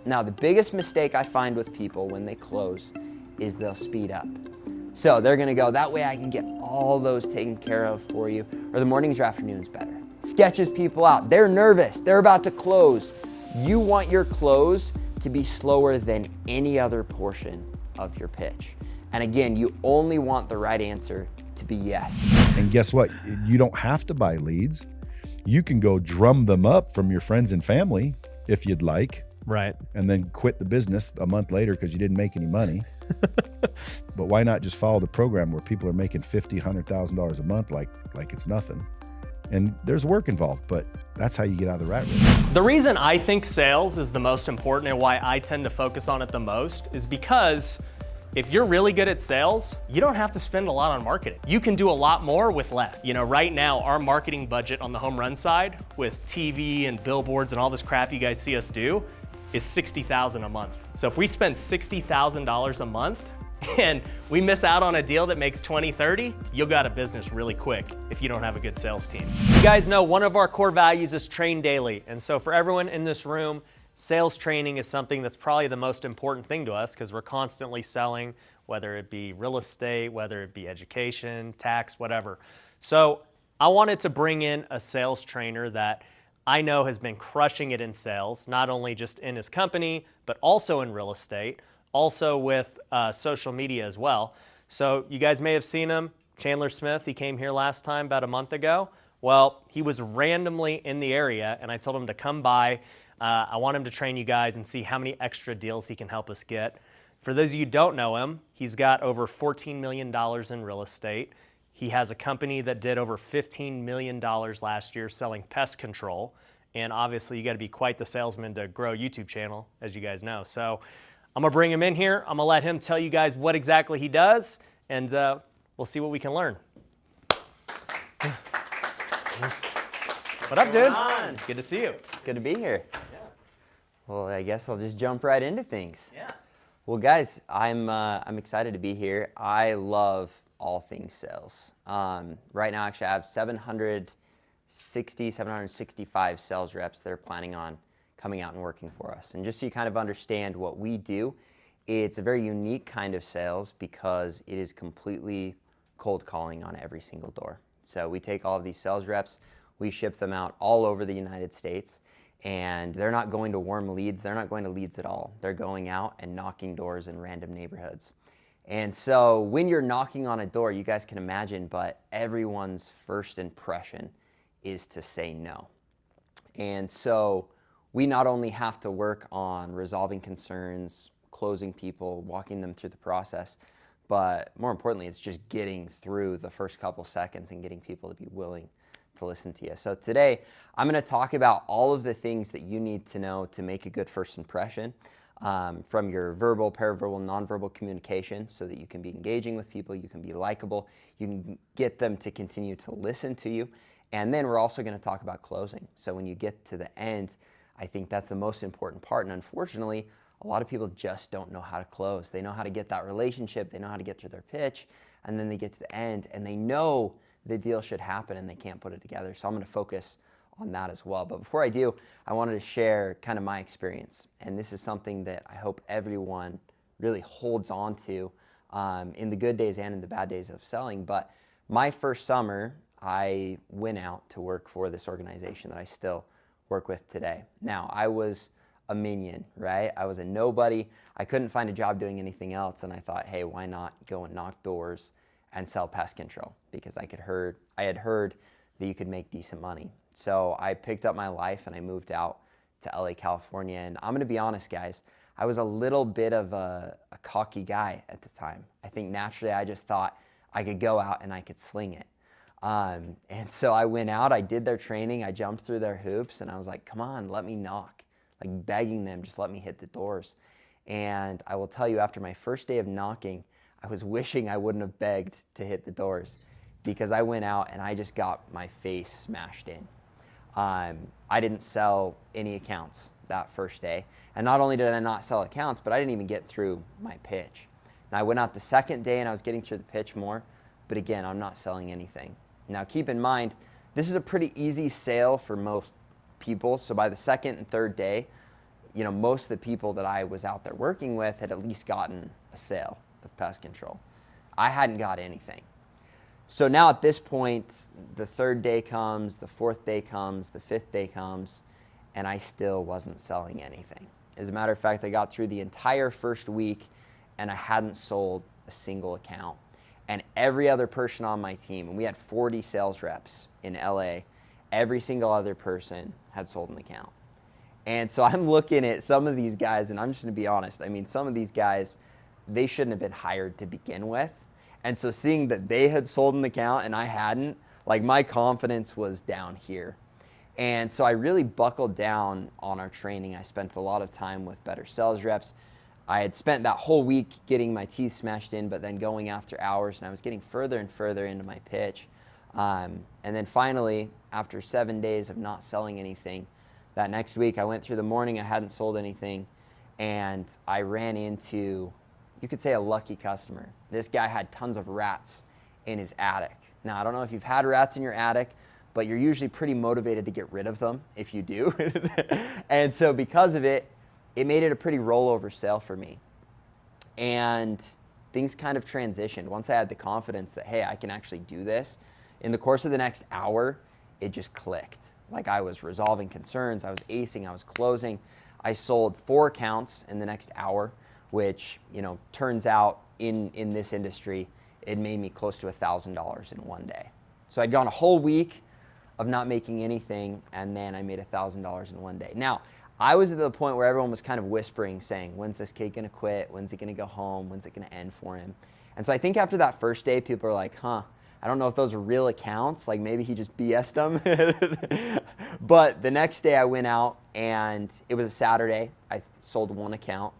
Now, the biggest mistake I find with people when they close is they'll speed up. So they're gonna go, that way I can get all those taken care of for you, or the mornings or afternoons better. Sketches people out. They're nervous. They're about to close. You want your close to be slower than any other portion of your pitch. And again, you only want the right answer to be yes. And guess what? You don't have to buy leads. You can go drum them up from your friends and family if you'd like. Right. And then quit the business a month later because you didn't make any money. But why not just follow the program where people are making $50,000, $100,000 a month like it's nothing? And there's work involved, but that's how you get out of the rat race. The reason I think sales is the most important and why I tend to focus on it the most is because if you're really good at sales, you don't have to spend a lot on marketing. You can do a lot more with less. You know, right now, our marketing budget on the home run side with TV and billboards and all this crap you guys see us do is $60,000 a month. So if we spend $60,000 a month and we miss out on a deal that makes 20, 30, you'll go out of business really quick if you don't have a good sales team. You guys know one of our core values is train daily. And so for everyone in this room, sales training is something that's probably the most important thing to us because we're constantly selling, whether it be real estate, whether it be education, tax, whatever. So I wanted to bring in a sales trainer that I know has been crushing it in sales, not only just in his company, but also in real estate, also with social media as well. So you guys may have seen him, Chandler Smith. He came here last time about a month ago. Well, he was randomly in the area and I told him to come by. I want him to train you guys and see how many extra deals he can help us get. For those of you who don't know him, he's got over $14 million in real estate. He has a company that did over $15 million last year selling pest control. And obviously you gotta be quite the salesman to grow a YouTube channel, as you guys know. So I'm gonna bring him in here. I'm gonna let him tell you guys what exactly he does and we'll see what we can learn. What up, dude? Good to see you. Good to be here. Yeah. Well, I guess I'll just jump right into things. Yeah. Well, guys, I'm excited to be here. I love all things sales. Right now, actually, I have 765 sales reps that are planning on coming out and working for us. And just so you kind of understand what we do, it's a very unique kind of sales because it is completely cold calling on every single door. So we take all of these sales reps, we ship them out all over the United States, and they're not going to warm leads. They're not going to leads at all. They're going out and knocking doors in random neighborhoods. And so when you're knocking on a door, you guys can imagine, but everyone's first impression is to say no. And so we not only have to work on resolving concerns, closing people, walking them through the process, but more importantly, it's just getting through the first couple seconds and getting people to be willing to listen to you. So today, I'm going to talk about all of the things that you need to know to make a good first impression, from your verbal, paraverbal, nonverbal communication so that you can be engaging with people, you can be likable, you can get them to continue to listen to you. And then we're also going to talk about closing. So when you get to the end, I think that's the most important part. And unfortunately, a lot of people just don't know how to close. They know how to get that relationship, they know how to get through their pitch, and then they get to the end and they know the deal should happen and they can't put it together. So I'm going to focus on that as well. But before I do, I wanted to share kind of my experience. And this is something that I hope everyone really holds on to in the good days and in the bad days of selling. But my first summer, I went out to work for this organization that I still work with today. Now, I was a minion, right? I was a nobody. I couldn't find a job doing anything else. And I thought, hey, why not go and knock doors and sell pest control? Because I had heard that you could make decent money. So I picked up my life and I moved out to LA, California. And I'm gonna be honest, guys, I was a little bit of a cocky guy at the time. I think naturally I just thought I could go out and I could sling it. And so I went out, I did their training, I jumped through their hoops, and I was like, come on, let me knock. Like begging them, just let me hit the doors. And I will tell you, after my first day of knocking, I was wishing I wouldn't have begged to hit the doors because I went out and I just got my face smashed in. I didn't sell any accounts that first day. And not only did I not sell accounts, but I didn't even get through my pitch. And I went out the second day and I was getting through the pitch more, but again, I'm not selling anything. Now keep in mind, this is a pretty easy sale for most people. So by the second and third day, most of the people that I was out there working with had at least gotten a sale of pest control. I hadn't got anything. So now at this point, the third day comes, the fourth day comes, the fifth day comes, and I still wasn't selling anything. As a matter of fact, I got through the entire first week and I hadn't sold a single account. And every other person on my team, and we had 40 sales reps in LA, every single other person had sold an account. And so I'm looking at some of these guys, and I'm just going to be honest. I mean, some of these guys, they shouldn't have been hired to begin with. And so seeing that they had sold an account and I hadn't, like my confidence was down here. And so I really buckled down on our training. I spent a lot of time with better sales reps. I had spent that whole week getting my teeth smashed in, but then going after hours, and I was getting further and further into my pitch. And then finally, after 7 days of not selling anything, that next week I went through the morning, I hadn't sold anything, and I ran into, you could say, a lucky customer. This guy had tons of rats in his attic. Now, I don't know if you've had rats in your attic, but you're usually pretty motivated to get rid of them if you do. And so because of it, it made it a pretty rollover sale for me. And things kind of transitioned. Once I had the confidence that, hey, I can actually do this, in the course of the next hour, it just clicked. Like I was resolving concerns, I was acing, I was closing. I sold 4 accounts in the next hour, which, turns out in this industry, it made me close to $1,000 in one day. So I'd gone a whole week of not making anything, and then I made $1,000 in one day. Now, I was at the point where everyone was kind of whispering, saying, when's this kid gonna quit? When's he gonna go home? When's it gonna end for him? And so I think after that first day, people are like, I don't know if those are real accounts. Like maybe he just BS'd them. But the next day I went out, and it was a Saturday. I sold 1 account.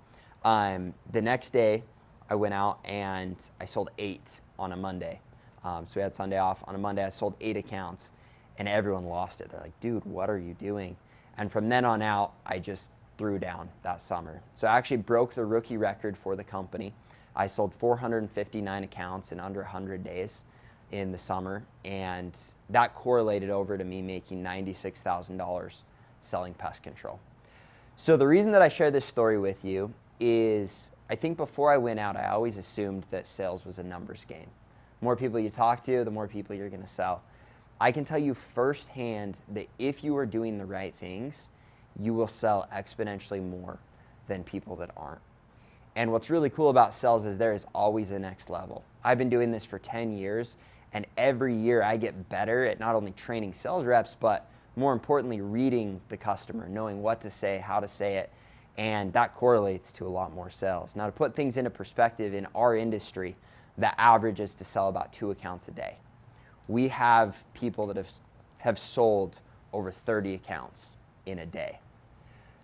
The next day I went out and I sold 8 on a Monday. So we had Sunday off. On a Monday I sold 8 accounts, and everyone lost it. They're like, dude, what are you doing? And from then on out, I just threw down that summer. So I actually broke the rookie record for the company. I sold 459 accounts in under 100 days in the summer, and that correlated over to me making $96,000 selling pest control. So the reason that I share this story with you is I think before I went out, I always assumed that sales was a numbers game. The more people you talk to, the more people you're gonna sell. I can tell you firsthand that if you are doing the right things, you will sell exponentially more than people that aren't. And what's really cool about sales is there is always a next level. I've been doing this for 10 years, and every year I get better at not only training sales reps, but more importantly, reading the customer, knowing what to say, how to say it, and that correlates to a lot more sales. Now, to put things into perspective, in our industry, the average is to sell about 2 accounts a day. We have people that have sold over 30 accounts in a day.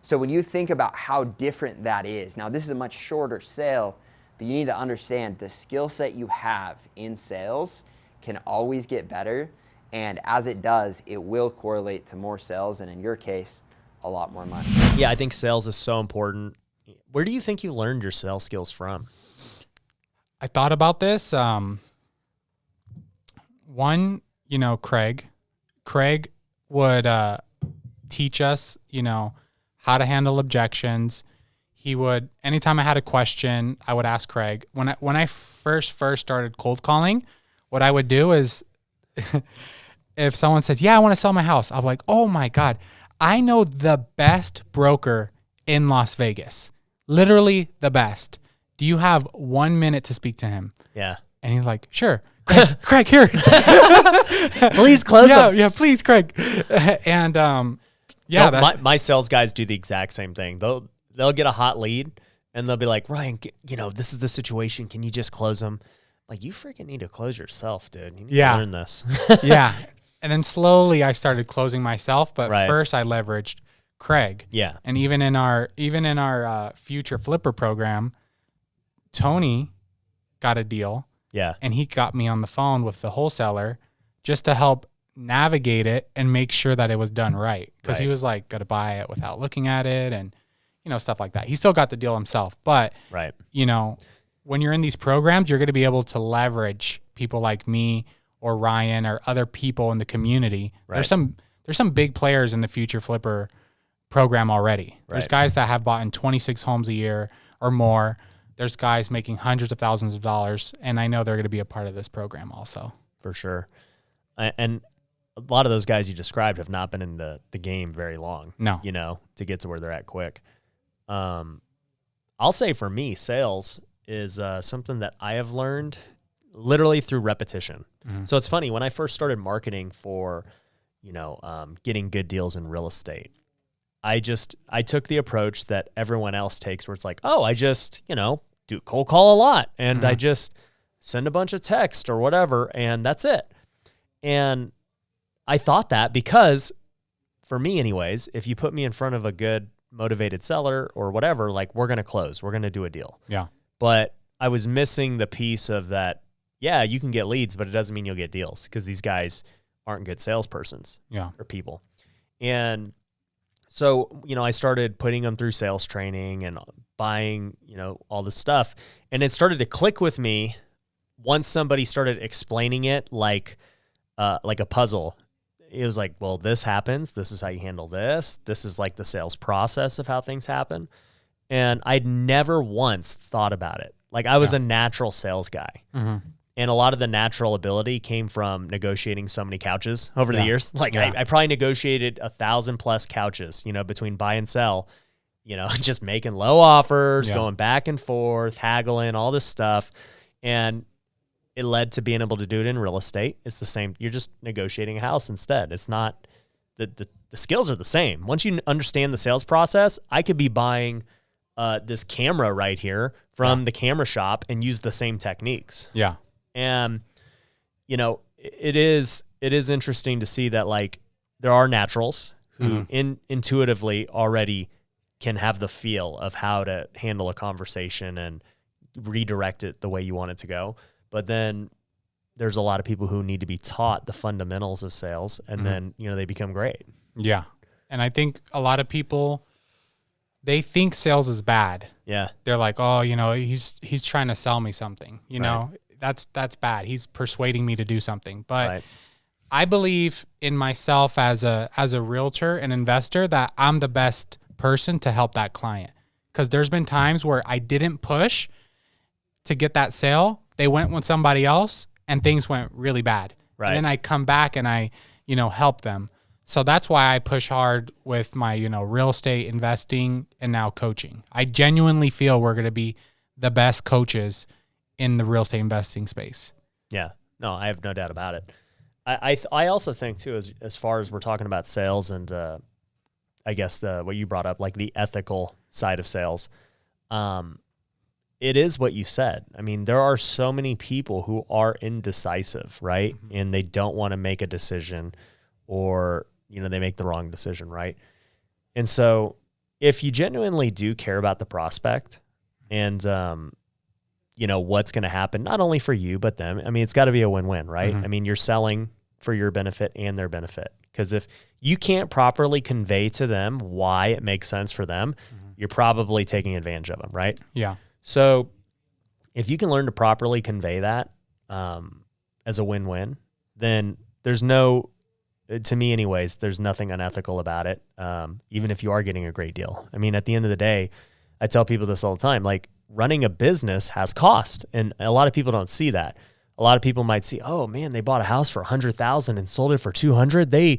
So when you think about how different that is, now this is a much shorter sale, but you need to understand the skill set you have in sales can always get better, and as it does, it will correlate to more sales, and in your case, a lot more money. Yeah, I think sales is so important. Where do you think you learned your sales skills from? I thought about this. One, Craig. Craig would teach us, how to handle objections. He would, anytime I had a question, I would ask Craig. When I first started cold calling, what I would do is if someone said, yeah, I want to sell my house, I'm like, oh my God, I know the best broker in Las Vegas. Literally the best. Do you have 1 minute to speak to him? Yeah. And he's like, sure. Craig, here. Please close him. Yeah, please, Craig. And my sales guys do the exact same thing. They'll get a hot lead and they'll be like, Ryan, this is the situation. Can you just close them? Like, you freaking need to close yourself, dude. You need to learn this. Yeah. And then slowly I started closing myself, but first I leveraged Craig. Yeah. And even in our future flipper program, Tony got a deal. Yeah. And he got me on the phone with the wholesaler just to help navigate it and make sure that it was done right. Because he was like, got to buy it without looking at it and, stuff like that. He still got the deal himself. But, when you're in these programs, you're going to be able to leverage people like me or Ryan or other people in the community. Right. There's some big players in the future flipper program already. There's Right. guys that have bought in 26 homes a year or more. There's guys making hundreds of thousands of dollars, and I know they're going to be a part of this program also. For sure. And a lot of those guys you described have not been in the game very long. No. You know, to get to where they're at quick. I'll say for me, sales is something that I have learned literally through repetition. So it's funny, when I first started marketing for, getting good deals in real estate, I took the approach that everyone else takes, where it's like, oh, I just, do cold call a lot, and I just send a bunch of text or whatever, and that's it. And I thought that because, for me anyways, if you put me in front of a good motivated seller or whatever, like, we're going to close, we're going to do a deal. Yeah. But I was missing the piece of that, yeah, you can get leads, but it doesn't mean you'll get deals, because these guys aren't good salespersons or people. And so, I started putting them through sales training and buying, all this stuff. And it started to click with me once somebody started explaining it like a puzzle. It was like, well, this happens. This is how you handle this. This is like the sales process of how things happen. And I'd never once thought about it. Like, I was a natural sales guy. And a lot of the natural ability came from negotiating so many couches over the years. Like, I probably negotiated 1,000+ couches, between buy and sell, just making low offers, going back and forth, haggling, all this stuff. And it led to being able to do it in real estate. It's the same. You're just negotiating a house instead. It's not, the skills are the same. Once you understand the sales process, I could be buying this camera right here from the camera shop and use the same techniques. Yeah. And, it is interesting to see that, like, there are naturals who intuitively already can have the feel of how to handle a conversation and redirect it the way you want it to go. But then there's a lot of people who need to be taught the fundamentals of sales, and then, they become great. Yeah. And I think a lot of people, they think sales is bad. Yeah. They're like, oh, he's trying to sell me something, know, that's bad. He's persuading me to do something. But I believe in myself as a realtor and investor that I'm the best person to help that client. Because there's been times where I didn't push to get that sale. They went with somebody else and things went really bad. Right. And then I come back and I, help them. So that's why I push hard with my, real estate investing and now coaching. I genuinely feel we're going to be the best coaches in the real estate investing space. Yeah, no, I have no doubt about it. I also think too, as far as we're talking about sales and I guess what you brought up, like the ethical side of sales, it is what you said. I mean, there are so many people who are indecisive, right? And they don't want to make a decision, or, they make the wrong decision, right? And so if you genuinely do care about the prospect and, what's going to happen, not only for you, but them, I mean, it's got to be a win-win, right? I mean, you're selling for your benefit and their benefit. Because if you can't properly convey to them why it makes sense for them, you're probably taking advantage of them, right? Yeah. So if you can learn to properly convey that as a win-win, then there's to me anyways, there's nothing unethical about it, even if you are getting a great deal. I mean, at the end of the day, I tell people this all the time, like, running a business has cost, and a lot of people don't see that. A lot of people might see, oh man, they bought a house for $100,000 and sold it for $200,000. They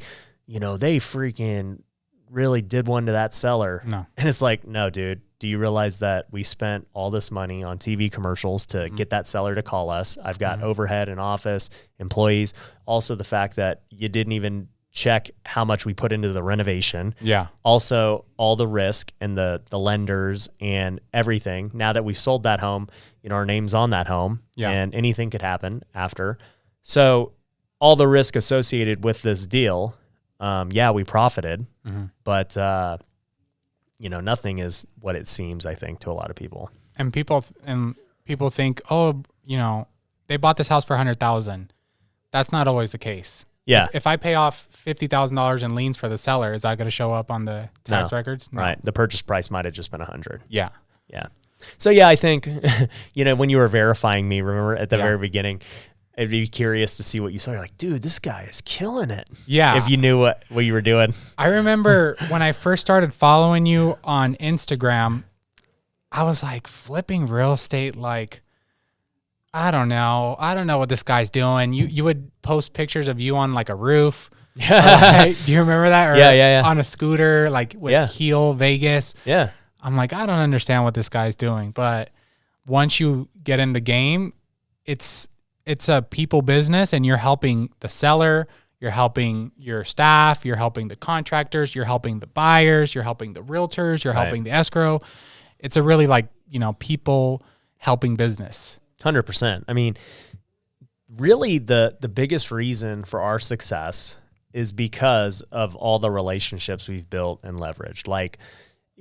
freaking really did one to that seller. No. And it's like, no, dude, do you realize that we spent all this money on TV commercials to get that seller to call us? I've got overhead and office employees. Also the fact that you didn't even check how much we put into the renovation. Yeah. Also all the risk and the lenders and everything. Now that we've sold that home, our name's on that home, and anything could happen after. So all the risk associated with this deal, we profited, but nothing is what it seems, I think, to a lot of people. And people think, oh, they bought this house for $100,000. That's not always the case. Yeah. If I pay off $50,000 in liens for the seller, is that going to show up on the tax records? No. Right. The purchase price might have just been $100,000. Yeah. Yeah. So yeah, I think, when you were verifying me, remember at the very beginning, I'd be curious to see what you saw. You're like, dude, this guy is killing it. Yeah. If you knew what you were doing. I remember when I first started following you on Instagram, I was like flipping real estate. Like, I don't know what this guy's doing. You would post pictures of you on like a roof. Like, do you remember that? Or Yeah. on a scooter, like with Heel Vegas. Yeah. I'm like, I don't understand what this guy's doing. But once you get in the game, it's a people business, and you're helping the seller, you're helping your staff, you're helping the contractors, you're helping the buyers, you're helping the realtors, you're helping the escrow. It's a really like, people helping business. 100%. I mean, really the biggest reason for our success is because of all the relationships we've built and leveraged. Like,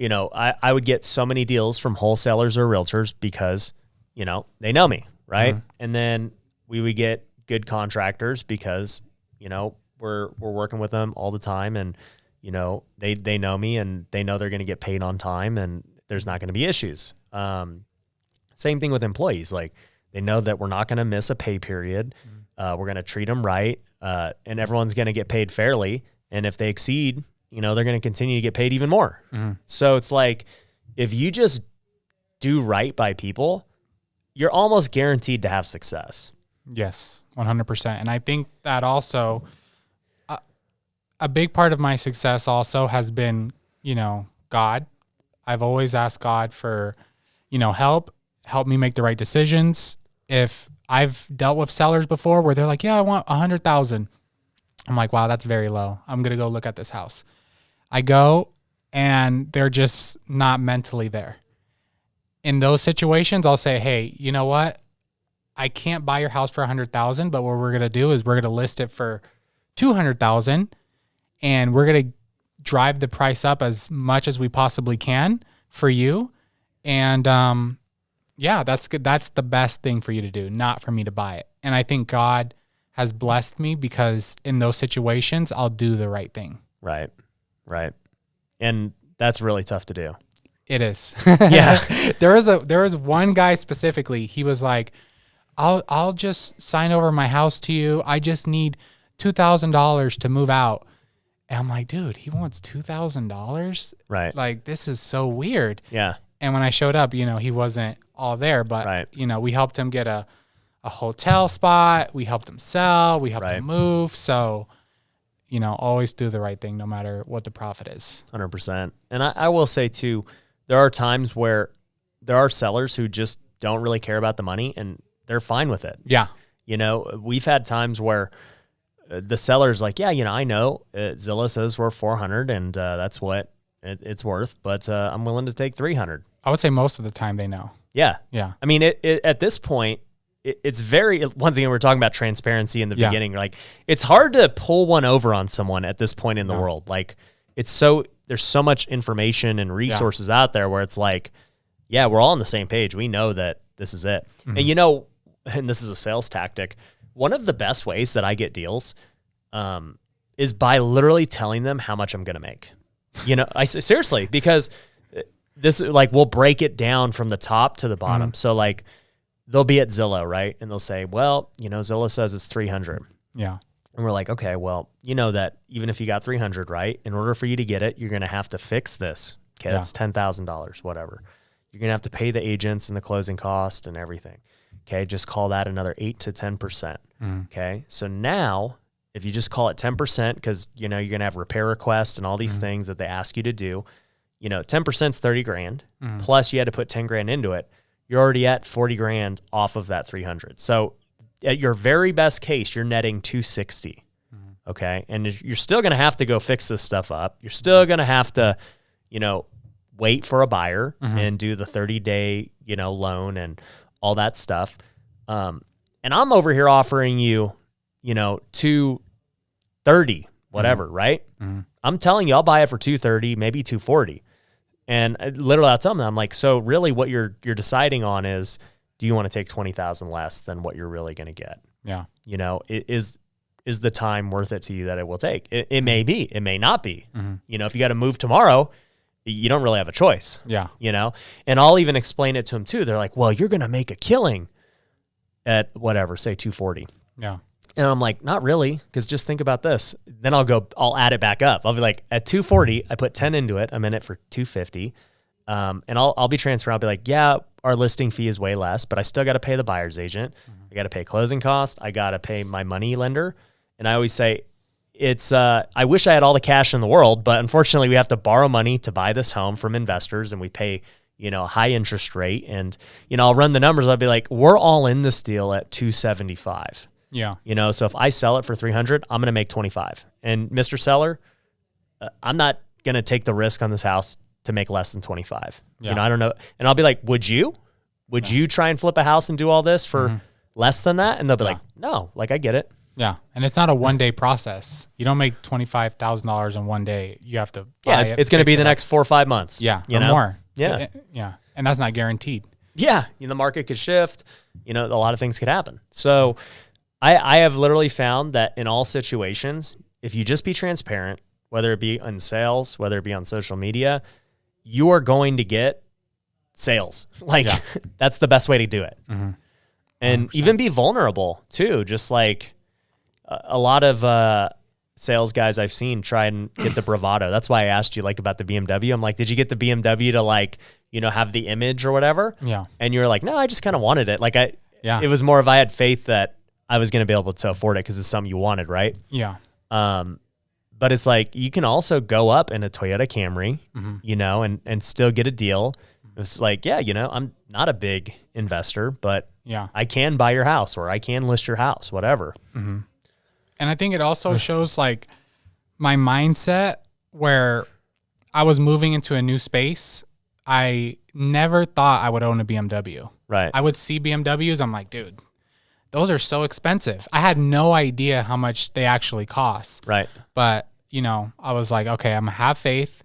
I would get so many deals from wholesalers or realtors because, they know me, right? Mm-hmm. And then we would get good contractors because, we're working with them all the time, and, they know me, and they know they're going to get paid on time, and there's not going to be issues. Same thing with employees. Like, they know that we're not going to miss a pay period. We're going to treat them right, and everyone's going to get paid fairly. And if they exceed, they're going to continue to get paid even more. Mm-hmm. So it's like, if you just do right by people, you're almost guaranteed to have success. Yes, 100%. And I think that also a big part of my success also has been, God. I've always asked God for, help me make the right decisions. If I've dealt with sellers before where they're like, yeah, I want 100,000. I'm like, wow, that's very low. I'm going to go look at this house. I go and they're just not mentally there. In those situations, I'll say, hey, you know what? I can't buy your house for 100,000, but what we're going to do is we're going to list it for 200,000, and we're going to drive the price up as much as we possibly can for you. And, that's good. That's the best thing for you to do, not for me to buy it. And I think God has blessed me because in those situations, I'll do the right thing. Right. And that's really tough to do. It is. Yeah. There was one guy specifically. He was like, I'll just sign over my house to you. I just need $2,000 to move out. And I'm like, dude, he wants $2,000? Right. Like, this is so weird. Yeah. And when I showed up, he wasn't all there, but we helped him get a hotel spot. We helped him sell. We helped him move. So, always do the right thing, no matter what the profit is. 100%. And I will say too, there are times where there are sellers who just don't really care about the money, and they're fine with it. Yeah. We've had times where the seller's like, yeah, I know Zillow says we're 400 and that's what it's worth, but I'm willing to take 300. I would say most of the time they know. Yeah. Yeah. I mean, at this point, it's very, once again, we're talking about transparency in the beginning. Like, it's hard to pull one over on someone at this point in the world. Like, there's so much information and resources out there where it's like, yeah, we're all on the same page. We know that this is it. Mm-hmm. And this is a sales tactic. One of the best ways that I get deals is by literally telling them how much I'm going to make. Seriously, because this, like, we'll break it down from the top to the bottom. Mm-hmm. So, like, they'll be at Zillow, right? And they'll say, well, Zillow says it's 300. Yeah. And we're like, okay, well, that even if you got 300, right, in order for you to get it, you're going to have to fix this. Okay, that's $10,000, whatever. You're going to have to pay the agents and the closing cost and everything. Okay, just call that another 8 to 10%. Okay, so now if you just call it 10%, because you're going to have repair requests and all these things that they ask you to do, 10% is 30 grand. Plus you had to put 10 grand into it. You're already at 40 grand off of that 300. So at your very best case, you're netting 260. Okay, and you're still going to have to go fix this stuff up. You're still going to have to, wait for a buyer and do the 30-day, loan and all that stuff. And I'm over here offering you, 230, whatever, right? I'm telling you, I'll buy it for 230, maybe 240. And literally I'll tell them, I'm like, so really what you're deciding on is, do you want to take 20,000 less than what you're really going to get? Yeah. Is the time worth it to you that it will take? It may be, it may not be. If you got to move tomorrow, you don't really have a choice. Yeah. And I'll even explain it to them too. They're like, well, you're going to make a killing at whatever, say 240. Yeah. And I'm like, not really, because just think about this. Then I'll add it back up. I'll be like, at 240, I put 10 into it. I'm in it for 250. And I'll be transparent. I'll be like, yeah, our listing fee is way less, but I still got to pay the buyer's agent. I got to pay closing costs. I got to pay my money lender. And I always say, I wish I had all the cash in the world, but unfortunately we have to borrow money to buy this home from investors, and we pay, a high interest rate. And, I'll run the numbers. I'll be like, we're all in this deal at 275. Yeah. So if I sell it for 300, I'm going to make 25. And Mr. Seller, I'm not going to take the risk on this house to make less than 25. Yeah. I don't know. And I'll be like, would you try and flip a house and do all this for less than that? And they'll be like, no, like I get it. Yeah. And it's not a one-day process. You don't make $25,000 in one day. You have to buy it. It's going to be the next 4 or 5 months. Yeah. Or more. Yeah. Yeah. And that's not guaranteed. Yeah. The market could shift. A lot of things could happen. So I have literally found that in all situations, if you just be transparent, whether it be in sales, whether it be on social media, you are going to get sales. That's the best way to do it. Mm-hmm. And even be vulnerable too. Just like a lot of sales guys I've seen try and get the bravado. That's why I asked you about the BMW. I'm like, did you get the BMW to have the image or whatever? Yeah. And you were like, no, I just kind of wanted it. Yeah. It was more of I had faith that I was going to be able to afford it because it's something you wanted, right? Yeah. But it's like you can also go up in a Toyota Camry, and still get a deal. It's like, I'm not a big investor, but I can buy your house or I can list your house, whatever. Mm-hmm. And I think it also shows my mindset where I was moving into a new space. I never thought I would own a BMW. Right. I would see BMWs. I'm like, dude, those are so expensive. I had no idea how much they actually cost. Right. But, I was like, okay, I'm going to have faith.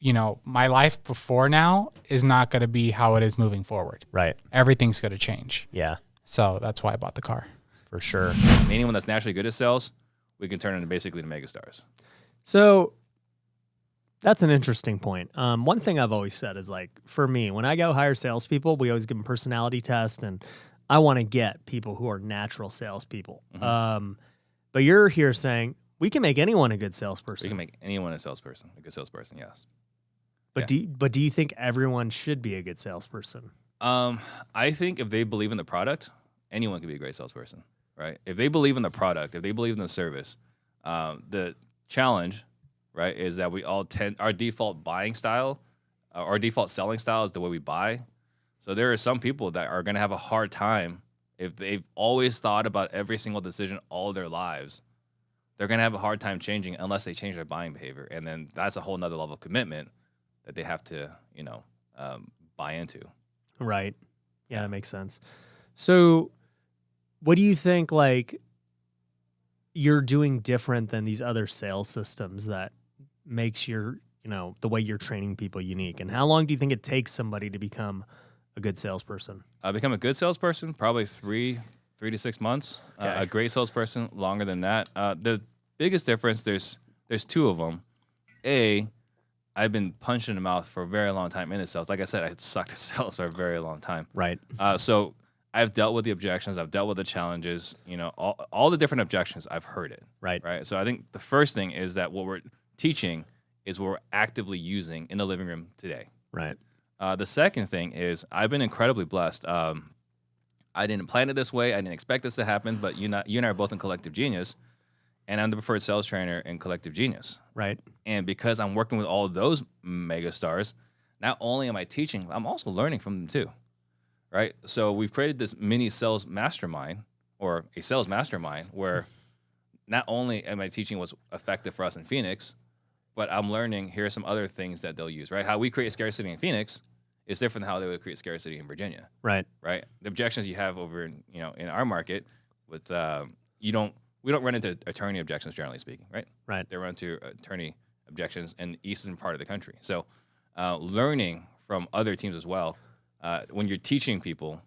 My life before now is not going to be how it is moving forward. Right. Everything's going to change. Yeah. So that's why I bought the car. For sure. Anyone that's naturally good at sales, we can turn into basically the megastars. So that's an interesting point. One thing I've always said is for me, when I go hire salespeople, we always give them personality tests, and I want to get people who are natural salespeople. Mm-hmm. But you're here saying we can make anyone a good salesperson. We can make anyone a salesperson, a good salesperson, yes. But do you think everyone should be a good salesperson? I think if they believe in the product, anyone can be a great salesperson, right? If they believe in the product, if they believe in the service, the challenge, right, is that we all our default buying style, our default selling style is the way we buy. So there are some people that are going to have a hard time if they've always thought about every single decision all their lives. They're going to have a hard time changing unless they change their buying behavior. And then that's a whole nother level of commitment that they have to, buy into. Right. Yeah, that makes sense. So what do you think, you're doing different than these other sales systems that makes your, the way you're training people unique? And how long do you think it takes somebody to become a good salesperson? Become a good salesperson, probably 3 to 6 months. Okay. A great salesperson, longer than that. The biggest difference, there's two of them. I've been punched in the mouth for a very long time in the sales. Like I said, I sucked at sales for a very long time. Right. So I've dealt with the objections. I've dealt with the challenges. All the different objections, I've heard it. Right. Right. So I think the first thing is that what we're teaching is what we're actively using in the living room today. Right. The second thing is I've been incredibly blessed. I didn't plan it this way. I didn't expect this to happen, but you and I are both in Collective Genius, and I'm the preferred sales trainer in Collective Genius. Right. And because I'm working with all of those megastars, not only am I teaching, I'm also learning from them too. Right. So we've created this mini sales mastermind, or a sales mastermind, where not only am I teaching what's effective for us in Phoenix, but I'm learning here are some other things that they'll use. Right. How we create scarcity in Phoenix is different than how they would create scarcity in Virginia. Right. Right. The objections you have over in our market with we don't run into attorney objections, generally speaking, right? Right. They run into attorney objections in the eastern part of the country. So learning from other teams as well. When you're teaching people,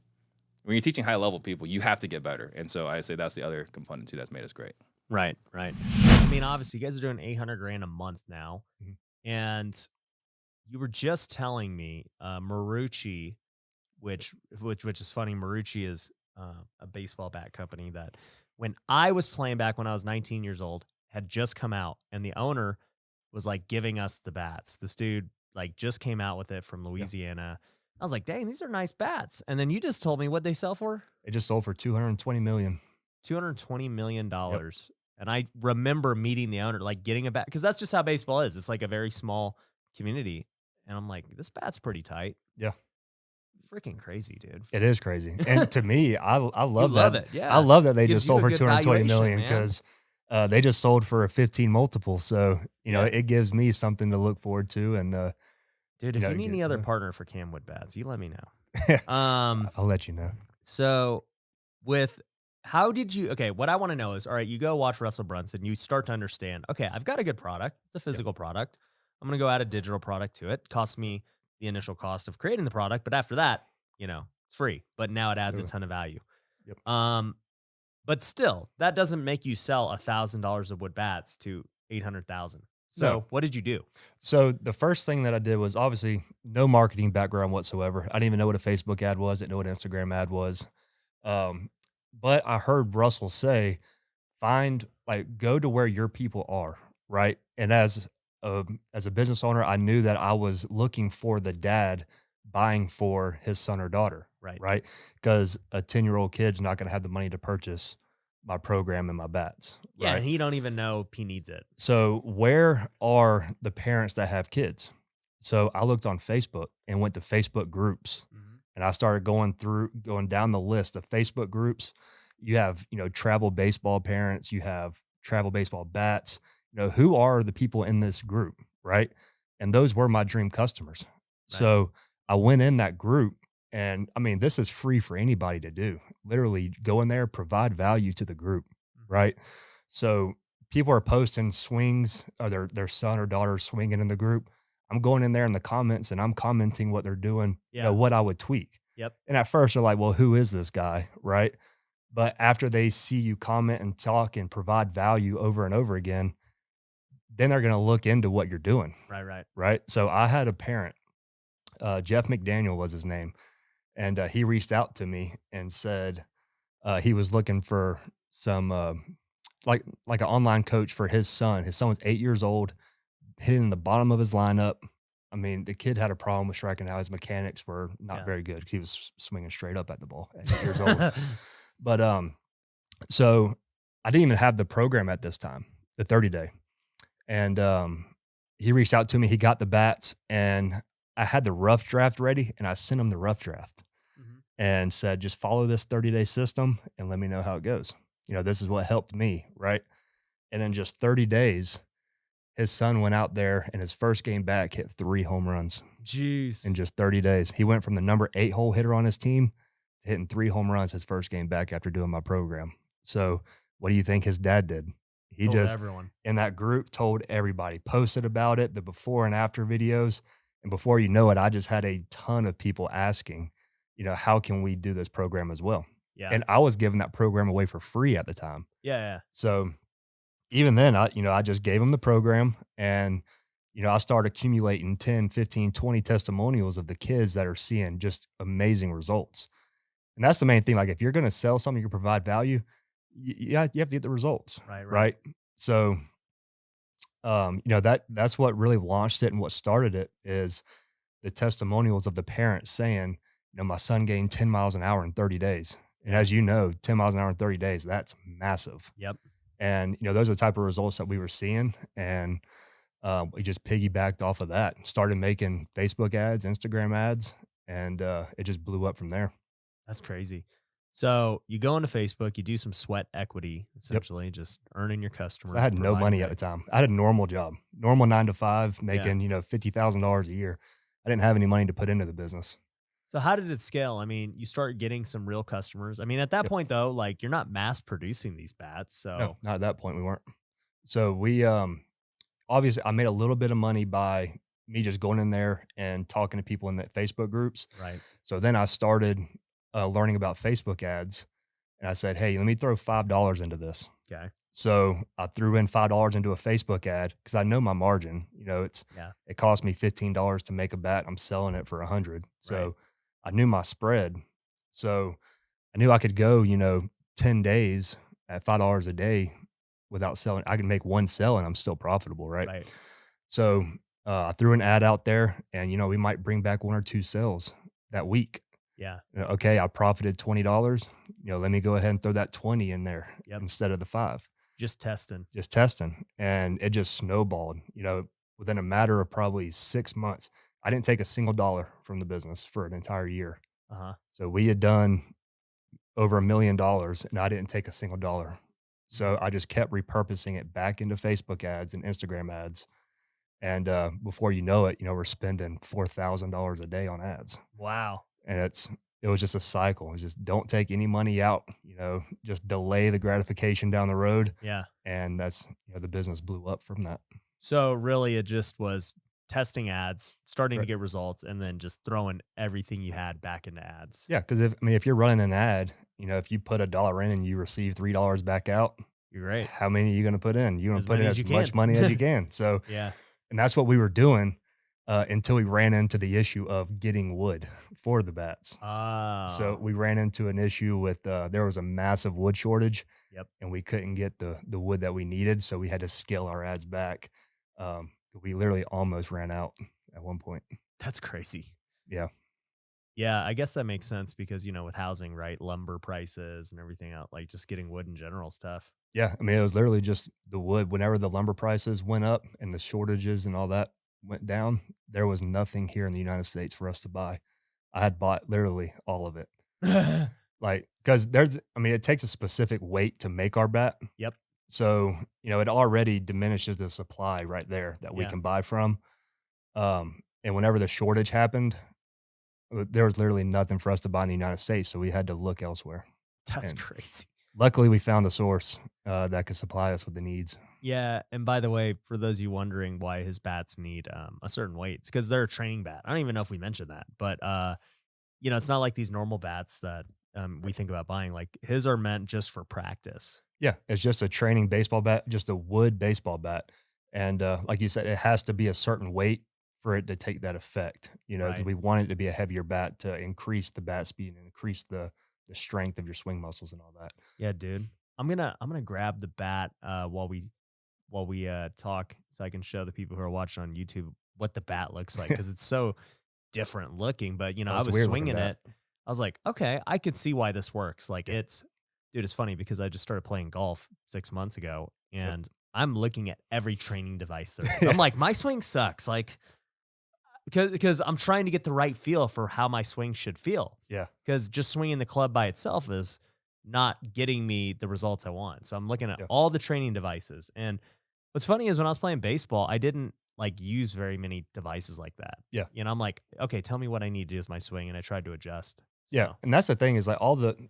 when you're teaching high-level people, you have to get better. And so I say that's the other component, too, that's made us great. Right, right. I mean, obviously, you guys are doing $800,000 a month now. Mm-hmm. And you were just telling me Marucci, which is funny. Marucci is a baseball bat company that when I was playing back when I was 19 years old, had just come out, and the owner was like giving us the bats. This dude like just came out with it from Louisiana. I was like, dang, these are nice bats. And then you just told me what they sell for. It just sold for $220 million. $220 million. And I remember meeting the owner, like getting a bat, because that's just how baseball is. It's like a very small community. And I'm like, this bat's pretty tight. Yeah. Freaking crazy, dude. It is crazy. And to me, I love love that. it, yeah. I love that they Gives just you sold a for good 220 valuation, million man. because they just sold for a 15 multiple. So, you know, it gives me something to look forward to. And, Dude, you if know, you need get any it other to- partner for Camwood bats, you let me know. I'll let you know. So with how did you, okay, what I want to know is, all right, you go watch Russell Brunson, you start to understand, okay, I've got a good product. It's a physical product. I'm going to go add a digital product to it. Cost me the initial cost of creating the product, but after that, you know, it's free, but now it adds a ton of value. Yep. But still, that doesn't make you sell $1,000 of wood bats to 800,000. So No. what did you do? So the first thing that I did was obviously no marketing background whatsoever. I didn't even know what a Facebook ad was. Didn't know what an Instagram ad was. But I heard Russell say, go to where your people are, right? And as a business owner, I knew that I was looking for the dad buying for his son or daughter, right? Because a 10-year-old kid's not going to have the money to purchase my program and my bats. Yeah, right? and he don't even know if he needs it. So where are the parents that have kids? So I looked on Facebook and went to Facebook groups, and I started going down the list of Facebook groups. You have, you know, travel baseball parents, you have travel baseball bats, you know, who are the people in this group, right? And those were my dream customers. So I went in that group, and I mean, this is free for anybody to do. Literally go in there, provide value to the group, right? So people are posting swings or their son or daughter swinging in the group. I'm going in there in the comments and I'm commenting what they're doing, you know, what I would tweak. Yep. And at first they're like, well, who is this guy? Right. But after they see you comment and talk and provide value over and over again, then they're going to look into what you're doing. Right. Right. So I had a parent, Jeff McDaniel was his name. And he reached out to me and said he was looking for some, like an online coach for his son. His son was 8 years old, hitting the bottom of his lineup. I mean, the kid had a problem with striking out. His mechanics were not very good because he was swinging straight up at the ball at 8 years old. But so I didn't even have the program at this time, the 30-day. And he reached out to me. He got the bats, and I had the rough draft ready, and I sent him the rough draft and said, just follow this 30-day system and let me know how it goes. You know, this is what helped me, right? And in just 30 days, his son went out there and his first game back hit 3 home runs. Jeez. In just 30 days. He went from the number 8 hole hitter on his team to hitting 3 home runs his first game back after doing my program. So what do you think his dad did? He Told just, everyone in that group, told everybody, posted about it, the before and after videos. And before you know it, I just had a ton of people asking, you know, how can we do this program as well? Yeah. And I was giving that program away for free at the time. Yeah. So even then, I just gave them the program, and, you know, I started accumulating 10, 15, 20 testimonials of the kids that are seeing just amazing results. And that's the main thing. Like, if you're going to sell something, you can provide value, you have to get the results. Right. So, you know, that's what really launched it, and what started it is the testimonials of the parents saying, you know, my son gained 10 miles an hour in 30 days. And as you know, 10 miles an hour in 30 days, that's massive. Yep. And, you know, those are the type of results that we were seeing. And we just piggybacked off of that, started making Facebook ads, Instagram ads, and it just blew up from there. That's crazy. So you go into Facebook, you do some sweat equity, essentially, just earning your customers. So I had no money at the time. I had a normal job, normal 9 to 5, making, you know, $50,000 a year. I didn't have any money to put into the business. So how did it scale? I mean, you start getting some real customers. I mean, at that point though, like, you're not mass producing these bats. So No, not at that point we weren't. So we obviously I made a little bit of money by me just going in there and talking to people in the Facebook groups. Right. So then I started learning about Facebook ads, and I said, hey, let me throw $5 into this. Okay. So I threw in $5 into a Facebook ad because I know my margin. You know, it cost me $15 to make a bat. I'm selling it for $100. So I knew my spread. So I knew I could go, you know, 10 days at $5 a day without selling. I can make one sale and I'm still profitable, right? Right. So I threw an ad out there, and we might bring back 1 or 2 sales that week. Yeah. Okay, I profited $20. Let me go ahead and throw that 20 in there Yep. instead of the 5. Just testing. Just testing, and it just snowballed. Within a matter of probably 6 months, I didn't take a single dollar from the business for an entire year. Uh-huh. So we had done over $1 million, and I didn't take a single dollar. So I just kept repurposing it back into Facebook ads and Instagram ads. And before you know it, we're spending $4,000 a day on ads. Wow. And it was just a cycle. It's just don't take any money out, just delay the gratification down the road. Yeah. And that's, the business blew up from that. So really it just was testing ads, starting to Right. get results, and then just throwing everything you had back into ads. Yeah. Cause if you're running an ad, if you put $1 in and you receive $3 back out, You're great. how many are you going to put in? You want As to put in many as as you much can. money as you can. So, Yeah. and that's what we were doing until we ran into the issue of getting wood for the bats. Oh. So we ran into an issue with there was a massive wood shortage. Yep. And we couldn't get the wood that we needed, so we had to scale our ads back. We literally almost ran out at one point. That's crazy. Yeah. Yeah, I guess that makes sense because, with housing, right? Lumber prices and everything out, like just getting wood in general stuff. Yeah, it was literally just the wood. Whenever the lumber prices went up and the shortages and all that went down, there was nothing here in the United States for us to buy. I had bought literally all of it. Because it takes a specific weight to make our bat. Yep. So, it already diminishes the supply right there that we Yeah. can buy from. And whenever the shortage happened, there was literally nothing for us to buy in the United States. So we had to look elsewhere. That's And crazy. luckily, we found a source that could supply us with the needs. Yeah, and by the way, for those of you wondering why his bats need a certain weight, it's because they're a training bat. I don't even know if we mentioned that, but it's not like these normal bats that we think about buying. Like his are meant just for practice. Yeah, it's just a training baseball bat, just a wood baseball bat. And like you said, it has to be a certain weight for it to take that effect, because Right. we want it to be a heavier bat to increase the bat speed and increase the strength of your swing muscles and all that. Yeah, dude. I'm gonna grab the bat while we talk, so I can show the people who are watching on YouTube what the bat looks like, because it's so different looking. But Oh, I it's a was weird looking swinging bat. it. I was like, okay, I could see why this works. Like it's funny because I just started playing golf 6 months ago, and I'm looking at every training device there is. I'm like, my swing sucks. Like, because I'm trying to get the right feel for how my swing should feel. Yeah. Because just swinging the club by itself is not getting me the results I want. So I'm looking at Yeah. all the training devices. And what's funny is when I was playing baseball, I didn't use very many devices like that. Yeah. I'm like, okay, tell me what I need to do with my swing, and I tried to adjust. Yeah, So, and that's the thing is like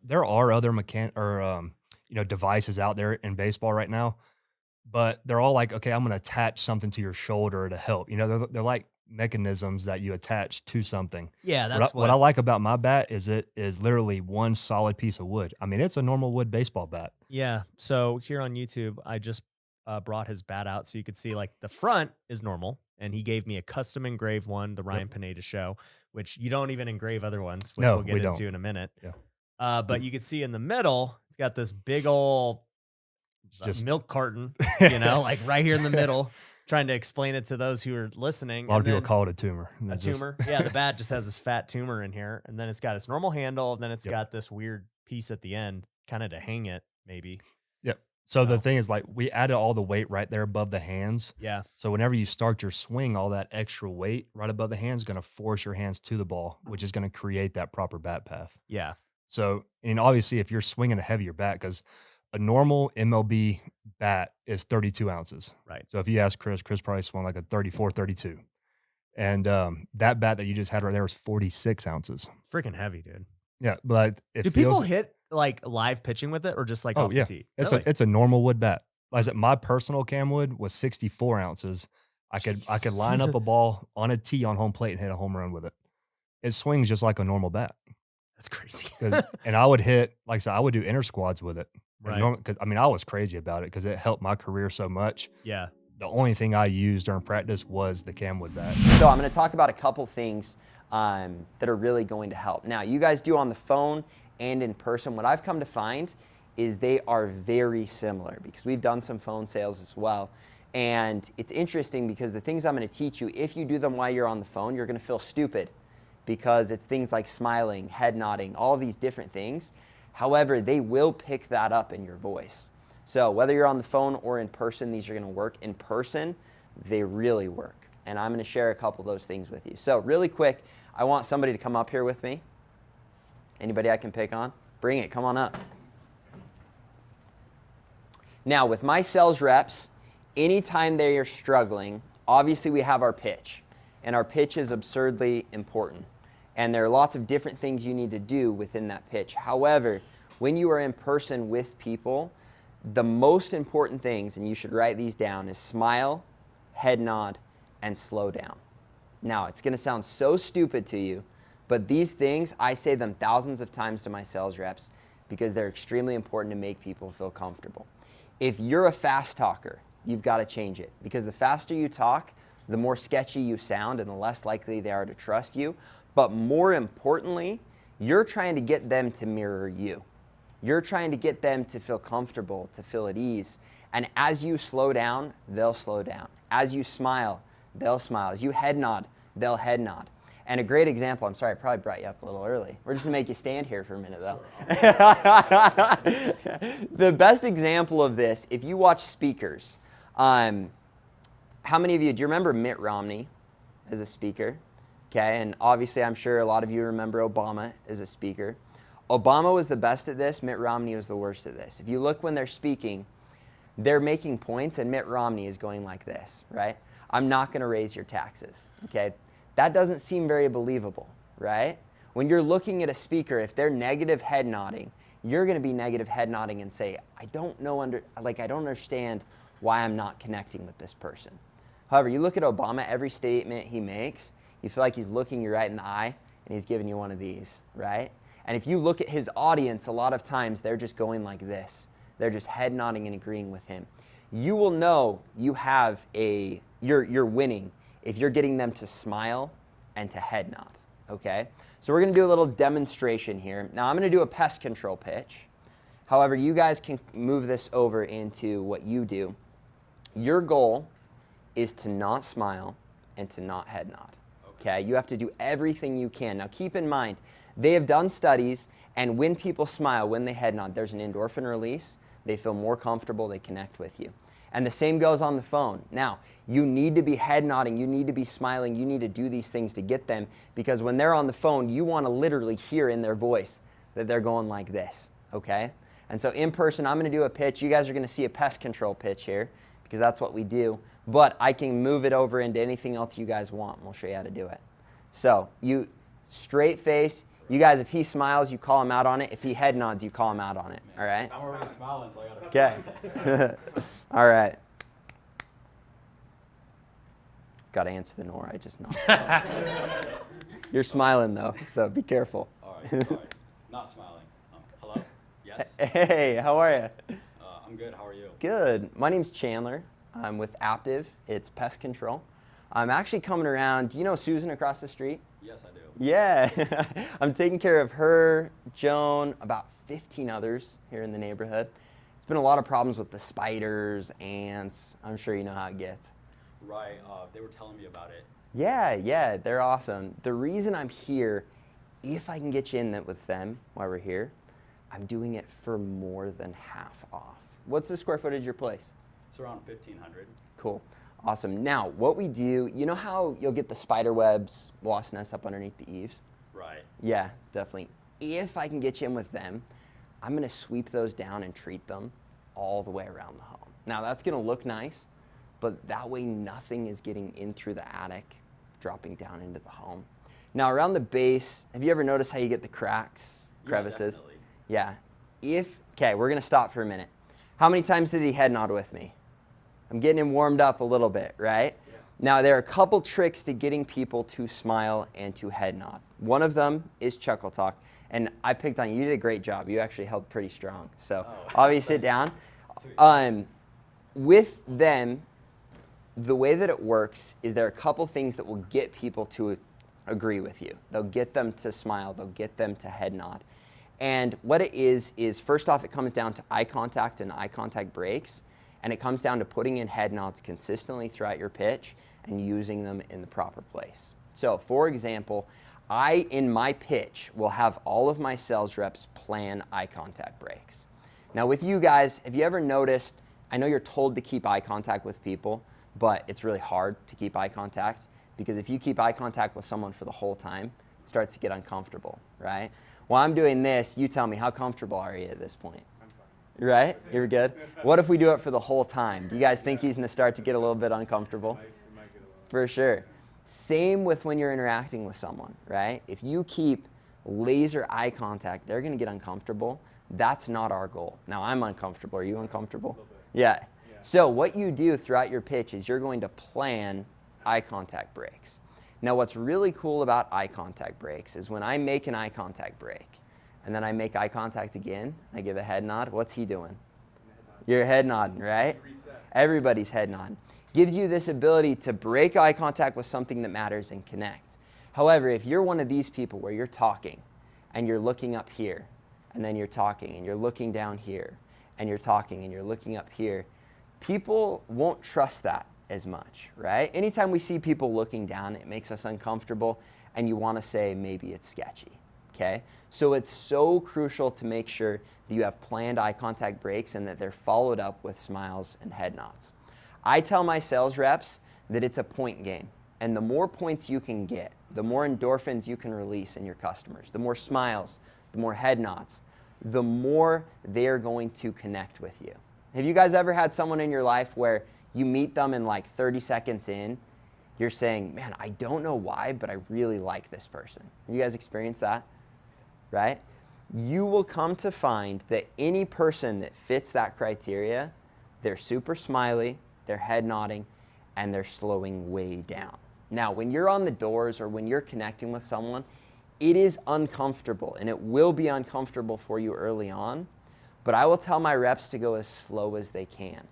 there are other devices out there in baseball right now, but they're all like, okay, I'm going to attach something to your shoulder to help. They're like mechanisms that you attach to something. yeah, What that's what I like about my bat is it is literally one solid piece of wood. It's a normal wood baseball bat. Yeah. So here on YouTube, I just brought his bat out so you could see like the front is normal, and he gave me a custom engraved one, the Ryan Pineda show, which you don't even engrave other ones, which No, we'll get we into don't. in a minute. Yeah. But you can see in the middle, it's got this big old Just milk carton, like right here in the middle, trying to explain it to those who are listening. a lot of And people then call it a tumor. And a it just- tumor. Yeah, the bat just has this fat tumor in here, and then it's got its normal handle, and then it's Yep. got this weird piece at the end, kind of to hang it, maybe. Yep. So the Wow. thing is like we added all the weight right there above the hands. Yeah. So whenever you start your swing, all that extra weight right above the hands is going to force your hands to the ball, which is going to create that proper bat path. Yeah. So, and obviously, if you're swinging a heavier bat, because a normal MLB bat is 32 ounces. Right. So if you ask Chris probably swung like a 34, 32. And that bat that you just had right there was 46 ounces. Freaking heavy, dude. Yeah. But it Do feels, people hit like live pitching with it, or just like Oh, off yeah. the tee? it's Really? a normal wood bat. Like I said, my personal cam wood was 64 ounces. I could line up a ball on a tee on home plate and hit a home run with it. It swings just like a normal bat. That's crazy. And I would hit, like I said, I would do inner squads with it. Right. Because I was crazy about it because it helped my career so much. Yeah. The only thing I used during practice was the camwood bat. So I'm going to talk about a couple things that are really going to help. Now, you guys do on the phone and in person. What I've come to find is they are very similar, because we've done some phone sales as well. And it's interesting because the things I'm going to teach you, if you do them while you're on the phone, you're going to feel stupid, because it's things like smiling, head nodding, all of these different things. However, they will pick that up in your voice. So whether you're on the phone or in person, these are going to work. In person, they really work. And I'm going to share a couple of those things with you. So really quick, I want somebody to come up here with me. Anybody I can pick on? Bring it. Come on up. Now, with my sales reps, anytime they are struggling, obviously we have our pitch. And our pitch is absurdly important. And there are lots of different things you need to do within that pitch. However, when you are in person with people, the most important things, and you should write these down, is smile, head nod, and slow down. Now, it's going to sound so stupid to you, but these things, I say them thousands of times to my sales reps because they're extremely important to make people feel comfortable. If you're a fast talker, you've got to change it, because the faster you talk, the more sketchy you sound and the less likely they are to trust you. But more importantly, you're trying to get them to mirror you. You're trying to get them to feel comfortable, to feel at ease. And as you slow down, they'll slow down. As you smile, they'll smile. As you head nod, they'll head nod. And a great example, I'm sorry, I probably brought you up a little early. We're just gonna make you stand here for a minute though. The best example of this, if you watch speakers, how many of you, do you remember Mitt Romney as a speaker? Okay, and obviously I'm sure a lot of you remember Obama as a speaker. Obama was the best at this, Mitt Romney was the worst at this. If you look when they're speaking, they're making points and Mitt Romney is going like this, right? I'm not gonna raise your taxes, okay? That doesn't seem very believable, right? When you're looking at a speaker, if they're negative head nodding, you're gonna be negative head nodding and say, I don't understand why I'm not connecting with this person. However, you look at Obama, every statement he makes, you feel like he's looking you right in the eye and he's giving you one of these, right? And if you look at his audience, a lot of times they're just going like this. They're just head nodding and agreeing with him. You will know you have you're winning if you're getting them to smile and to head nod, okay? So we're gonna do a little demonstration here. Now I'm gonna do a pest control pitch. However, you guys can move this over into what you do. Your goal is to not smile and to not head nod, okay? You have to do everything you can. Now keep in mind, they have done studies, and when people smile, when they head nod, there's an endorphin release. They feel more comfortable, they connect with you. And the same goes on the phone. Now, you need to be head nodding, you need to be smiling, you need to do these things to get them, because when they're on the phone, you want to literally hear in their voice that they're going like this, okay? And so in person, I'm going to do a pitch. You guys are going to see a pest control pitch here, because that's what we do. But I can move it over into anything else you guys want, and we'll show you how to do it. So, you straight face. You guys, if he smiles, you call him out on it. If he head nods, you call him out on it. All right? I'm already smiling, so I gotta. Okay. All right. Got to answer the door. I just knocked. You're smiling though, so be careful. All right. Not smiling. Hello? Yes? Hey, how are you? I'm good. How are you? Good. My name's Chandler. I'm with Aptive. It's pest control. I'm actually coming around. Do you know Susan across the street? Yes, I do. Yeah. I'm taking care of her, Joan, about 15 others here in the neighborhood. It's been a lot of problems with the spiders, ants. I'm sure you know how it gets. Right. They were telling me about it. Yeah, they're awesome. The reason I'm here, if I can get you in with them while we're here, I'm doing it for more than half off. What's the square footage of your place? It's around 1,500. Cool. Awesome. Now, what we do, you know how you'll get the spider webs, wasp nests up underneath the eaves? Right. Yeah, definitely. If I can get you in with them, I'm going to sweep those down and treat them all the way around the home. Now, that's going to look nice, but that way nothing is getting in through the attic, dropping down into the home. Now, around the base, have you ever noticed how you get the cracks, crevices? Yeah, definitely. Yeah. Okay, we're going to stop for a minute. How many times did he head nod with me? I'm getting him warmed up a little bit, right? Yeah. Now, there are a couple tricks to getting people to smile and to head nod. One of them is chuckle talk. And I picked on you. You did a great job. You actually held pretty strong. So, obviously, sit down. With them, the way that it works is there are a couple things that will get people to agree with you. They'll get them to smile. They'll get them to head nod. And what it is first off, it comes down to eye contact and eye contact breaks. And it comes down to putting in head nods consistently throughout your pitch and using them in the proper place. So for example, in my pitch, will have all of my sales reps plan eye contact breaks. Now with you guys, have you ever noticed, I know you're told to keep eye contact with people, but it's really hard to keep eye contact because if you keep eye contact with someone for the whole time, it starts to get uncomfortable, right? While I'm doing this, you tell me, how comfortable are you at this point? Right? You're good? What if we do it for the whole time? Do you guys think he's going to start to get a little bit uncomfortable? For sure. Same with when you're interacting with someone, right? If you keep laser eye contact, they're going to get uncomfortable. That's not our goal. Now, I'm uncomfortable. Are you uncomfortable? Yeah. So what you do throughout your pitch is you're going to plan eye contact breaks. Now, what's really cool about eye contact breaks is when I make an eye contact break, and then I make eye contact again, I give a head nod, what's he doing? You're head nodding, right? Everybody's head nodding. Gives you this ability to break eye contact with something that matters and connect. However, if you're one of these people where you're talking, and you're looking up here, and then you're talking, and you're looking down here, and you're talking, and you're looking up here, people won't trust that as much, right? Anytime we see people looking down, it makes us uncomfortable, and you want to say maybe it's sketchy, okay? So it's so crucial to make sure that you have planned eye contact breaks and that they're followed up with smiles and head nods. I tell my sales reps that it's a point game, and the more points you can get, the more endorphins you can release in your customers, the more smiles, the more head nods, the more they're going to connect with you. Have you guys ever had someone in your life where you meet them and like 30 seconds in, you're saying, man, I don't know why, but I really like this person? Have you guys experienced that? Right? You will come to find that any person that fits that criteria, they're super smiley, they're head nodding, and they're slowing way down. Now, when you're on the doors or when you're connecting with someone, it is uncomfortable, and it will be uncomfortable for you early on, but I will tell my reps to go as slow as they can.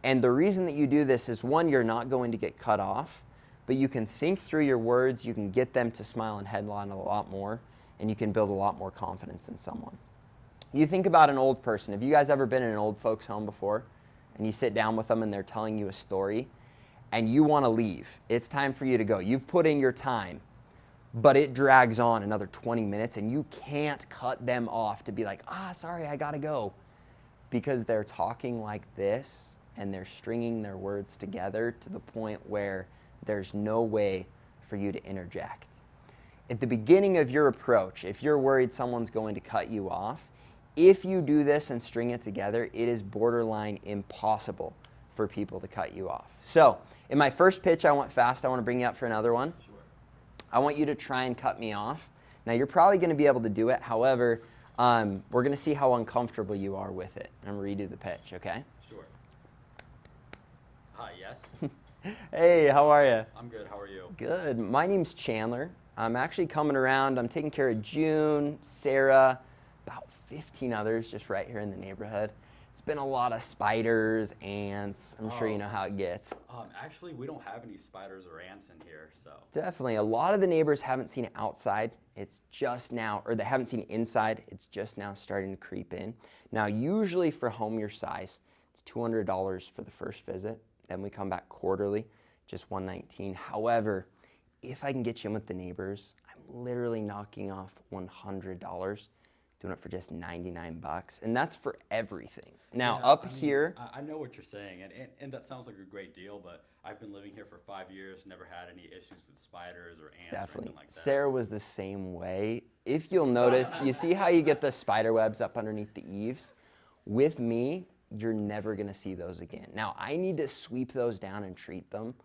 And the reason that you do this is, one, you're not going to get cut off, but you can think through your words, you can get them to smile and head nod a lot more, and you can build a lot more confidence in someone. You think about an old person. Have you guys ever been in an old folks' home before? And you sit down with them and they're telling you a story, and you want to leave. It's time for you to go. You've put in your time, but it drags on another 20 minutes, and you can't cut them off to be like, sorry, I got to go. Because they're talking like this, and they're stringing their words together to the point where there's no way for you to interject. At the beginning of your approach, if you're worried someone's going to cut you off, if you do this and string it together, it is borderline impossible for people to cut you off. So in my first pitch, I went fast. I want to bring you up for another one. Sure. I want you to try and cut me off. Now, you're probably going to be able to do it. However, we're going to see how uncomfortable you are with it. I'm going to redo the pitch, okay? Sure. Hi, yes. Hey, how are you? I'm good. How are you? Good. My name's Chandler. I'm actually coming around. I'm taking care of June, Sarah, about 15 others just right here in the neighborhood. It's been a lot of spiders, ants. I'm sure you know how it gets. Actually, we don't have any spiders or ants in here, so. Definitely. A lot of the neighbors haven't seen it outside. It's just now, or they haven't seen it inside. It's just now starting to creep in. Now, usually for home your size, it's $200 for the first visit. Then we come back quarterly, just $119. However, if I can get you in with the neighbors, I'm literally knocking off $100, doing it for just 99 bucks. And that's for everything. Now, here. I know what you're saying, and that sounds like a great deal, but I've been living here for 5 years, never had any issues with spiders or ants or anything like that. Sarah was the same way. If you'll notice, you see how you get the spider webs up underneath the eaves? With me, you're never going to see those again. Now, I need to sweep those down and treat them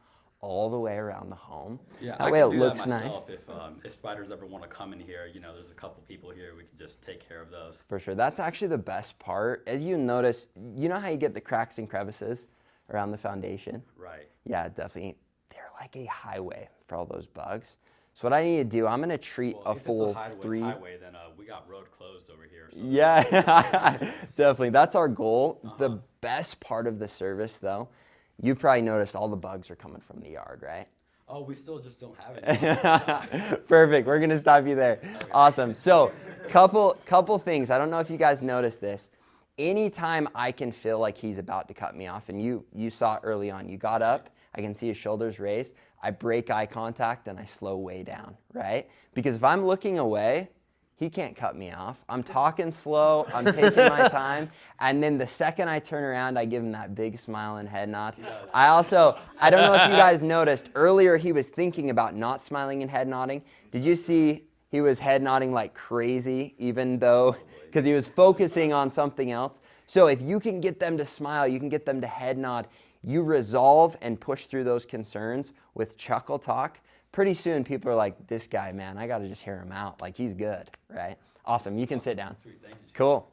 all the way around the home. Yeah, that way it do looks that myself. nice. If spiders ever want to come in here, there's a couple people here, we can just take care of those. For sure. That's actually the best part. As you notice, you know how you get the cracks and crevices around the foundation? Right. Yeah, definitely. They're like a highway for all those bugs. So what I need to do, I'm going to treat a full if it's a highway, then we got road closed over here. So yeah, definitely. That's our goal. The best part of the service, though, you've probably noticed all the bugs are coming from the yard, right? Oh, we still just don't have it. Perfect. We're gonna stop you there. Awesome. So, couple things. I don't know if you guys noticed this. Anytime I can feel like he's about to cut me off, and you saw it early on, you got up, I can see his shoulders raised, I break eye contact and I slow way down, right? Because if I'm looking away, he can't cut me off. I'm talking slow, I'm taking my time, and then the second I turn around, I give him that big smile and head nod. I don't know if you guys noticed, earlier he was thinking about not smiling and head nodding. Did you see he was head nodding like crazy, even though, because he was focusing on something else? So if you can get them to smile, you can get them to head nod, you resolve and push through those concerns with chuckle talk. Pretty soon people are like, this guy, man, I got to just hear him out. Like, he's good, right? Awesome. You can sit down. Sweet, thank you. Cool.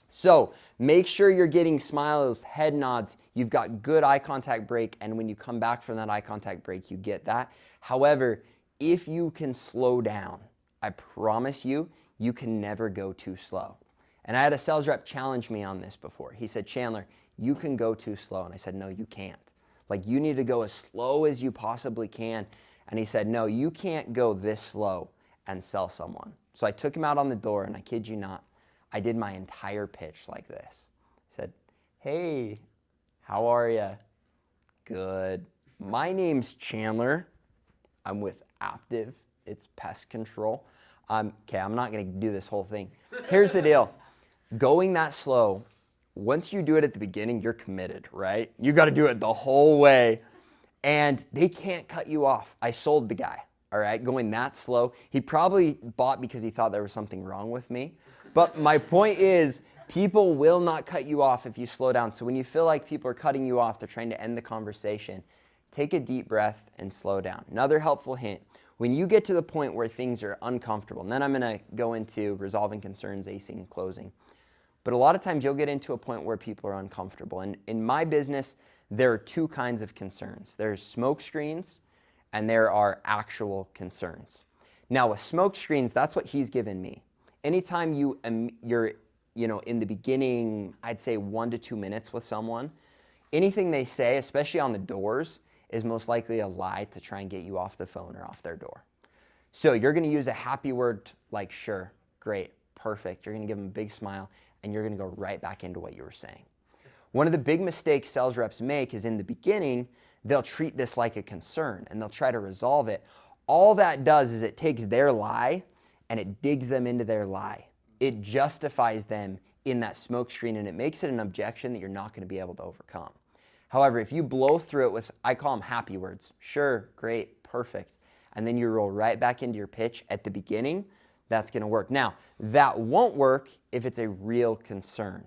So make sure you're getting smiles, head nods. You've got good eye contact break. And when you come back from that eye contact break, you get that. However, if you can slow down, I promise you, you can never go too slow. And I had a sales rep challenge me on this before. He said, Chandler, you can go too slow. And I said, no, you can't. Like, you need to go as slow as you possibly can. And he said, no, you can't go this slow and sell someone. So I took him out on the door, and I kid you not, I did my entire pitch like this. I said, hey, how are you? Good. My name's Chandler. I'm with Aptive. It's pest control. Okay, I'm not going to do this whole thing. Here's the deal. Going that slow, once you do it at the beginning, you're committed, right? You got to do it the whole way. And they can't cut you off. I sold the guy, all right, going that slow. He probably bought because he thought there was something wrong with me. But my point is, people will not cut you off if you slow down. So when you feel like people are cutting you off, they're trying to end the conversation, take a deep breath and slow down. Another helpful hint, when you get to the point where things are uncomfortable, and then I'm going to go into resolving concerns, acing, and closing. But a lot of times you'll get into a point where people are uncomfortable. And in my business, there are two kinds of concerns. There's smoke screens and there are actual concerns. Now with smoke screens, that's what he's given me. Anytime you're in the beginning, I'd say 1 to 2 minutes with someone, anything they say, especially on the doors, is most likely a lie to try and get you off the phone or off their door. So you're gonna use a happy word like sure, great, perfect. You're gonna give them a big smile and you're gonna go right back into what you were saying. One of the big mistakes sales reps make is in the beginning, they'll treat this like a concern and they'll try to resolve it. All that does is it takes their lie and it digs them into their lie. It justifies them in that smoke screen and it makes it an objection that you're not going to be able to overcome. However, if you blow through it with, I call them happy words, sure, great, perfect, and then you roll right back into your pitch at the beginning, that's going to work. Now, that won't work if it's a real concern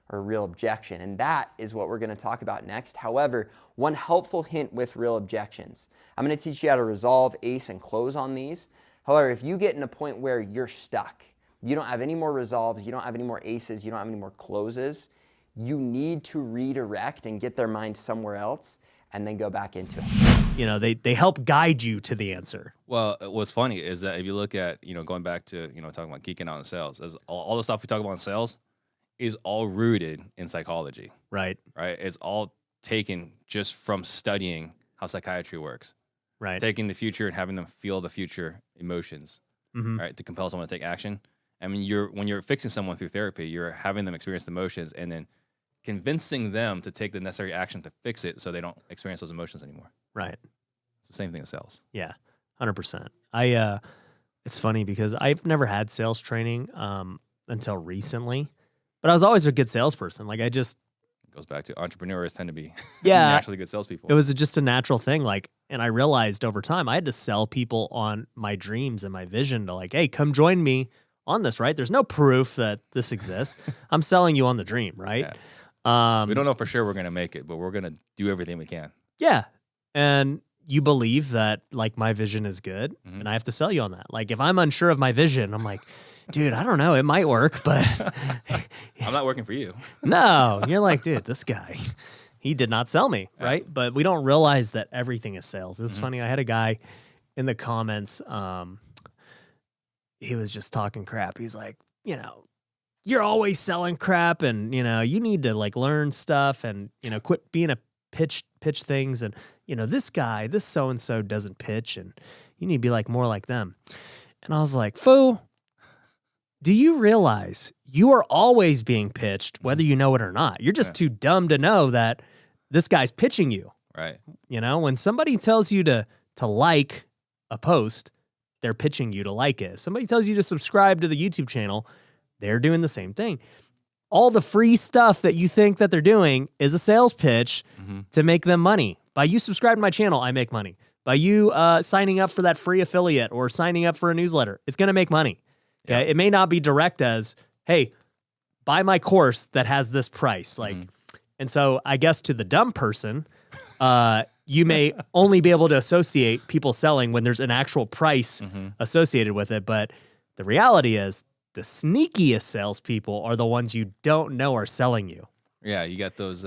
or real objection, and that is what we're going to talk about next. However, one helpful hint with real objections. I'm going to teach you how to resolve, ace, and close on these. However, if you get in a point where you're stuck, you don't have any more resolves, you don't have any more aces, you don't have any more closes, you need to redirect and get their mind somewhere else and then go back into it. You know, they help guide you to the answer. Well, what's funny is that if you look at, going back to, talking about geeking out in sales, as all the stuff we talk about in sales is all rooted in psychology. Right. Right. It's all taken just from studying how psychiatry works. Right. Taking the future and having them feel the future emotions, right, to compel someone to take action. I mean, when you're fixing someone through therapy, you're having them experience the emotions and then convincing them to take the necessary action to fix it so they don't experience those emotions anymore. Right. It's the same thing as sales. Yeah, 100%. It's funny because I've never had sales training until recently, but I was always a good salesperson. Like it goes back to entrepreneurs tend to be naturally good salespeople. It was just a natural thing. And I realized over time I had to sell people on my dreams and my vision to hey, come join me on this, right? There's no proof that this exists. I'm selling you on the dream, right? Yeah. We don't know for sure we're going to make it, but we're going to do everything we can. Yeah. And you believe that my vision is good and I have to sell you on that. If I'm unsure of my vision, I'm like, dude, I don't know. It might work, but I'm not working for you. No, you're like, dude, this guy, he did not sell me, right? But we don't realize that everything is sales. It's funny. I had a guy in the comments. He was just talking crap. He's like, you're always selling crap and, you need to learn stuff and, quit being a pitch things. And, this guy, this so-and-so doesn't pitch, and you need to be like more like them. And I was like, fool, do you realize you are always being pitched, whether you know it or not? You're just too dumb to know that this guy's pitching you. Right. When somebody tells you to like a post, they're pitching you to like it. If somebody tells you to subscribe to the YouTube channel, they're doing the same thing. All the free stuff that you think that they're doing is a sales pitch to make them money. By you subscribing to my channel, I make money. By you signing up for that free affiliate or signing up for a newsletter, it's going to make money. Okay? It may not be direct as, hey, buy my course that has this price. And so I guess to the dumb person, you may only be able to associate people selling when there's an actual price associated with it. But the reality is the sneakiest salespeople are the ones you don't know are selling you. Yeah, you got those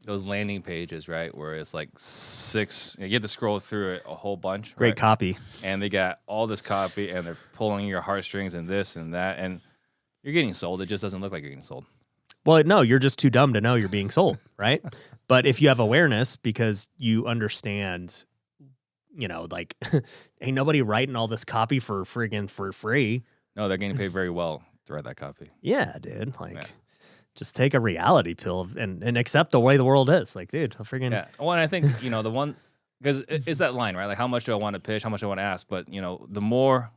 landing pages, right, where it's like 6. You have to scroll through it a whole bunch. Great right? copy. And they got all this copy, and they're pulling your heartstrings and this and that, and you're getting sold. It just doesn't look like you're getting sold. Well, no, you're just too dumb to know you're being sold, right? But if you have awareness because you understand, ain't nobody writing all this copy for free. No, they're getting paid very well to write that copy. Yeah, dude. Just take a reality pill and accept the way the world is. Like, dude, I'll freaking... Yeah. Well, and I think, the one... Because it's that line, right? Like, how much do I want to pitch? How much do I want to ask? But, the more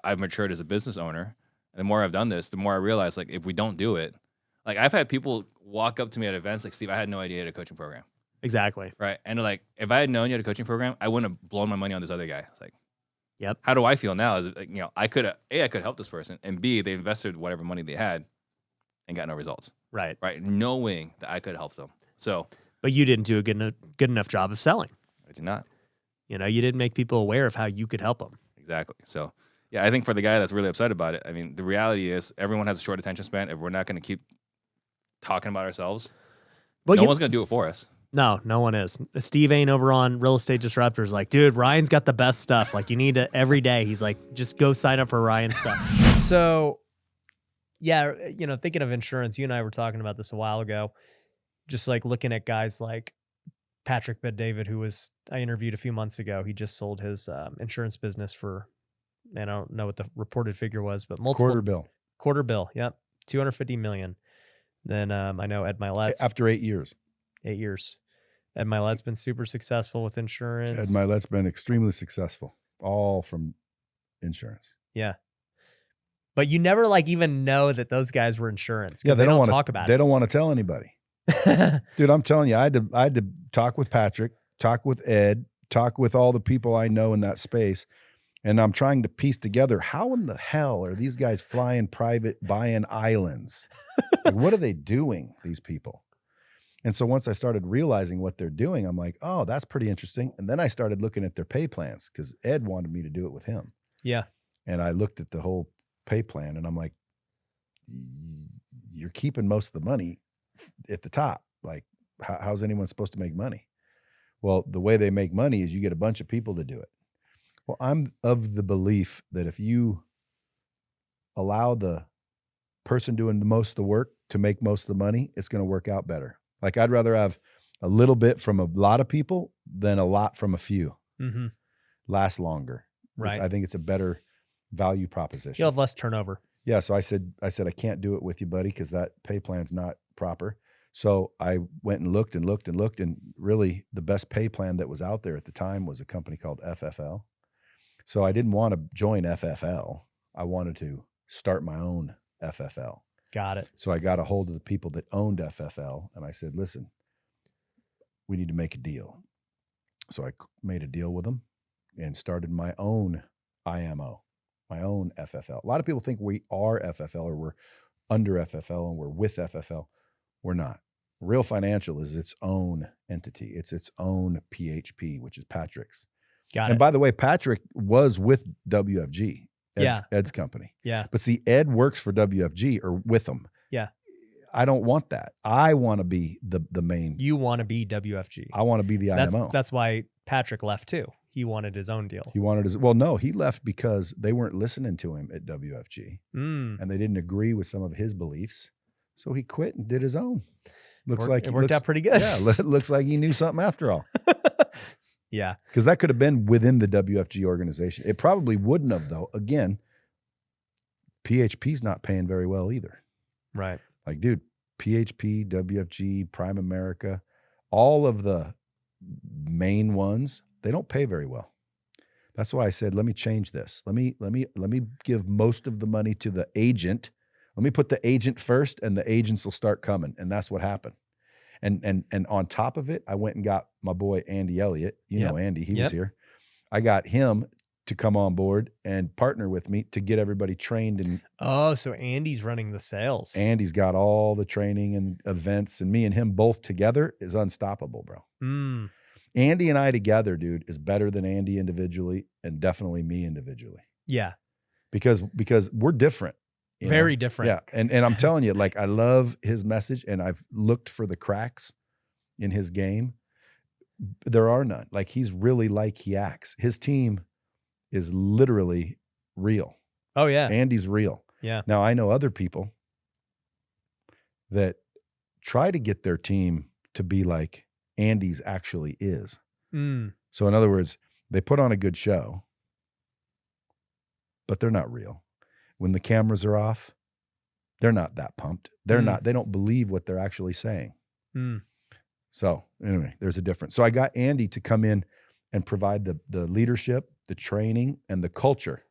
I've matured as a business owner, and the more I've done this, the more I realize, like, if we don't do it... Like, I've had people walk up to me at events like, Steve, I had no idea you had a coaching program. Exactly. Right? And they're like, if I had known you had a coaching program, I wouldn't have blown my money on this other guy. It's like, yep. How do I feel now? Is like, I could help this person, and B, they invested whatever money they had and got no results. Right. Right. Knowing that I could help them. So, but you didn't do a good enough job of selling. I did not. You didn't make people aware of how you could help them. Exactly. So, yeah, I think for the guy that's really upset about it, I mean, the reality is everyone has a short attention span. If we're not going to keep talking about ourselves, no one's going to do it for us. No one is. Steve ain't over on Real Estate Disruptors like, dude, Ryan's got the best stuff. Like, you need to, every day, he's like, just go sign up for Ryan's stuff. So, yeah, thinking of insurance, you and I were talking about this a while ago, just like looking at guys like Patrick Bet-David, I interviewed a few months ago. He just sold his insurance business for, I don't know what the reported figure was, but multiple. Quarter bill. Yep. $250 million. Then I know Ed Milet's. After 8 years. 8 years. Ed Milet's been super successful with insurance. Ed Milet's been extremely successful, all from insurance. Yeah. But you never even know that those guys were insurance. Yeah, they don't talk about it. They don't want to tell anybody. Dude, I'm telling you, I had to talk with Patrick, talk with Ed, talk with all the people I know in that space. And I'm trying to piece together, how in the hell are these guys flying private, buying islands? Like, what are they doing, these people? And so once I started realizing what they're doing, I'm like, oh, that's pretty interesting. And then I started looking at their pay plans because Ed wanted me to do it with him. Yeah. And I looked at the whole pay plan and I'm like, you're keeping most of the money at the top. Like, how's anyone supposed to make money? Well, the way they make money is you get a bunch of people to do it. Well, I'm of the belief that if you allow the person doing the most of the work to make most of the money, it's going to work out better. Like, I'd rather have a little bit from a lot of people than a lot from a few. Mm-hmm. Last longer. Right. I think it's a better value proposition. You'll have less turnover. Yeah. So I said, I can't do it with you, buddy, because that pay plan's not proper. So I went and looked, and really the best pay plan that was out there at the time was a company called FFL. So I didn't want to join FFL. I wanted to start my own FFL. Got it. So I got a hold of the people that owned FFL, and I said, listen, we need to make a deal. So I made a deal with them and started my own IMO, my own FFL. A lot of people think we are FFL or we're under FFL and we're with FFL. We're not. Real Financial is its own entity. It's its own PHP, which is Patrick's. Got And it. by the way, Patrick was with WFG, Yeah. Ed's company. Yeah. But see, Ed works for WFG or with them. Yeah. I don't want that. I want to be the main. You want to be WFG. I want to be the IMO. That's why Patrick left too. He wanted his own deal. He wanted his, well, no, he left because they weren't listening to him at WFG and they didn't agree with some of his beliefs. So he quit and did his own. Looks It worked out pretty good. Yeah, looks like he knew something after all. Yeah. Because that could have been within the WFG organization. It probably wouldn't have, though. Again, PHP's not paying very well either. Right. Like, dude, PHP, WFG, Prime America, all of the main ones, they don't pay very well. That's why I said, let me change this. Let me give most of the money to the agent. Let me put the agent first, and the agents will start coming. And that's what happened. And on top of it, I went and got my boy Andy Elliott. You know Andy, he was here. I got him to come on board and partner with me to get everybody trained. And oh, so Andy's running the sales. Andy's got all the training and events, and me and him both together is unstoppable, bro. Mm. Andy and I together, dude, is better than Andy individually, and definitely me individually. Yeah. Because we're different. Very different. Yeah. And I'm telling you, like, I love his message, and I've looked for the cracks in his game. There are none. Like, he's really like he acts. His team is literally real. Oh, yeah. Andy's real. Yeah. Now, I know other people that try to get their team to be like Andy's actually is. Mm. So in other words, they put on a good show, but they're not real. When the cameras are off, they're not that pumped. They're not, they don't believe what they're actually saying. Mm. So anyway, there's a difference. So I got Andy to come in and provide the leadership, the training, and the culture.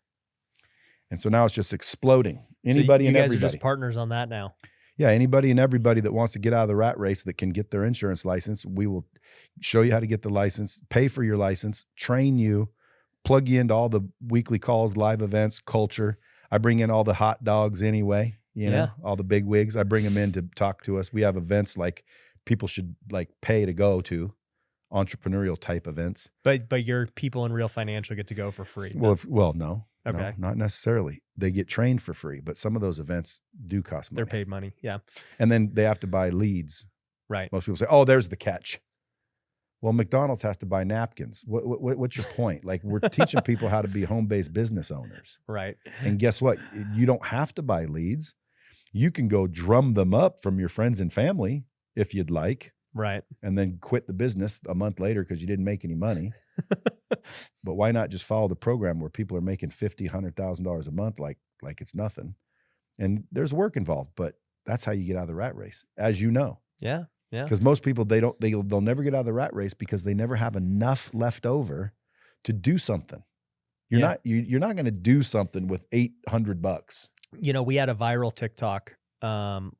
And so now it's just exploding. Anybody so and you guys everybody. are just partners on that now. Yeah, anybody and everybody that wants to get out of the rat race that can get their insurance license, we will show you how to get the license, pay for your license, train you, plug you into all the weekly calls, live events, culture. I bring in all the hot dogs anyway, you know, all the big wigs. I bring them in to talk to us. We have events like people should like pay to go to, entrepreneurial type events. But your people in Real Financial get to go for free. Well, no. Okay. No, not necessarily. They get trained for free, but some of those events do cost money. They're paid money. Yeah. And then they have to buy leads. Right. Most people say, oh, there's the catch. Well, McDonald's has to buy napkins. What's your point? Like, we're teaching people how to be home-based business owners. Right. And guess what? You don't have to buy leads. You can go drum them up from your friends and family if you'd like. Right. And then quit the business a month later because you didn't make any money. But why not just follow the program where people are making $50,000, $100,000 a month like it's nothing? And there's work involved, but that's how you get out of the rat race, as you know. Yeah. Yeah. Because most people, they'll never get out of the rat race because they never have enough left over to do something. You're not going to do something with $800. You know, we had a viral TikTok from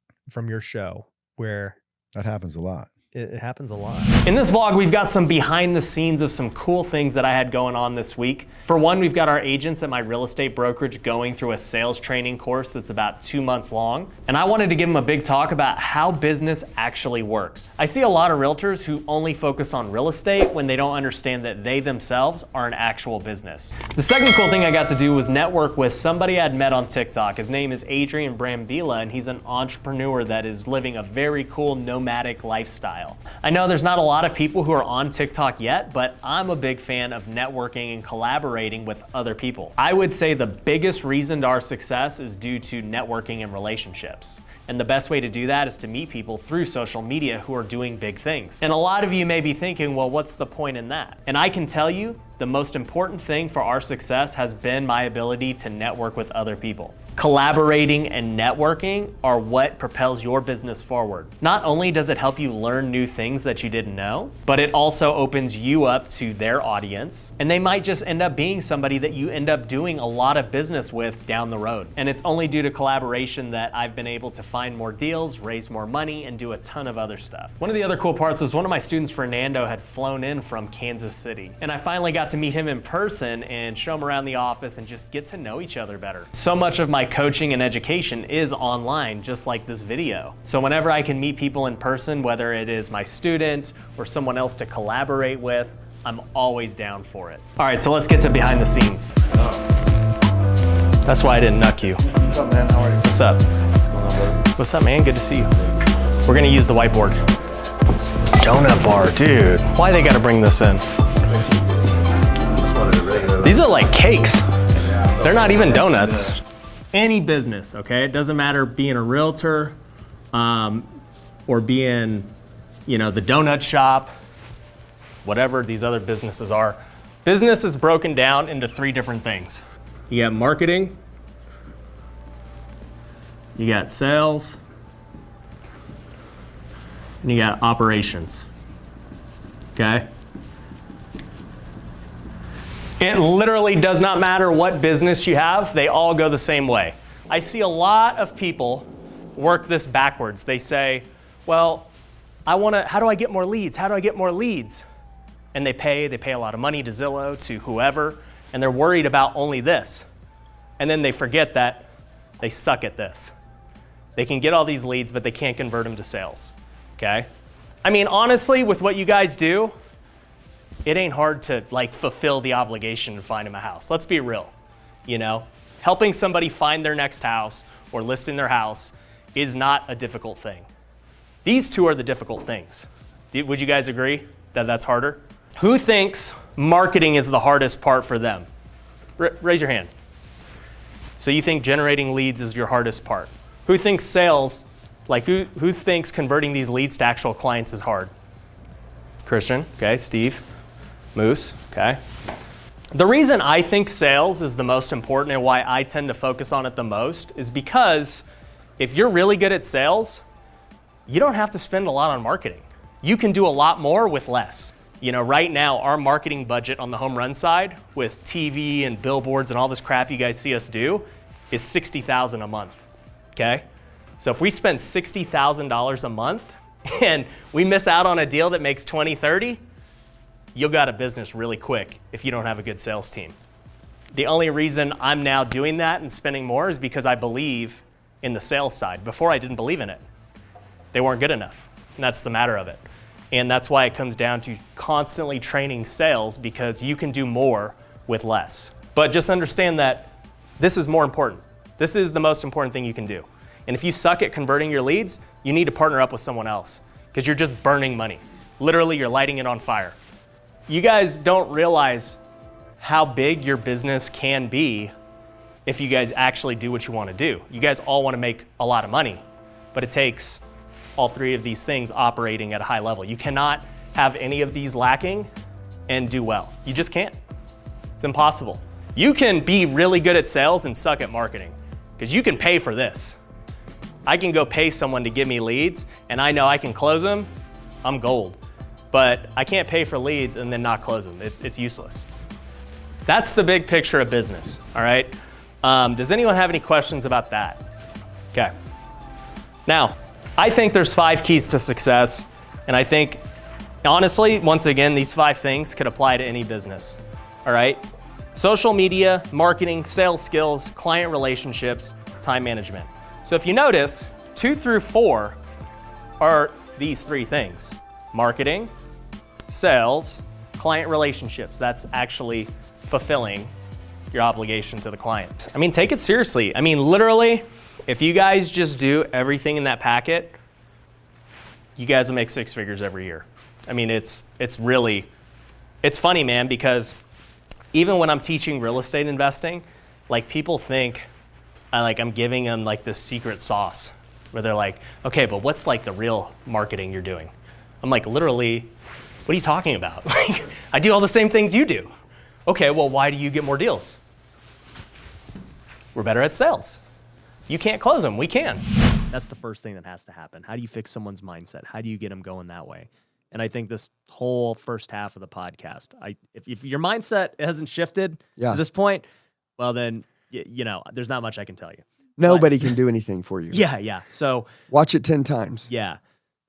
your show where that happens a lot. It happens a lot. In this vlog, we've got some behind the scenes of some cool things that I had going on this week. For one, we've got our agents at my real estate brokerage going through a sales training course that's about 2 months long. And I wanted to give them a big talk about how business actually works. I see a lot of realtors who only focus on real estate when they don't understand that they themselves are an actual business. The second cool thing I got to do was network with somebody I'd met on TikTok. His name is Adrian Brambila, and he's an entrepreneur that is living a very cool nomadic lifestyle. I know there's not a lot of people who are on TikTok yet, but I'm a big fan of networking and collaborating with other people. I would say the biggest reason to our success is due to networking and relationships. And the best way to do that is to meet people through social media who are doing big things. And a lot of you may be thinking, well, what's the point in that? And I can tell you, the most important thing for our success has been my ability to network with other people. Collaborating and networking are what propels your business forward. Not only does it help you learn new things that you didn't know, but it also opens you up to their audience, and they might just end up being somebody that you end up doing a lot of business with down the road. And it's only due to collaboration that I've been able to find more deals, raise more money, and do a ton of other stuff. One of the other cool parts was one of my students, Fernando, had flown in from Kansas City, and I finally got to meet him in person and show him around the office and just get to know each other better. So much of my coaching and education is online, just like this video. So whenever I can meet people in person, whether it is my student or someone else to collaborate with, I'm always down for it. All right, so let's get to behind the scenes. That's why I didn't nuck you. What's up, man? How are you? What's up? What's up, man? Good to see you. We're gonna use the whiteboard. Donut bar, dude. Why they gotta bring this in? These are like cakes. They're not even donuts. Any business, okay? It doesn't matter being a realtor, or be in, the donut shop, whatever these other businesses are. Business is broken down into 3 different things. You got marketing, you got sales, and you got operations. Okay? It literally does not matter what business you have, they all go the same way. I see a lot of people work this backwards. They say, well, how do I get more leads? How do I get more leads? And they pay a lot of money to Zillow, to whoever, and they're worried about only this. And then they forget that they suck at this. They can get all these leads, but they can't convert them to sales, okay? I mean, honestly, with what you guys do, it ain't hard to fulfill the obligation to find them a house. Let's be real, Helping somebody find their next house or listing their house is not a difficult thing. These 2 are the difficult things. Would you guys agree that that's harder? Who thinks marketing is the hardest part for them? Raise your hand. So you think generating leads is your hardest part. Who thinks sales, who thinks converting these leads to actual clients is hard? Christian, okay, Steve, Moose, okay. The reason I think sales is the most important and why I tend to focus on it the most is because if you're really good at sales, you don't have to spend a lot on marketing. You can do a lot more with less. Right now, our marketing budget on the home run side with TV and billboards and all this crap you guys see us do is $60,000 a month, okay? So if we spend $60,000 a month and we miss out on a deal that makes 20, 30, you'll got a business really quick if you don't have a good sales team. The only reason I'm now doing that and spending more is because I believe in the sales side. Before I didn't believe in it. They weren't good enough, and that's the matter of it. And that's why it comes down to constantly training sales because you can do more with less. But just understand that this is more important. This is the most important thing you can do. And if you suck at converting your leads, you need to partner up with someone else because you're just burning money. Literally, you're lighting it on fire. You guys don't realize how big your business can be if you guys actually do what you want to do. You guys all want to make a lot of money, but it takes all 3 of these things operating at a high level. You cannot have any of these lacking and do well. You just can't. It's impossible. You can be really good at sales and suck at marketing because you can pay for this. I can go pay someone to give me leads and I know I can close them, I'm gold. But I can't pay for leads and then not close them. It's useless. That's the big picture of business, all right? Does anyone have any questions about that? Okay. Now, I think there's 5 keys to success, and I think, honestly, once again, these 5 things could apply to any business, all right? Social media, marketing, sales skills, client relationships, time management. So if you notice, 2 through 4 are these 3 things: marketing, sales, client relationships. That's actually fulfilling your obligation to the client. I mean, take it seriously. I mean, literally, if you guys just do everything in that packet, you guys will make 6 figures every year. I mean, it's funny, man, because even when I'm teaching real estate investing, people think I'm giving them this secret sauce where they're like, okay, but what's the real marketing you're doing? I'm literally, what are you talking about? I do all the same things you do. Okay, well, why do you get more deals? We're better at sales. You can't close them, we can. That's the first thing that has to happen. How do you fix someone's mindset? How do you get them going that way? And I think this whole first half of the podcast, if your mindset hasn't shifted to this point, well then, there's not much I can tell you. Nobody can do anything for you. Yeah. So watch it 10 times. Yeah.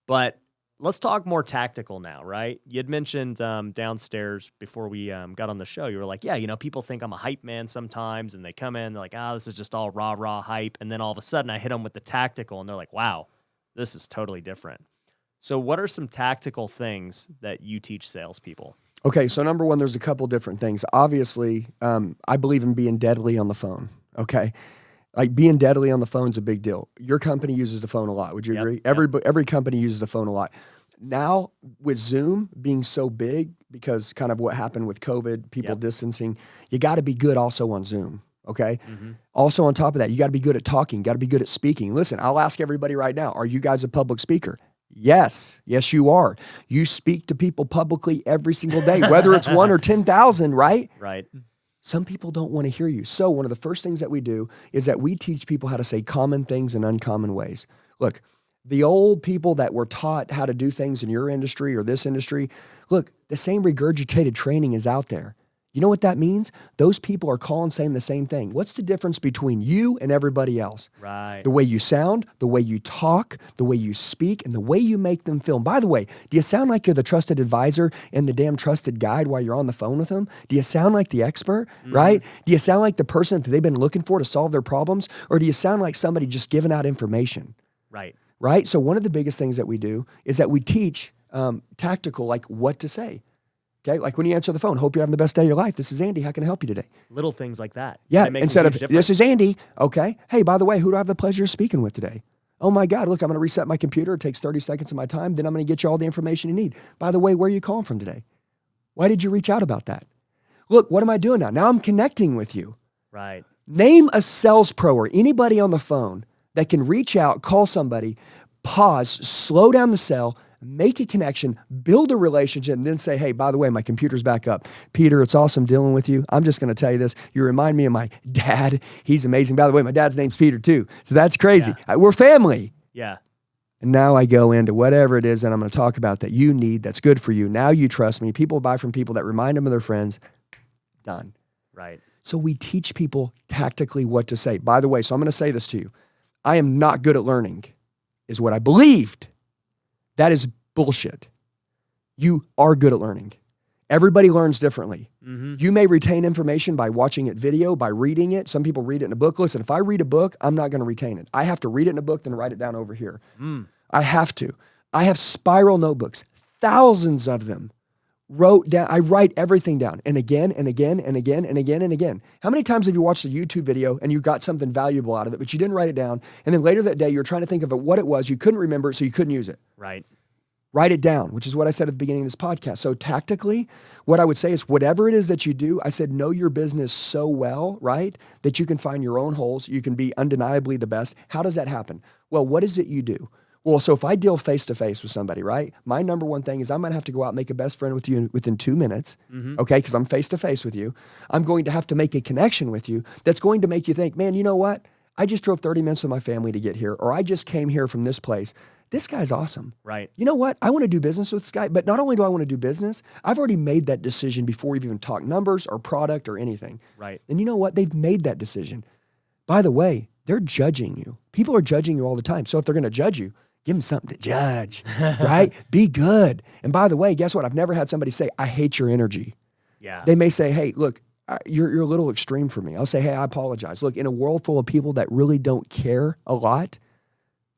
But let's talk more tactical now, right? You had mentioned downstairs before we got on the show, you were like, yeah, people think I'm a hype man sometimes, and they come in, they're like, this is just all rah hype. And then all of a sudden I hit them with the tactical, and they're like, wow, this is totally different. So what are some tactical things that you teach salespeople? Okay, so number one, there's a couple different things. Obviously, I believe in being deadly on the phone, okay? Being deadly on the phone is a big deal. Your company uses the phone a lot. Would you agree? Every company uses the phone a lot. Now, with Zoom being so big, because kind of what happened with COVID, people distancing, you got to be good also on Zoom, okay? Mm-hmm. Also on top of that, you got to be good at talking, got to be good at speaking. Listen, I'll ask everybody right now, are you guys a public speaker? Yes, you are. You speak to people publicly every single day, whether it's 1 or 10,000, right? Right. Some people don't want to hear you. So one of the first things that we do is that we teach people how to say common things in uncommon ways. Look, the old people that were taught how to do things in your industry or this industry, look, the same regurgitated training is out there. You know what that means? Those people are calling saying the same thing. What's the difference between you and everybody else? Right. The way you sound, the way you talk, the way you speak, and the way you make them feel. And by the way, do you sound like you're the trusted advisor and the damn trusted guide while you're on the phone with them? Do you sound like the expert, right? Do you sound like the person that they've been looking for to solve their problems? Or do you sound like somebody just giving out information? Right. Right? So one of the biggest things that we do is that we teach tactical, like what to say. Okay, like when you answer the phone, hope you're having the best day of your life. This is Andy. How can I help you today? Little things like that. Yeah, They make a instead of, huge this difference. is Andy. Okay, hey, by the way, who do I have the pleasure of speaking with today? Oh my God, look, I'm going to reset my computer. It takes 30 seconds of my time. Then I'm going to get you all the information you need. By the way, where are you calling from today? Why did you reach out about that? Look, what am I doing now? Now I'm connecting with you. Right. Name a sales pro or anybody on the phone that can reach out, call somebody, pause, slow down the sell, make a connection, build a relationship, and then say, hey, by the way, my computer's back up. Peter, it's awesome dealing with you. I'm just going to tell you this. You remind me of my dad. He's amazing. By the way, my dad's name's Peter too. So that's crazy. We're family. Yeah. And now I go into whatever it is that I'm going to talk about that you need, that's good for you. Now you trust me. People buy from people that remind them of their friends. Done. Right. So we teach people tactically what to say. By the way, so I'm going to say this to you. I am not good at learning, is what I believed. That is bullshit. You are good at learning. Everybody learns differently. You may retain information by watching it video, by reading it. Some people read it in a book. Listen, if I read a book, I'm not going to retain it. I have to read it in a book, then write it down over here. I have to. I have spiral notebooks, thousands of them. Wrote down, I write everything down, and again, and again, and again, and again, and again. How many times have you watched a YouTube video and you got something valuable out of it, but you didn't write it down, and then later that day you're trying to think of what it was, you couldn't remember it, so you couldn't use it. Right. Write it down, which is what I said at the beginning of this podcast. So tactically, what I would say is whatever it is that you do, I said know your business so well, right, that you can find your own holes, you can be undeniably the best. How does that happen? Well, what is it you do? Well, so if I deal face-to-face with somebody, right, my number one thing is I'm going to have to go out and make a best friend with you within 2 minutes, okay, because I'm face-to-face with you. I'm going to have to make a connection with you that's going to make you think, man, you know what? I just drove 30 minutes with my family to get here, or I just came here from this place. This guy's awesome. Right. You know what? I want to do business with this guy, but not only do I want to do business, I've already made that decision before we've even talked numbers or product or anything. Right. And you know what? They've made that decision. By the way, they're judging you. People are judging you all the time. So if they're going to judge you, give them something to judge, right? Be good. And by the way, guess what? I've never had somebody say, I hate your energy. Yeah. They may say, hey, look, you're a little extreme for me. I'll say, hey, I apologize. Look, in a world full of people that really don't care a lot,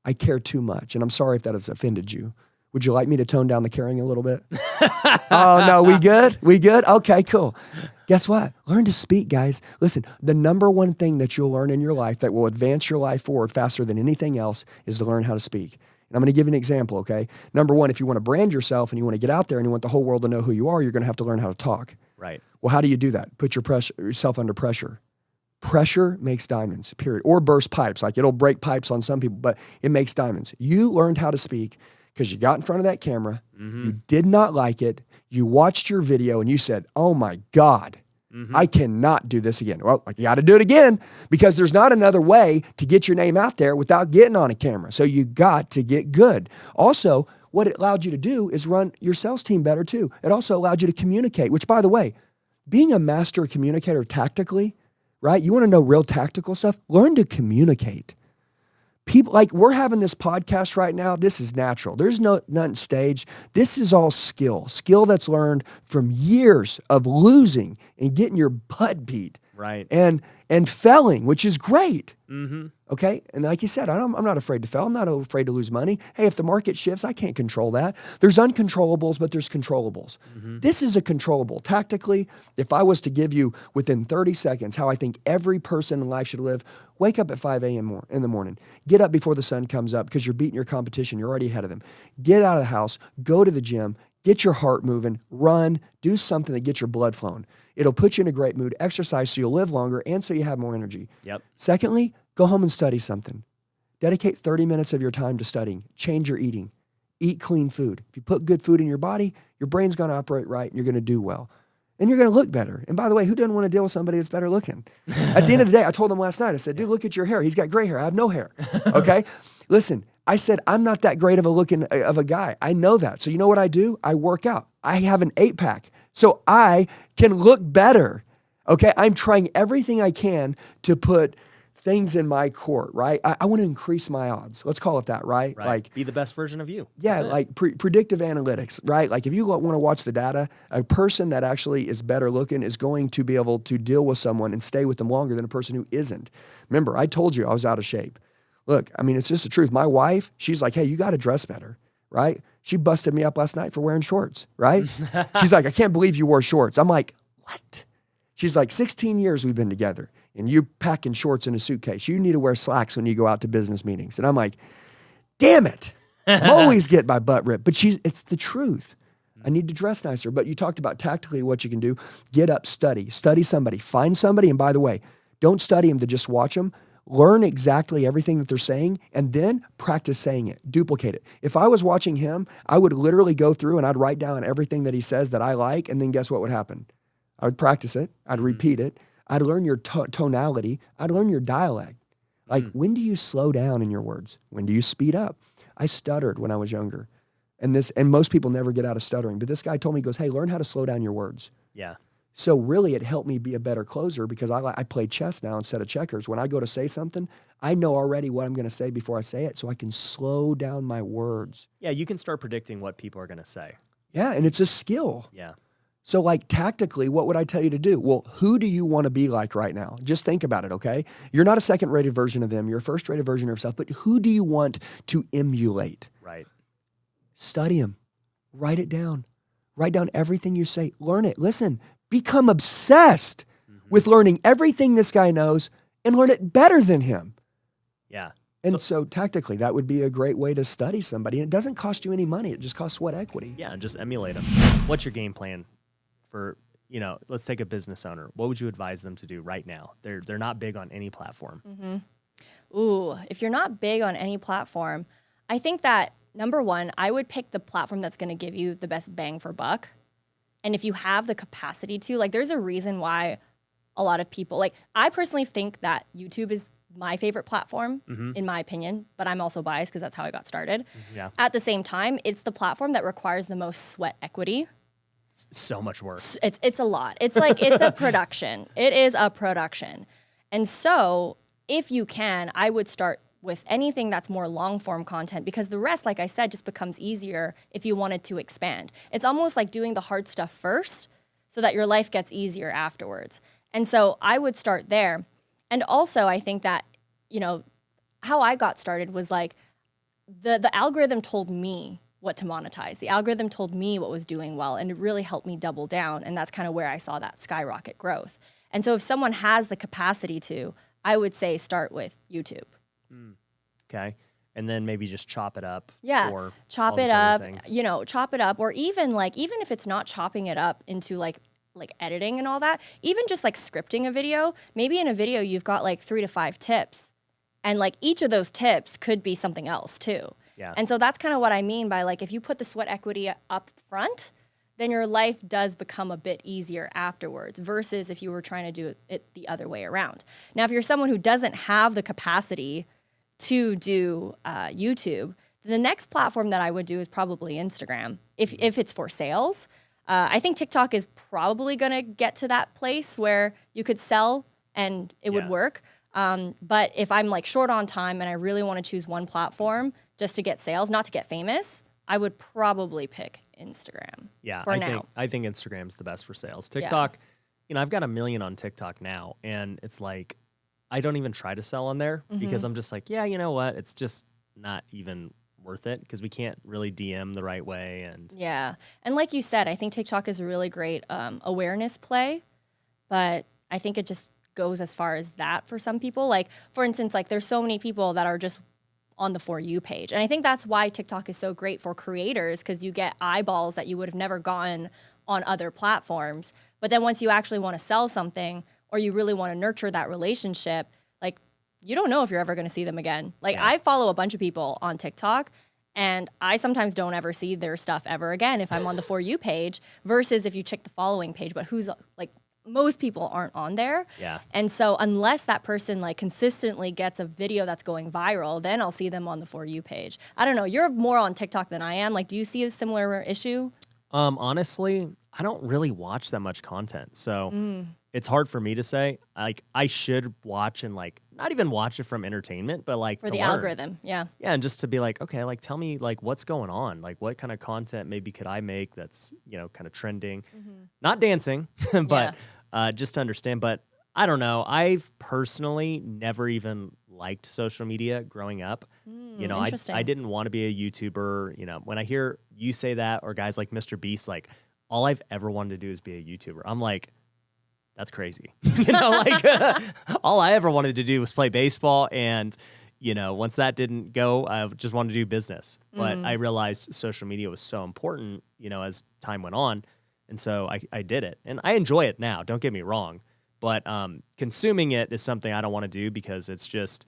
I care too much. And I'm sorry if that has offended you. Would you like me to tone down the caring a little bit? Oh, no, we good? We good? Okay, cool. Guess what? Learn to speak, guys. Listen, the number one thing that you'll learn in your life that will advance your life forward faster than anything else is to learn how to speak. And I'm going to give you an example, okay? Number one, if you want to brand yourself and you want to get out there and you want the whole world to know who you are, you're going to have to learn how to talk. Right. Well, how do you do that? Put yourself under pressure. Pressure makes diamonds, period. Or burst pipes. Like it'll break pipes on some people, but it makes diamonds. You learned how to speak because you got in front of that camera. You did not like it. You watched your video and you said, oh my God, I cannot do this again. Well, you got to do it again because there's not another way to get your name out there without getting on a camera. So you got to get good. Also, what it allowed you to do is run your sales team better too. It also allowed you to communicate, which by the way, being a master communicator tactically, right? You want to know real tactical stuff? Learn to communicate. People, like we're having this podcast right now. This is natural. There's nothing staged. This is all skill that's learned from years of losing and getting your butt beat. Right. And failing, which is great. Okay. And like you said, I'm not afraid to fail. I'm not afraid to lose money. Hey, if the market shifts, I can't control that. There's uncontrollables, but there's controllables. This is a controllable. Tactically, if I was to give you within 30 seconds how I think every person in life should live, wake up at 5 a.m. in the morning. Get up before the sun comes up because you're beating your competition. You're already ahead of them. Get out of the house. Go to the gym. Get your heart moving. Run. Do something that gets your blood flowing. It'll put you in a great mood. Exercise so you'll live longer and so you have more energy. Yep. Secondly, go home and study something. Dedicate 30 minutes of your time to studying. Change your eating. eat clean food. If you put good food in your body, your brain's going to operate right and you're going to do well. And you're going to look better. And by the way, who doesn't want to deal with somebody that's better looking? At the end of the day, I told him last night, I said, dude, look at your hair. He's got gray hair. I have no hair. Okay? Listen, I said, I'm not that great of a guy. I know that. So you know what I do? I work out. I have an 8-pack. So I can look better. Okay? I'm trying everything I can to put things in my court, right? I want to increase my odds. Let's call it that, right? Like be the best version of you. Yeah, like predictive analytics, right? Like if you want to watch the data, a person that actually is better looking is going to be able to deal with someone and stay with them longer than a person who isn't. Remember, I told you I was out of shape. Look, I mean, it's just the truth. My wife, she's like, hey, you got to dress better, right? She busted me up last night for wearing shorts, right? She's like, I can't believe you wore shorts. I'm like, what? She's like, 16 years we've been together. And you're packing shorts in a suitcase. You need to wear slacks when you go out to business meetings. And I'm like, damn it. I'm always getting my butt ripped. But it's the truth. I need to dress nicer. But you talked about tactically what you can do. Get up, study somebody, find somebody. And by the way, don't study them to just watch them. Learn exactly everything that they're saying and then practice saying it, duplicate it. If I was watching him, I would literally go through and I'd write down everything that he says that I like. And then guess what would happen? I would practice it. I'd repeat it. I'd learn your tonality. I'd learn your dialect. Like, when do you slow down in your words? When do you speed up? I stuttered when I was younger. And most people never get out of stuttering. But this guy told me, he goes, hey, learn how to slow down your words. Yeah. So really it helped me be a better closer because I play chess now instead of checkers. When I go to say something, I know already what I'm going to say before I say it so I can slow down my words. Yeah, you can start predicting what people are going to say. Yeah, and it's a skill. Yeah. So like tactically, what would I tell you to do? Well, who do you want to be like right now? Just think about it, okay? You're not a second-rated version of them. You're a first-rated version of yourself. But who do you want to emulate? Right. Study them. Write it down. Write down everything you say. Learn it. Listen, become obsessed with learning everything this guy knows and learn it better than him. Yeah. And so tactically, that would be a great way to study somebody. And it doesn't cost you any money. It just costs sweat equity. Yeah, and just emulate them. What's your game plan? For, let's take a business owner. What would you advise them to do right now? They're not big on any platform. Ooh, if you're not big on any platform, I think that number one, I would pick the platform that's going to give you the best bang for buck. And if you have the capacity to, like, there's a reason why a lot of people, like, I personally think that YouTube is my favorite platform, in my opinion, but I'm also biased because that's how I got started. Yeah. At the same time, it's the platform that requires the most sweat equity. So much work. It's a lot. It's like, it's a production. It is a production. And so if you can, I would start with anything that's more long form content because the rest, like I said, just becomes easier if you wanted to expand. It's almost like doing the hard stuff first so that your life gets easier afterwards. And so I would start there. And also I think that, how I got started was like the algorithm told me what to monetize. The algorithm told me what was doing well, and it really helped me double down. And that's kind of where I saw that skyrocket growth. And so if someone has the capacity to, I would say start with YouTube. Okay. And then maybe just chop it up. Yeah. Or chop it up, chop it up. Or even if it's not chopping it up into like editing and all that, even just like scripting a video, maybe in a video you've got like 3 to 5 tips. And like each of those tips could be something else too. Yeah. And so that's kind of what I mean by like, if you put the sweat equity up front, then your life does become a bit easier afterwards versus if you were trying to do it the other way around. Now, if you're someone who doesn't have the capacity to do YouTube, the next platform that I would do is probably Instagram. If it's for sales, I think TikTok is probably going to get to that place where you could sell and it would work. But if I'm like short on time and I really want to choose one platform just to get sales, not to get famous, I would probably pick Instagram. Yeah, now. I think Instagram's the best for sales. TikTok, I've got 1 million on TikTok now, and it's like I don't even try to sell on there because I'm just like, yeah, you know what? It's just not even worth it because we can't really DM the right way. And yeah, and like you said, I think TikTok is a really great awareness play, but I think it just goes as far as that for some people. Like, for instance, like there's so many people that are just on the For You page. And I think that's why TikTok is so great for creators because you get eyeballs that you would have never gotten on other platforms. But then once you actually want to sell something or you really want to nurture that relationship, like you don't know if you're ever going to see them again. Like I follow a bunch of people on TikTok And I sometimes don't ever see their stuff ever again if I'm on the For You page versus if you check the following page, but who's like, most people aren't on there. Yeah. And so unless that person like consistently gets a video that's going viral, then I'll see them on the For You page. I don't know. You're more on TikTok than I am. Like, do you see a similar issue? Honestly, I don't really watch that much content. So it's hard for me to say. Like, I should watch and like not even watch it from entertainment, but like For to the learn. algorithm. Yeah. Yeah, and just to be like, okay, like tell me like what's going on? Like what kind of content maybe could I make that's, you know, kind of trending? Not dancing, but just to understand. But I don't know. I've personally never even liked social media growing up. You know, I didn't want to be a YouTuber. You know, when I hear you say that or guys like Mr. Beast, like all I've ever wanted to do is be a YouTuber. I'm like, that's crazy. You know, like all I ever wanted to do was play baseball. And, you know, once that didn't go, I just wanted to do business. But I realized social media was so important, you know, as time went on. And so I did it. And I enjoy it now. Don't get me wrong. But consuming it is something I don't want to do because it's just,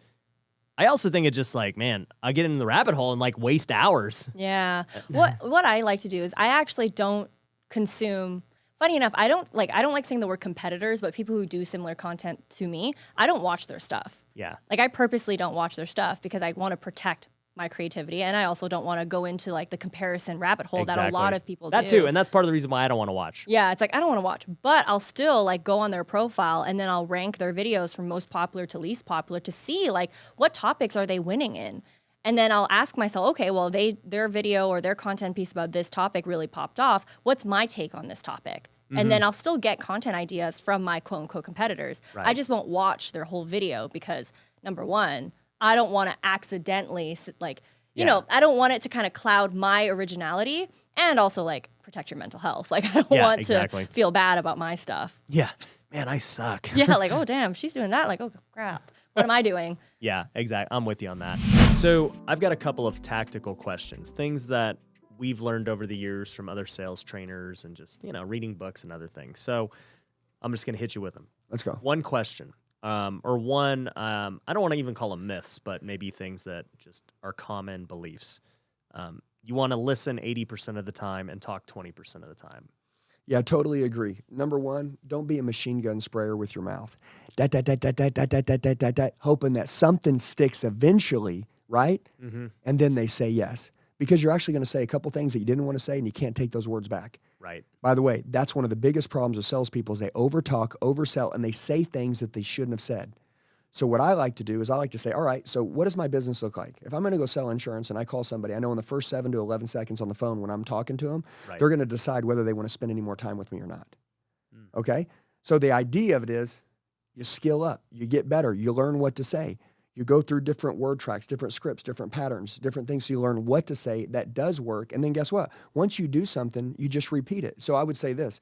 I also think it's just like, man, I get in the rabbit hole and like waste hours. Yeah. What I like to do is I actually don't consume. Funny enough, I don't like saying the word competitors, but people who do similar content to me, I don't watch their stuff. Yeah. Like I purposely don't watch their stuff because I want to protect my creativity, and I also don't want to go into like the comparison rabbit hole that a lot of people do. That too, and that's part of the reason why I don't want to watch. Yeah, it's like I don't want to watch, but I'll still like go on their profile and then I'll rank their videos from most popular to least popular to see like what topics are they winning in. And then I'll ask myself, okay, well, their video or their content piece about this topic really popped off. What's my take on this topic? And then I'll still get content ideas from my quote unquote competitors. Right. I just won't watch their whole video because number one, I don't want to accidentally like, you know, I don't want it to kind of cloud my originality and also like protect your mental health. Like I don't want to feel bad about my stuff. Yeah. Man, I suck. Yeah, like, oh, damn, she's doing that. Like, oh, crap. What am I doing? Yeah, exactly. I'm with you on that. So I've got a couple of tactical questions, things that we've learned over the years from other sales trainers and just, you know, reading books and other things. So I'm just going to hit you with them. Let's go. One question, I don't want to even call them myths, but maybe things that just are common beliefs. You want to listen 80% of the time and talk 20% of the time. Yeah, totally agree. Number one, don't be a machine gun sprayer with your mouth. Hoping that something sticks eventually, right? And then they say yes. Because you're actually going to say a couple things that you didn't want to say and you can't take those words back. Right. By the way, that's one of the biggest problems with salespeople is they overtalk, oversell, and they say things that they shouldn't have said. So what I like to do is I like to say, all right, so what does my business look like? If I'm going to go sell insurance and I call somebody, I know in the first 7 to 11 seconds on the phone when I'm talking to them, they're going to decide whether they want to spend any more time with me or not. Okay? So the idea of it is you skill up, you get better, you learn what to say. You go through different word tracks, different scripts, different patterns, different things. So you learn what to say that does work. And then guess what? Once you do something, you just repeat it. So I would say this.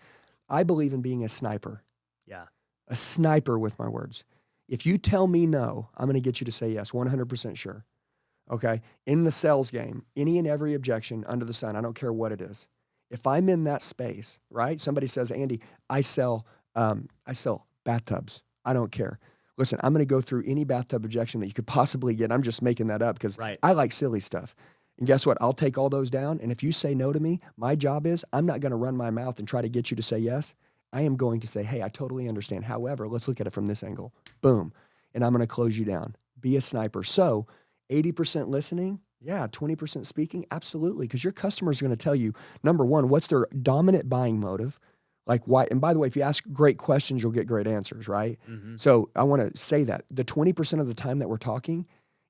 I believe in being a sniper. Yeah. A sniper with my words. If you tell me no, I'm going to get you to say yes, 100% sure. Okay? In the sales game, any and every objection under the sun, I don't care what it is. If I'm in that space, right? Somebody says, Andy, I sell bathtubs. I don't care. Listen, I'm going to go through any bathtub objection that you could possibly get. I'm just making that up because I like silly stuff. And guess what? I'll take all those down. And if you say no to me, my job is I'm not going to run my mouth and try to get you to say yes. I am going to say, hey, I totally understand. However, let's look at it from this angle. Boom. And I'm going to close you down. Be a sniper. So 80% listening. Yeah. 20% speaking. Absolutely. Because your customers are going to tell you, number one, what's their dominant buying motive? Like why, and by the way, if you ask great questions, you'll get great answers, right? So I want to say that the 20% of the time that we're talking,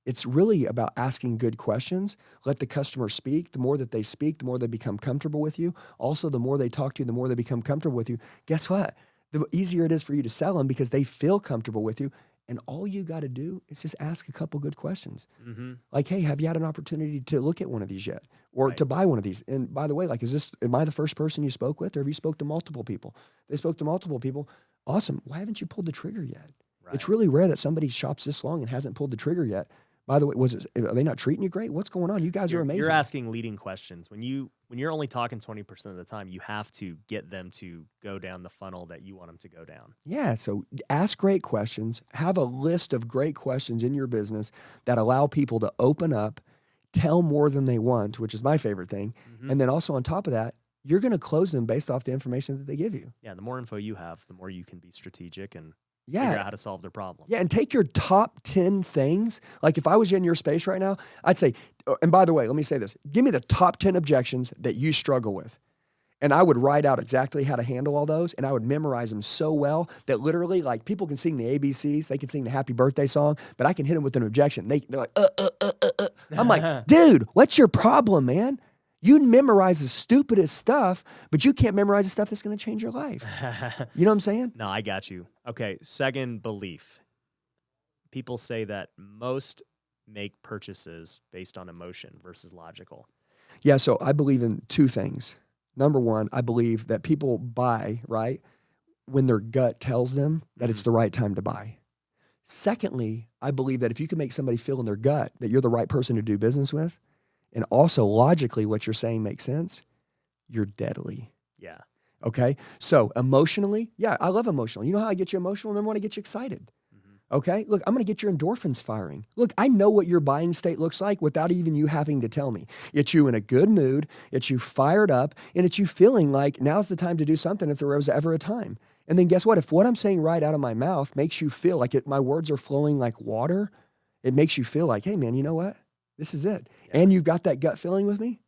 it's really about asking good questions. Let the customer speak. The more that they speak, the more they become comfortable with you. Also, the more they talk to you, the more they become comfortable with you. Guess what? The easier it is for you to sell them because they feel comfortable with you. And all you got to do is just ask a couple good questions. Like, hey, have you had an opportunity to look at one of these yet? Or to buy one of these? And by the way, like, am I the first person you spoke with? Or have you spoke to multiple people? They spoke to multiple people. Awesome. Why haven't you pulled the trigger yet? It's really rare that somebody shops this long and hasn't pulled the trigger yet. By the way, are they not treating you great? What's going on? You guys are amazing. You're asking leading questions. When you're only talking 20% of the time, you have to get them to go down the funnel that you want them to go down. Yeah, so ask great questions. Have a list of great questions in your business that allow people to open up, tell more than they want, which is my favorite thing. And then also on top of that, you're going to close them based off the information that they give you. Yeah, the more info you have, the more you can be strategic and Yeah. figure out how to solve their problem. Yeah, and take your top 10 things. Like if I was in your space right now, I'd say, and by the way, let me say this. Give me the top 10 objections that you struggle with. And I would write out exactly how to handle all those, and I would memorize them so well that literally, like, people can sing the ABCs, they can sing the happy birthday song, but I can hit them with an objection. They're like, I'm like, dude, what's your problem, man? You memorize the stupidest stuff, but you can't memorize the stuff that's going to change your life. You know what I'm saying? No, I got you. Okay, second, belief. People say that most make purchases based on emotion versus logical. Yeah, so I believe in two things. Number one, I believe that people buy, right, when their gut tells them that it's the right time to buy. Secondly, I believe that if you can make somebody feel in their gut that you're the right person to do business with, and also logically what you're saying makes sense, you're deadly. Yeah. Okay? So emotionally, yeah, I love emotional. You know how I get you emotional? And then I want to get you excited. Okay? Look, I'm going to get your endorphins firing. Look, I know what your buying state looks like without even you having to tell me. It's you in a good mood, it's you fired up, and it's you feeling like now's the time to do something if there was ever a time. And then guess what? If what I'm saying right out of my mouth makes you feel like my words are flowing like water, it makes you feel like, hey, man, you know what? This is it. Yeah. And you've got that gut feeling with me?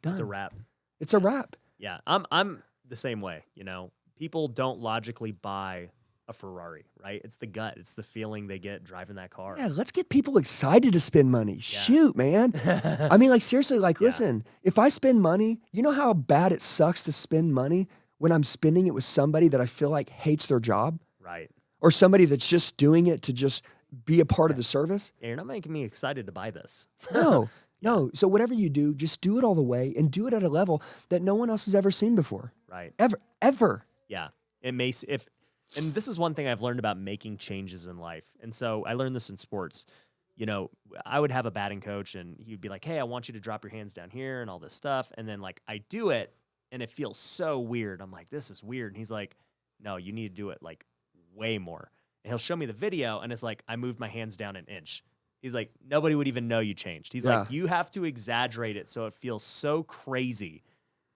Done. It's a wrap. It's a wrap. Yeah, I'm the same way. You know, people don't logically buy a Ferrari, right? It's the gut. It's the feeling they get driving that car. Yeah, let's get people excited to spend money. Yeah. Shoot, man. I mean, like, seriously, like, listen, if I spend money, you know how bad it sucks to spend money when I'm spending it with somebody that I feel like hates their job? Right. Or somebody that's just doing it to just be a part of the service? Yeah, you're not making me excited to buy this. No. No. So whatever you do, just do it all the way and do it at a level that no one else has ever seen before. Right. Ever. Yeah. It may, and this is one thing I've learned about making changes in life. And so I learned this in sports. You know, I would have a batting coach and he would be like, hey, I want you to drop your hands down here and all this stuff. And then like I do it and it feels so weird. I'm like, this is weird. And he's like, no, you need to do it like way more. And he'll show me the video and it's like, I moved my hands down an inch. He's like, nobody would even know you changed. He's like, you have to exaggerate it so it feels so crazy.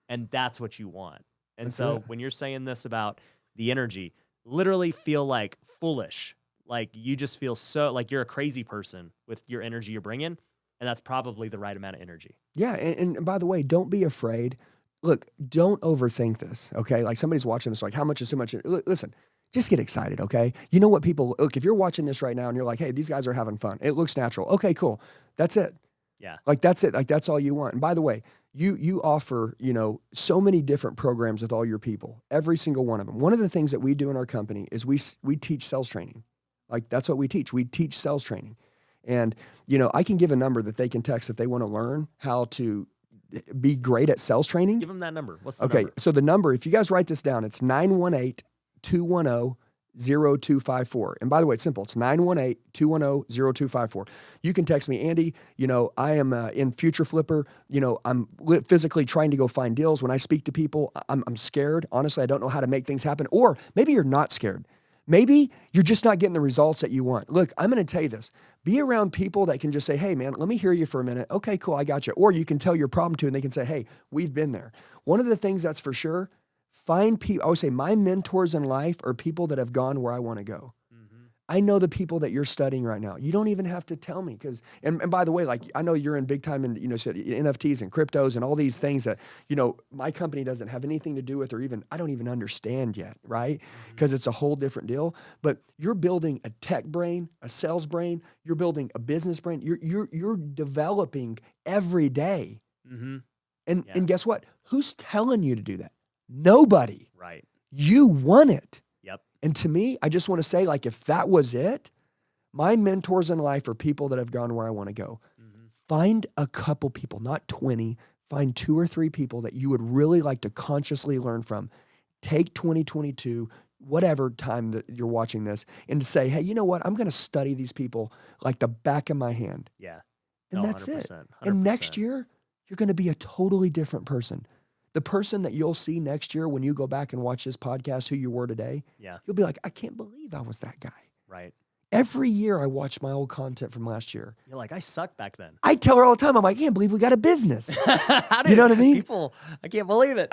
And that's what you want. And so when you're saying this about the energy, literally feel like foolish. Like you just feel so like you're a crazy person with your energy you're bringing. And that's probably the right amount of energy. Yeah. And by the way, don't be afraid. Look, don't overthink this. Okay. Like somebody's watching this, like how much is too much? Listen, just get excited. Okay. You know what people look, if you're watching this right now and you're like, hey, these guys are having fun. It looks natural. Okay, cool. That's it. Yeah. Like that's it. Like that's all you want. And by the way, you offer, you know, so many different programs with all your people, every single one of them. One of the things that we do in our company is we teach sales training. Like that's what we teach. We teach sales training. And, you know, I can give a number that they can text if they want to learn how to be great at sales training. Give them that number. What's the number? Okay. So the number, if you guys write this down, it's 918-210-0254. And by the way, it's simple. It's 918-210-0254. You can text me, Andy, you know, I am in Future Flipper. You know, I'm physically trying to go find deals. When I speak to people, I'm scared. Honestly, I don't know how to make things happen. Or maybe you're not scared. Maybe you're just not getting the results that you want. Look, I'm going to tell you this. Be around people that can just say, hey, man, let me hear you for a minute. Okay, cool, I got you. Or you can tell your problem to, and they can say, hey, we've been there. One of the things that's for sure, find people. I always say my mentors in life are people that have gone where I want to go. I know the people that you're studying right now. You don't even have to tell me because, and by the way, like I know you're in big time in, you know, NFTs and cryptos and all these things that, you know, my company doesn't have anything to do with, or even, I don't even understand yet, right? Because it's a whole different deal. But you're building a tech brain, a sales brain, you're building a business brain. You're developing every day. And guess what? Who's telling you to do that? Nobody. Right. You want it. Yep. And to me, I just want to say, like, if that was it, my mentors in life are people that have gone where I want to go. Find a couple people, not 20, find 2 or 3 people that you would really like to consciously learn from. Take 2022, whatever time that you're watching this, and to say, hey, you know what? I'm going to study these people like the back of my hand. Yeah. And No, that's 100%, it. And next year, you're going to be a totally different person. The person that you'll see next year when you go back and watch this podcast, who you were today, Yeah. you'll be like, I can't believe I was that guy. Right. Every year I watch my old content from last year. You're like, I sucked back then. I tell her all the time, I'm like, I can't believe we got a business. How You know what I mean? People, I can't believe it.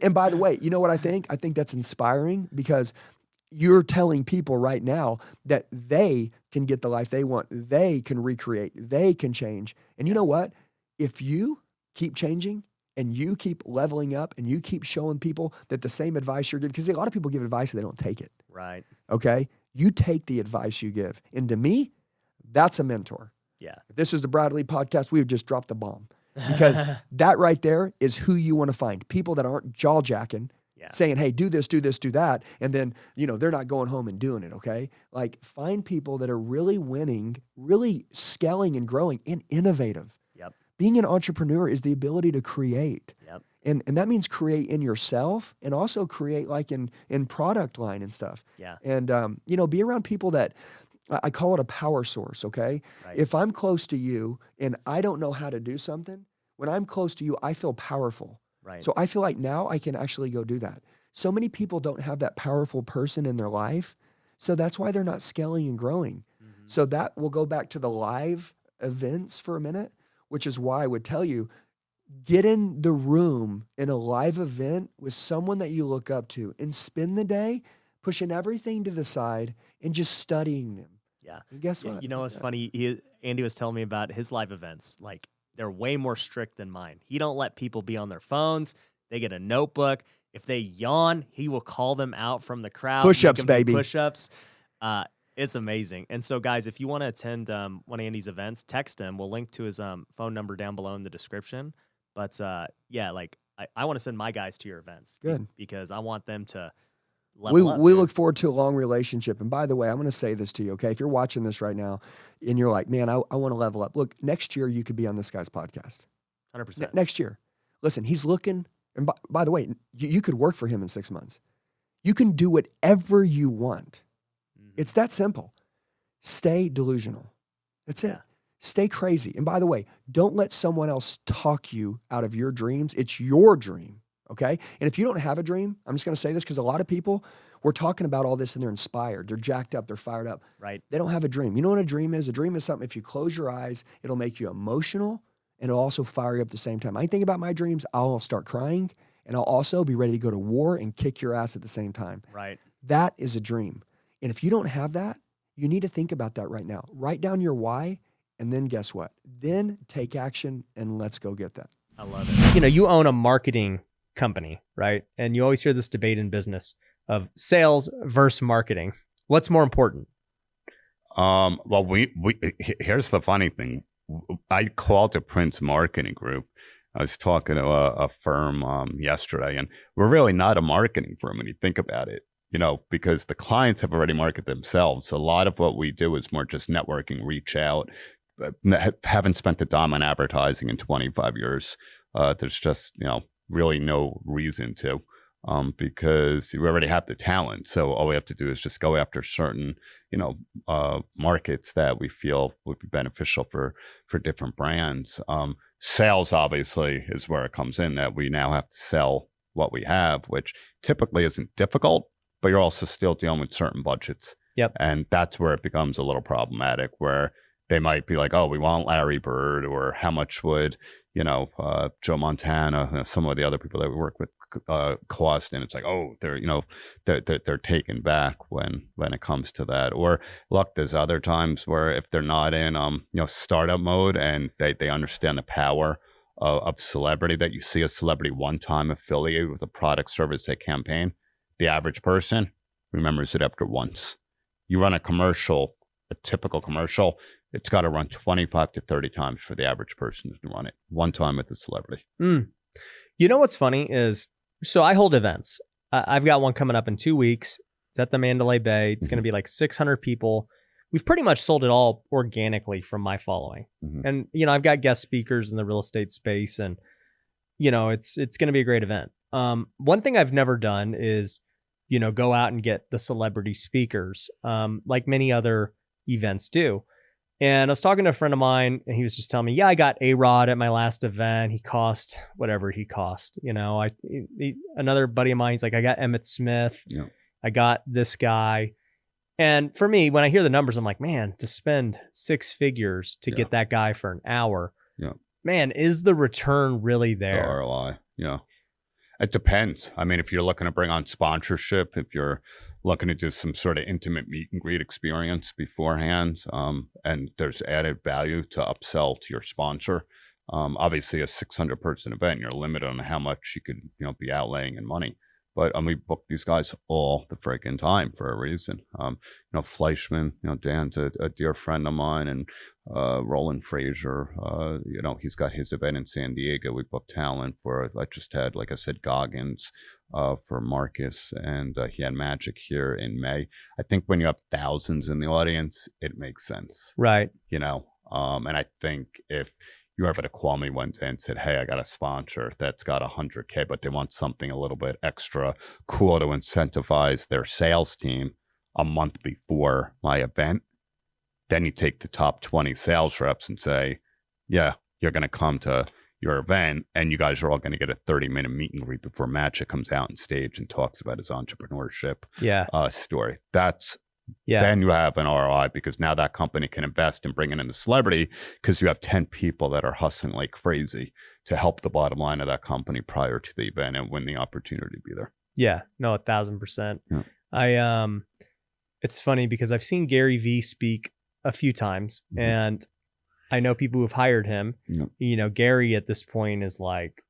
And by the way, you know what I think? I think that's inspiring because you're telling people right now that they can get the life they want. They can recreate. They can change. And you know what? If you keep changing and you keep leveling up and you keep showing people that the same advice you're giving, because a lot of people give advice and they don't take it. Right. Okay? You take the advice you give. And to me, that's a mentor. Yeah. If this is the Bradley podcast, we have just dropped a bomb. Because that right there is who you want to find. People that aren't jaw-jacking, saying, hey, do this, do that. And then, they're not going home and doing it, okay? Like, find people that are really winning, really scaling and growing and innovative. Yep. Being an entrepreneur is the ability to create. Yep. And that means create in yourself and also create like in product line and stuff. Yeah. And, be around people that, I call it a power source, okay? Right. If I'm close to you and I don't know how to do something, when I'm close to you, I feel powerful. Right. So I feel like now I can actually go do that. So many people don't have that powerful person in their life. So that's why they're not scaling and growing. Mm-hmm. So that will go back to the live events for a minute, which is why I would tell you, get in the room in a live event with someone that you look up to and spend the day pushing everything to the side and just studying them. Yeah. And guess what? You know what's funny? Andy was telling me about his live events. Like, they're way more strict than mine. He don't let people be on their phones. They get a notebook. If they yawn, he will call them out from the crowd. Push-ups, make them do baby. Push-ups. It's amazing. And so, guys, if you want to attend one of Andy's events, text him. We'll link to his phone number down below in the description. But I want to send my guys to your events. Good. Because I want them to level up. We look forward to a long relationship. And by the way, I'm going to say this to you, okay? If you're watching this right now and you're like, man, I want to level up. Look, next year you could be on this guy's podcast. 100%. Next year. Listen, he's looking. And by the way, you could work for him in 6 months. You can do whatever you want. It's that simple. Stay delusional. That's it. Yeah. Stay crazy. And by the way, don't let someone else talk you out of your dreams. It's your dream, okay? And if you don't have a dream, I'm just going to say this because a lot of people, we're talking about all this and they're inspired. They're jacked up. They're fired up. Right. They don't have a dream. You know what a dream is? A dream is something, if you close your eyes, it'll make you emotional and it'll also fire you up at the same time. I think about my dreams, I'll start crying and I'll also be ready to go to war and kick your ass at the same time. Right. That is a dream. And if you don't have that, you need to think about that right now. Write down your why, and then guess what? Then take action, and let's go get that. I love it. You own a marketing company, right? And you always hear this debate in business of sales versus marketing. What's more important? Well, here's the funny thing. I called the Prince Marketing Group. I was talking to a firm yesterday, and we're really not a marketing firm when you think about it. Because the clients have already marketed themselves. A lot of what we do is more just networking, reach out. Haven't spent a dime on advertising in 25 years. There's just, really no reason to, because we already have the talent. So all we have to do is just go after certain, markets that we feel would be beneficial for different brands. Sales obviously is where it comes in, that we now have to sell what we have, which typically isn't difficult, but you're also still dealing with certain budgets. Yep. And that's where it becomes a little problematic, where they might be like, oh, we want Larry Bird, or how much would, Joe Montana, some of the other people that we work with cost. And it's like, oh, they're taken back when it comes to that. Or look, there's other times where if they're not in, startup mode and they understand the power of celebrity, that you see a celebrity one time affiliated with a product, service, a campaign, the average person remembers it after once. You run a commercial, a typical commercial, it's got to run 25 to 30 times for the average person to run it one time with a celebrity. You know what's funny is, so I hold events. I've got one coming up in 2 weeks. It's at the Mandalay Bay. It's going to be like 600 people. We've pretty much sold it all organically from my following. And, I've got guest speakers in the real estate space, and, it's going to be a great event. One thing I've never done is, go out and get the celebrity speakers, like many other events do. And I was talking to a friend of mine, and he was just telling me, yeah, I got A-Rod at my last event. He cost whatever he cost. Another buddy of mine, he's like, I got Emmett Smith. Yeah. I got this guy. And for me, when I hear the numbers, I'm like, man, to spend 6 figures to get that guy for an hour, man, is the return really The there? ROI. Yeah. It depends. I mean, if you're looking to bring on sponsorship, if you're looking to do some sort of intimate meet and greet experience beforehand, and there's added value to upsell to your sponsor. Obviously, a 600 person event, you're limited on how much you could, be outlaying in money. But we book these guys all the freaking time for a reason. Fleischman, Dan's a dear friend of mine, and Roland Frazier, he's got his event in San Diego. We booked talent for, I just had, like I said, Goggins for Marcus, and he had Magic here in May. I think when you have thousands in the audience, it makes sense. Right. And I think if you were ever to call me one day and said, hey, I got a sponsor that's got 100K, but they want something a little bit extra cool to incentivize their sales team a month before my event, then you take the top 20 sales reps and say, yeah, you're going to come to your event and you guys are all going to get a 30-minute meet and greet before Magic comes out on stage and talks about his entrepreneurship story. Then you have an ROI, because now that company can invest in bringing in the celebrity, because you have 10 people that are hustling like crazy to help the bottom line of that company prior to the event and win the opportunity to be there. Yeah, no, 1,000%. Yeah. It's funny because I've seen Gary Vee speak a few times, and I know people who've hired him. Gary at this point is like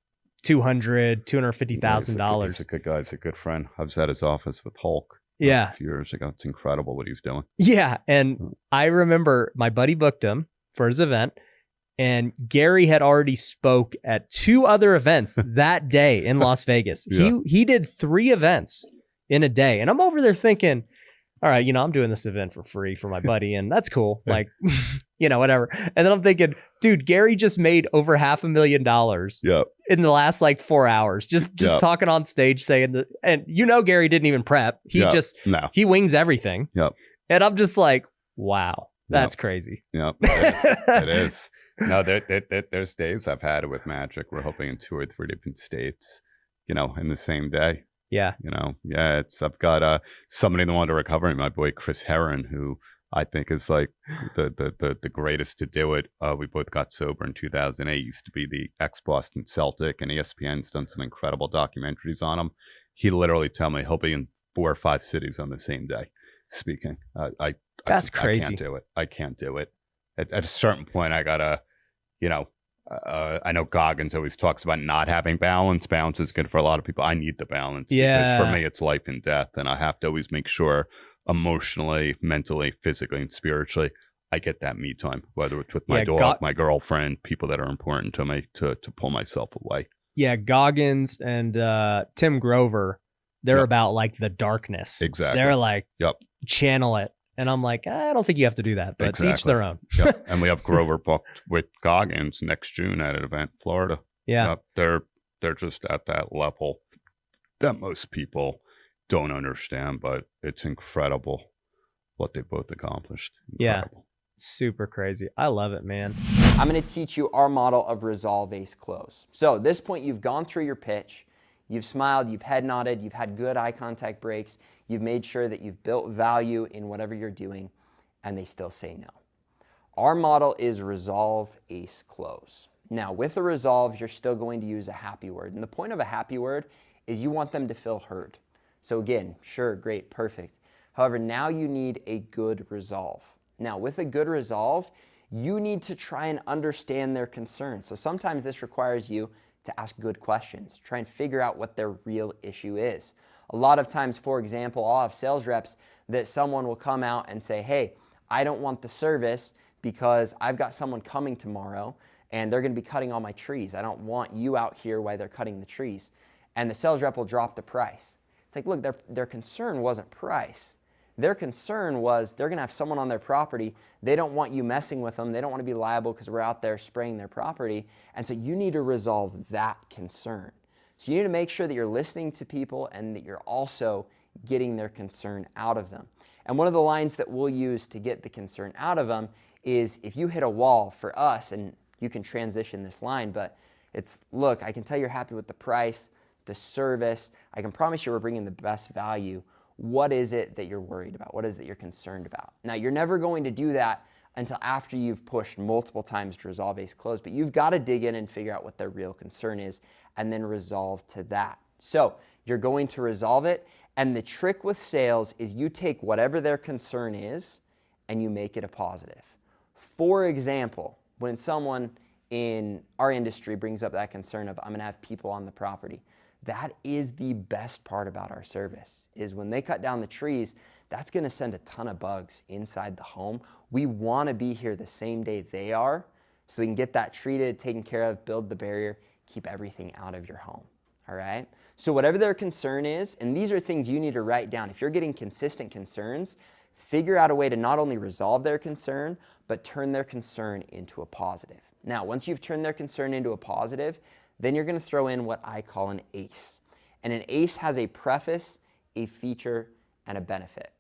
$250,000. He's a good guy. He's a good friend. I was at his office with Hulk. Yeah. A few years ago. It's incredible what he's doing. Yeah. And I remember my buddy booked him for his event, and Gary had already spoke at 2 other events that day in Las Vegas. He did 3 events in a day. And I'm over there thinking, all right, I'm doing this event for free for my buddy, and that's cool. Like, whatever. And then I'm thinking, dude, Gary just made over $500,000 in the last 4 hours, just talking on stage saying that. And Gary didn't even prep. He he wings everything. And I'm just like, wow, that's crazy. It is. No, there's days I've had it with Magic. We're hoping in 2 or 3 different states, in the same day. Yeah. I've got somebody that wanted to recover, my boy Chris Herron, who I think is like the greatest to do it. We both got sober in 2008. He used to be the ex-Boston Celtic, and ESPN's done some incredible documentaries on him. He literally told me he'll be in 4 or 5 cities on the same day speaking. That's crazy. I can't do it. At a certain point, I gotta, I know Goggins always talks about not having balance. Balance is good for a lot of people. I need the balance. Yeah. Because for me, it's life and death. And I have to always make sure emotionally, mentally, physically, and spiritually, I get that me time, whether it's with my dog, my girlfriend, people that are important to me, to pull myself away. Yeah. Goggins and Tim Grover, they're about the darkness. Exactly. They're like, channel it. And I'm like, I don't think you have to do that, but to each their own. And we have Grover booked with Goggins next June at an event in Florida. Yeah. They're just at that level that most people don't understand, but it's incredible what they both accomplished. Incredible. Yeah. Super crazy. I love it, man. I'm going to teach you our model of resolve, ace, close. So at this point, you've gone through your pitch. You've smiled, you've head nodded, you've had good eye contact breaks, you've made sure that you've built value in whatever you're doing, and they still say no. Our model is resolve, ace, close. Now, with the resolve, you're still going to use a happy word. And the point of a happy word is you want them to feel heard. So again, sure, great, perfect. However, now you need a good resolve. Now, with a good resolve, you need to try and understand their concerns. So sometimes this requires you to ask good questions, try and figure out what their real issue is. A lot of times, for example, I'll have sales reps that someone will come out and say, hey, I don't want the service because I've got someone coming tomorrow and they're going to be cutting all my trees. I don't want you out here while they're cutting the trees. And the sales rep will drop the price. It's like, look, their concern wasn't price. Their concern was they're going to have someone on their property. They don't want you messing with them. They don't want to be liable because we're out there spraying their property. And so you need to resolve that concern. So you need to make sure that you're listening to people and that you're also getting their concern out of them. And one of the lines that we'll use to get the concern out of them is if you hit a wall for us, and you can transition this line, but it's, look, I can tell you're happy with the price, the service. I can promise you we're bringing the best value. what is it that you're worried about? What is it that you're concerned about? Now, you're never going to do that until after you've pushed multiple times to resolve ace close, but you've got to dig in and figure out what their real concern is and then resolve to that. So you're going to resolve it, and the trick with sales is you take whatever their concern is and you make it a positive. For example, when someone in our industry brings up that concern of, I'm going to have people on the property, that is the best part about our service, is when they cut down the trees, that's going to send a ton of bugs inside the home. We want to be here the same day they are so we can get that treated, taken care of, build the barrier, keep everything out of your home. All right? So whatever their concern is, and these are things you need to write down. If you're getting consistent concerns, figure out a way to not only resolve their concern, but turn their concern into a positive. Now, once you've turned their concern into a positive, then you're going to throw in what I call an ACE. And an ACE has a preface, a feature, and a benefit.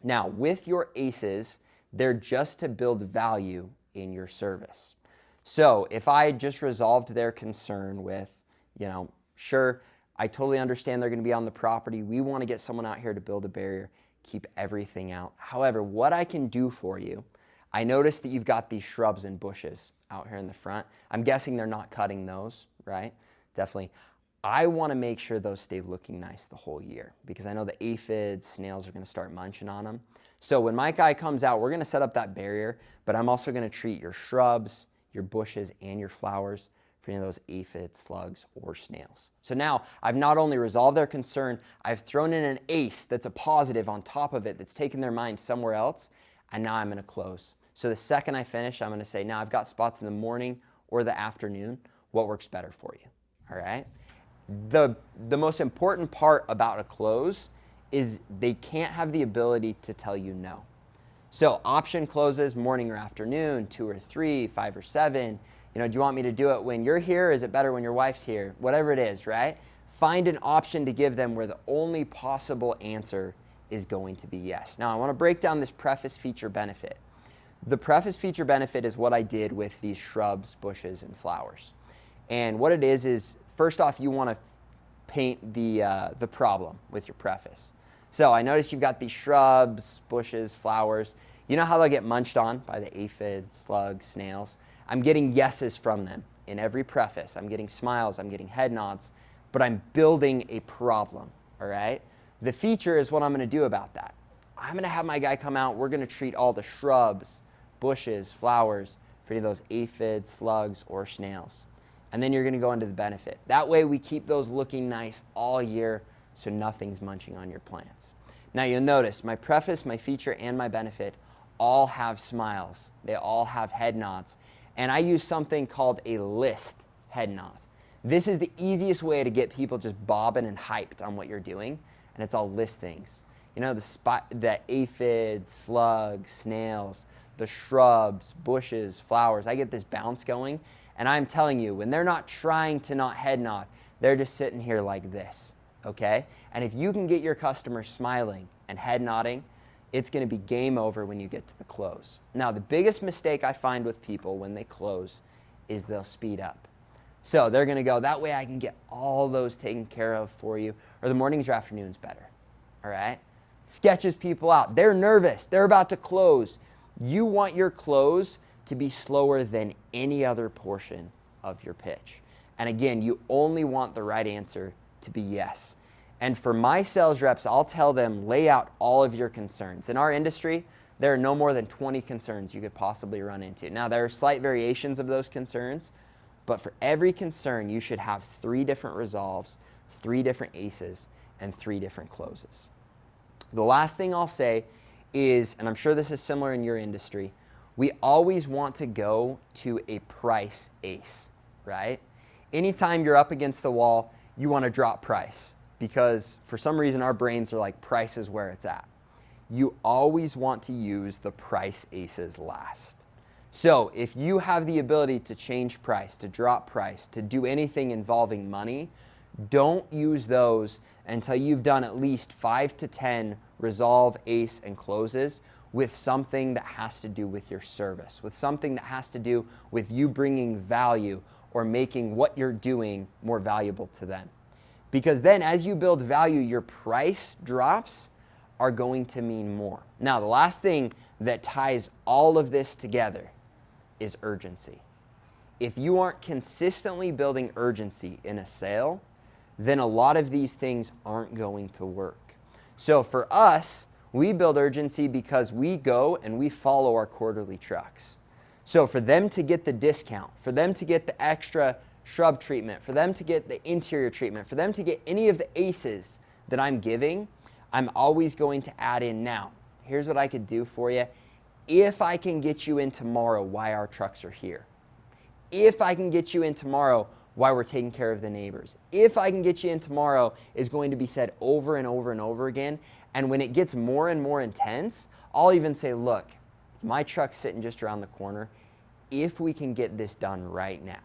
Now, with your ACEs, they're just to build value in your service. So if I just resolved their concern with, sure, I totally understand they're going to be on the property. We want to get someone out here to build a barrier, keep everything out. However, what I can do for you, I noticed that you've got these shrubs and bushes out here in the front. I'm guessing they're not cutting those, right? Definitely. I want to make sure those stay looking nice the whole year because I know the aphids, snails are going to start munching on them. So when my guy comes out, we're going to set up that barrier, but I'm also going to treat your shrubs, your bushes, and your flowers for any of those aphids, slugs, or snails. So now I've not only resolved their concern, I've thrown in an ACE that's a positive on top of it that's taken their mind somewhere else, and now I'm going to close. So the second I finish, I'm going to say, now I've got spots in the morning or the afternoon. What works better for you? All right? The most important part about a close is they can't have the ability to tell you no. So option closes morning or afternoon, 2 or 3, 5 or 7. Do you want me to do it when you're here? Is it better when your wife's here? Whatever it is, right? Find an option to give them where the only possible answer is going to be yes. Now I want to break down this preface feature benefit. The preface feature benefit is what I did with these shrubs, bushes, and flowers. And what it is first off, you want to paint the problem with your preface. So I notice you've got these shrubs, bushes, flowers. You know how they'll get munched on by the aphids, slugs, snails? I'm getting yeses from them in every preface. I'm getting smiles, I'm getting head nods, but I'm building a problem, all right? The feature is what I'm going to do about that. I'm going to have my guy come out. We're going to treat all the shrubs, bushes, flowers for any of those aphids, slugs, or snails. And then you're going to go into the benefit. That way we keep those looking nice all year so nothing's munching on your plants. Now you'll notice my preface, my feature, and my benefit all have smiles. They all have head nods. And I use something called a list head nod. This is the easiest way to get people just bobbing and hyped on what you're doing, and it's all list things. The aphids, slugs, snails, the shrubs, bushes, flowers. I get this bounce going, and I'm telling you, when they're not trying to not head nod, they're just sitting here like this, okay? And if you can get your customer smiling and head nodding, it's going to be game over when you get to the close. Now, the biggest mistake I find with people when they close is they'll speed up. So they're going to go, that way I can get all those taken care of for you, or the mornings or afternoons better, all right? Sketches people out. They're nervous. They're about to close. You want your close to be slower than any other portion of your pitch. And again, you only want the right answer to be yes. And for my sales reps, I'll tell them, lay out all of your concerns. In our industry, there are no more than 20 concerns you could possibly run into. Now, there are slight variations of those concerns, but for every concern, you should have 3 different resolves, 3 different aces, and 3 different closes. The last thing I'll say is, and I'm sure this is similar in your industry, we always want to go to a price ace, right? Anytime you're up against the wall, you want to drop price because for some reason our brains are like, price is where it's at. You always want to use the price aces last. So if you have the ability to change price, to drop price, to do anything involving money, don't use those until you've done at least 5 to 10 resolve, ace, and closes with something that has to do with your service, with something that has to do with you bringing value or making what you're doing more valuable to them. Because then as you build value, your price drops, are going to mean more. Now, the last thing that ties all of this together is urgency. If you aren't consistently building urgency in a sale, then a lot of these things aren't going to work. So for us, we build urgency because we go and we follow our quarterly trucks. So for them to get the discount, for them to get the extra shrub treatment, for them to get the interior treatment, for them to get any of the aces that I'm giving, I'm always going to add in now. Here's what I could do for you. If I can get you in tomorrow, why our trucks are here. If I can get you in tomorrow, why we're taking care of the neighbors. If I can get you in tomorrow is going to be said over and over and over again. And when it gets more and more intense, I'll even say, look, my truck's sitting just around the corner. If we can get this done right now,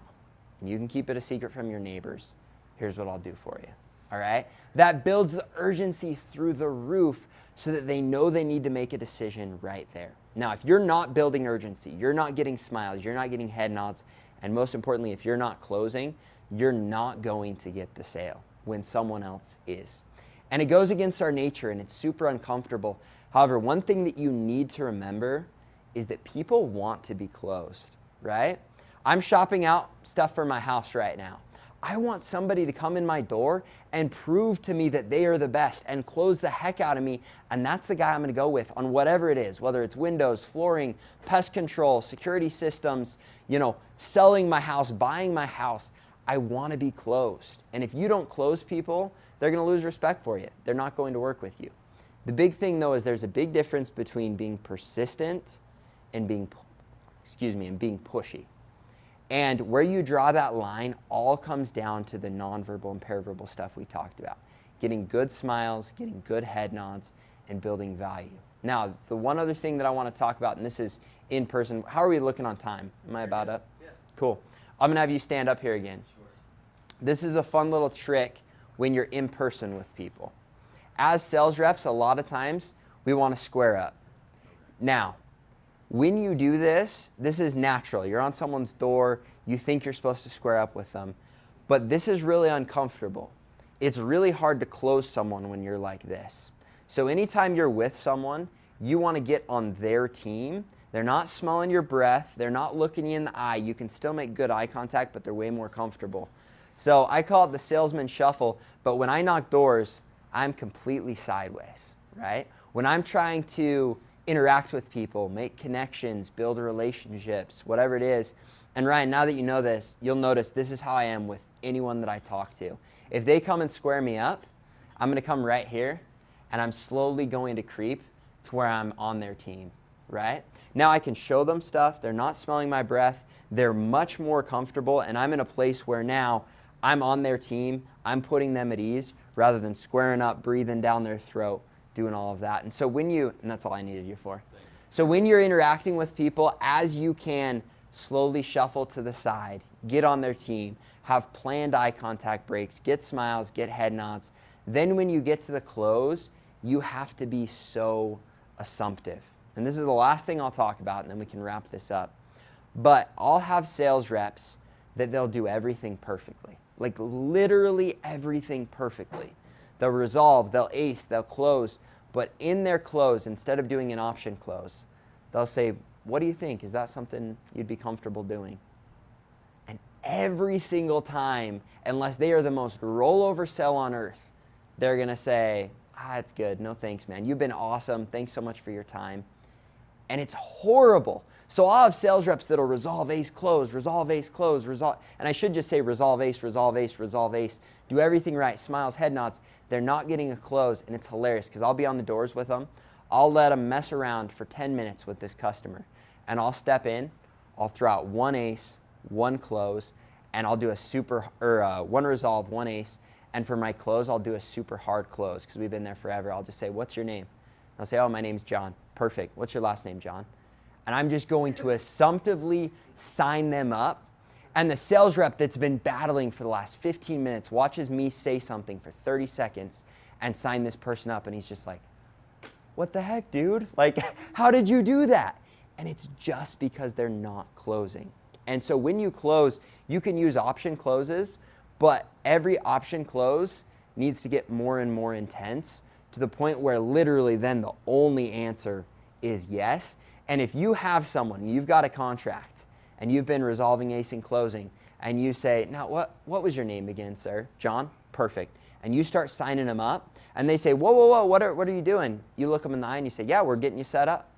and you can keep it a secret from your neighbors, here's what I'll do for you. All right? That builds the urgency through the roof so that they know they need to make a decision right there. Now, if you're not building urgency, you're not getting smiles, you're not getting head nods, and most importantly, if you're not closing, you're not going to get the sale when someone else is. And it goes against our nature, and it's super uncomfortable. However, one thing that you need to remember is that people want to be closed, right? I'm shopping out stuff for my house right now. I want somebody to come in my door and prove to me that they are the best and close the heck out of me, and that's the guy I'm going to go with on whatever it is, whether it's windows, flooring, pest control, security systems, selling my house, buying my house. I want to be closed. And if you don't close people, they're going to lose respect for you. They're not going to work with you. The big thing, though, is there's a big difference between being persistent and being pushy. And where you draw that line all comes down to the nonverbal and paraverbal stuff we talked about. Getting good smiles, getting good head nods, and building value. Now, the one other thing that I want to talk about, and this is in person. How are we looking on time? Am I about up? Yeah. Cool. I'm going to have you stand up here again. Sure. This is a fun little trick when you're in person with people. As sales reps, a lot of times we want to square up. Now, when you do this, this is natural. You're on someone's door. You think you're supposed to square up with them. But this is really uncomfortable. It's really hard to close someone when you're like this. So anytime you're with someone, you want to get on their team. They're not smelling your breath. They're not looking you in the eye. You can still make good eye contact, but they're way more comfortable. So I call it the salesman shuffle. But when I knock doors, I'm completely sideways, right? When I'm trying to interact with people, make connections, build relationships, whatever it is. And Ryan, now that you know this, you'll notice this is how I am with anyone that I talk to. If they come and square me up, I'm going to come right here, and I'm slowly going to creep to where I'm on their team, right? Now I can show them stuff. They're not smelling my breath. They're much more comfortable, and I'm in a place where now I'm on their team. I'm putting them at ease rather than squaring up, breathing down their throat, doing all of that. And so and that's all I needed you for. So when you're interacting with people, as you can slowly shuffle to the side, get on their team, have planned eye contact breaks, get smiles, get head nods. Then when you get to the close, you have to be so assumptive. And this is the last thing I'll talk about, and then we can wrap this up. But I'll have sales reps that they'll do everything perfectly, like literally everything perfectly. They'll resolve, they'll ace, they'll close, but in their close, instead of doing an option close, they'll say, what do you think? Is that something you'd be comfortable doing? And every single time, unless they are the most rollover sell on earth, they're going to say, it's good. No thanks, man. You've been awesome. Thanks so much for your time. And it's horrible. So I'll have sales reps that'll resolve ace, close, resolve ace, close, resolve. And I should just say resolve ace, resolve ace, resolve ace. Do everything right, smiles, head nods. They're not getting a close, and it's hilarious because I'll be on the doors with them. I'll let them mess around for 10 minutes with this customer. And I'll step in, I'll throw out one ace, one close, and I'll do a one resolve, one ace. And for my close, I'll do a super hard close because we've been there forever. I'll just say, what's your name? I'll say, my name's John. Perfect. What's your last name, John? And I'm just going to assumptively sign them up. And the sales rep that's been battling for the last 15 minutes watches me say something for 30 seconds and sign this person up. And he's just like, what the heck, dude? Like, how did you do that? And it's just because they're not closing. And so when you close, you can use option closes, but every option close needs to get more and more intense to the point where literally then the only answer is yes. And if you have someone, you've got a contract and you've been resolving ACE and closing, and you say, now what was your name again, sir? John? Perfect. And you start signing them up, and they say, whoa, what are you doing? You look them in the eye and you say, yeah, we're getting you set up,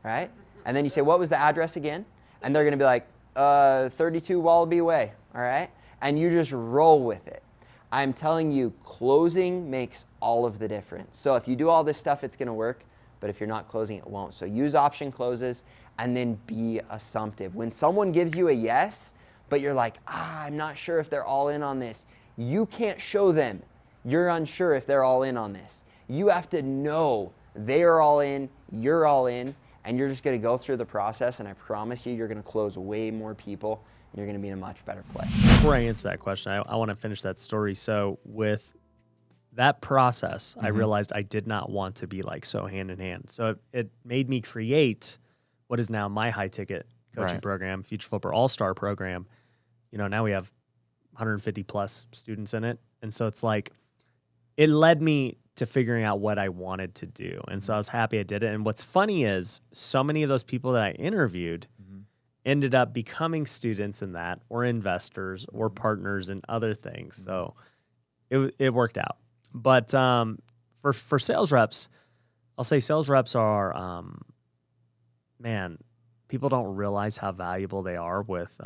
right? And then you say, what was the address again? And they're gonna be like, 32 Wallaby Way, all right? And you just roll with it. I'm telling you, closing makes all of the difference. So if you do all this stuff, it's gonna work, but if you're not closing, it won't. So use option closes and then be assumptive. When someone gives you a yes, but you're like, I'm not sure if they're all in on this, you can't show them you're unsure if they're all in on this. You have to know they are all in, you're all in, and you're just gonna go through the process, and I promise you, you're gonna close way more people, and you're gonna be in a much better place. Before I answer that question, I want to finish that story. So with that process, I realized I did not want to be like so hand in hand. So it made me create what is now my high ticket coaching program, Future Flipper All-Star program. You know, now we have 150 plus students in it. And so it's like, it led me to figuring out what I wanted to do. And so I was happy I did it. And what's funny is so many of those people that I interviewed ended up becoming students in that, or investors, or partners in other things. So it worked out. But for sales reps, I'll say sales reps are, man, people don't realize how valuable they are with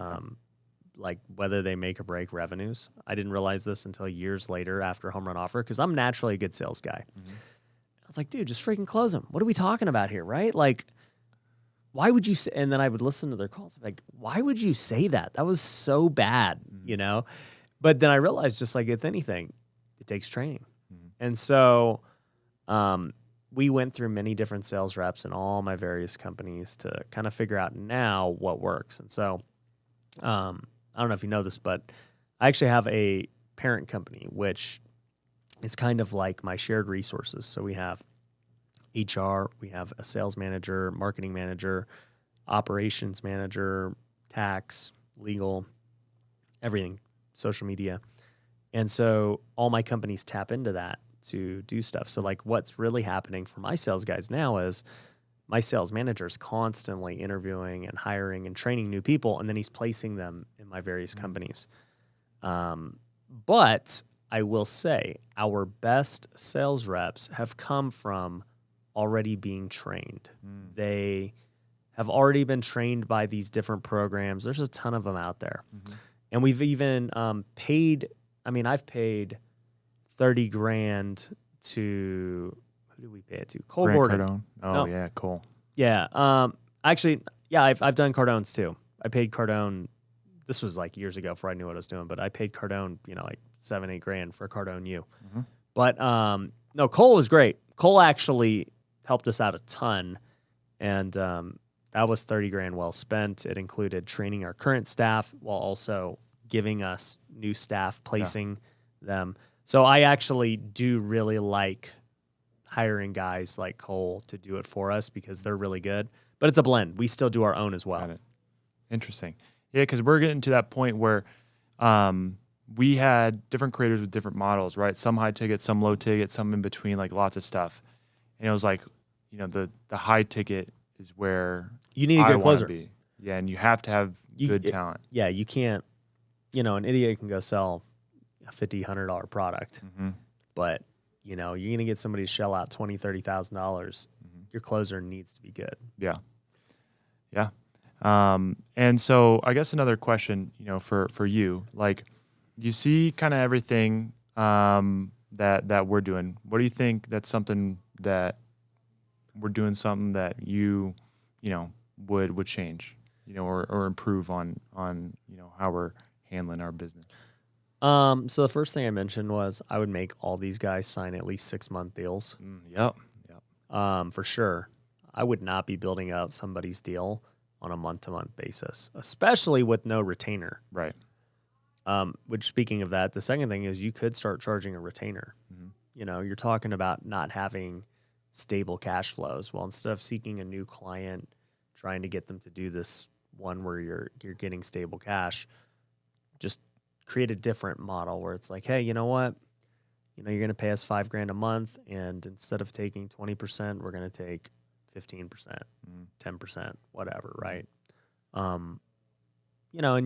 like whether they make or break revenues. I didn't realize this until years later after Home Run Offer, because I'm naturally a good sales guy. I was like, dude, just freaking close them. What are we talking about here, right? Like, why would you say, and then I would listen to their calls, like, why would you say that? That was so bad, you know? But then I realized, just like with anything, it takes training. And so we went through many different sales reps in all my various companies to kind of figure out now what works. And so I don't know if you know this, but I actually have a parent company, which is kind of like my shared resources. So we have HR, we have a sales manager, marketing manager, operations manager, tax, legal, everything, social media. And so all my companies tap into that to do stuff. So like what's really happening for my sales guys now is my sales manager is constantly interviewing and hiring and training new people, and then he's placing them in my various companies. But I will say our best sales reps have come from already being trained. They have already been trained by these different programs. There's a ton of them out there. And we've even paid, I've paid 30 grand to, who did we pay it to? Cole Gordon. Cardone. Oh, No. yeah, cool. Yeah. Actually, yeah, I've done Cardone's too. I paid Cardone, this was like years ago before I knew what I was doing, but I paid Cardone, like 7-8 grand for Cardone U. But no, Cole was great. Cole actually helped us out a ton. And that was 30 grand well spent. It included training our current staff while also giving us new staff, placing them. So I actually do really like hiring guys like Cole to do it for us because they're really good. But it's a blend. We still do our own as well. Got it. Interesting. Yeah, because we're getting to that point where we had different creators with different models, right? Some high ticket, some low ticket, some in between, like lots of stuff. And it was like, the high ticket is where you need a good closer. Be. Yeah, and you have to have good talent. Yeah, you can't, an idiot can go sell a $50, $100 product, but you're going to get somebody to shell out $20,000, $30,000. Your closer needs to be good. Yeah. Yeah. And so I guess another question, for you, like you see kind of everything that we're doing. What do you think that's something that we're doing something that you would change, or improve on how we're handling our business? So the first thing I mentioned was I would make all these guys sign at least 6-month deals. Yep. For sure. I would not be building out somebody's deal on a month-to-month basis, especially with no retainer. Right. Which, speaking of that, the second thing is you could start charging a retainer. You're talking about not having stable cash flows. Well, instead of seeking a new client, trying to get them to do this one where you're getting stable cash, just create a different model where it's like, hey, you know what? you're going to pay us $5,000 a month, and instead of taking 20%, we're going to take 15%, 10%, whatever, right? And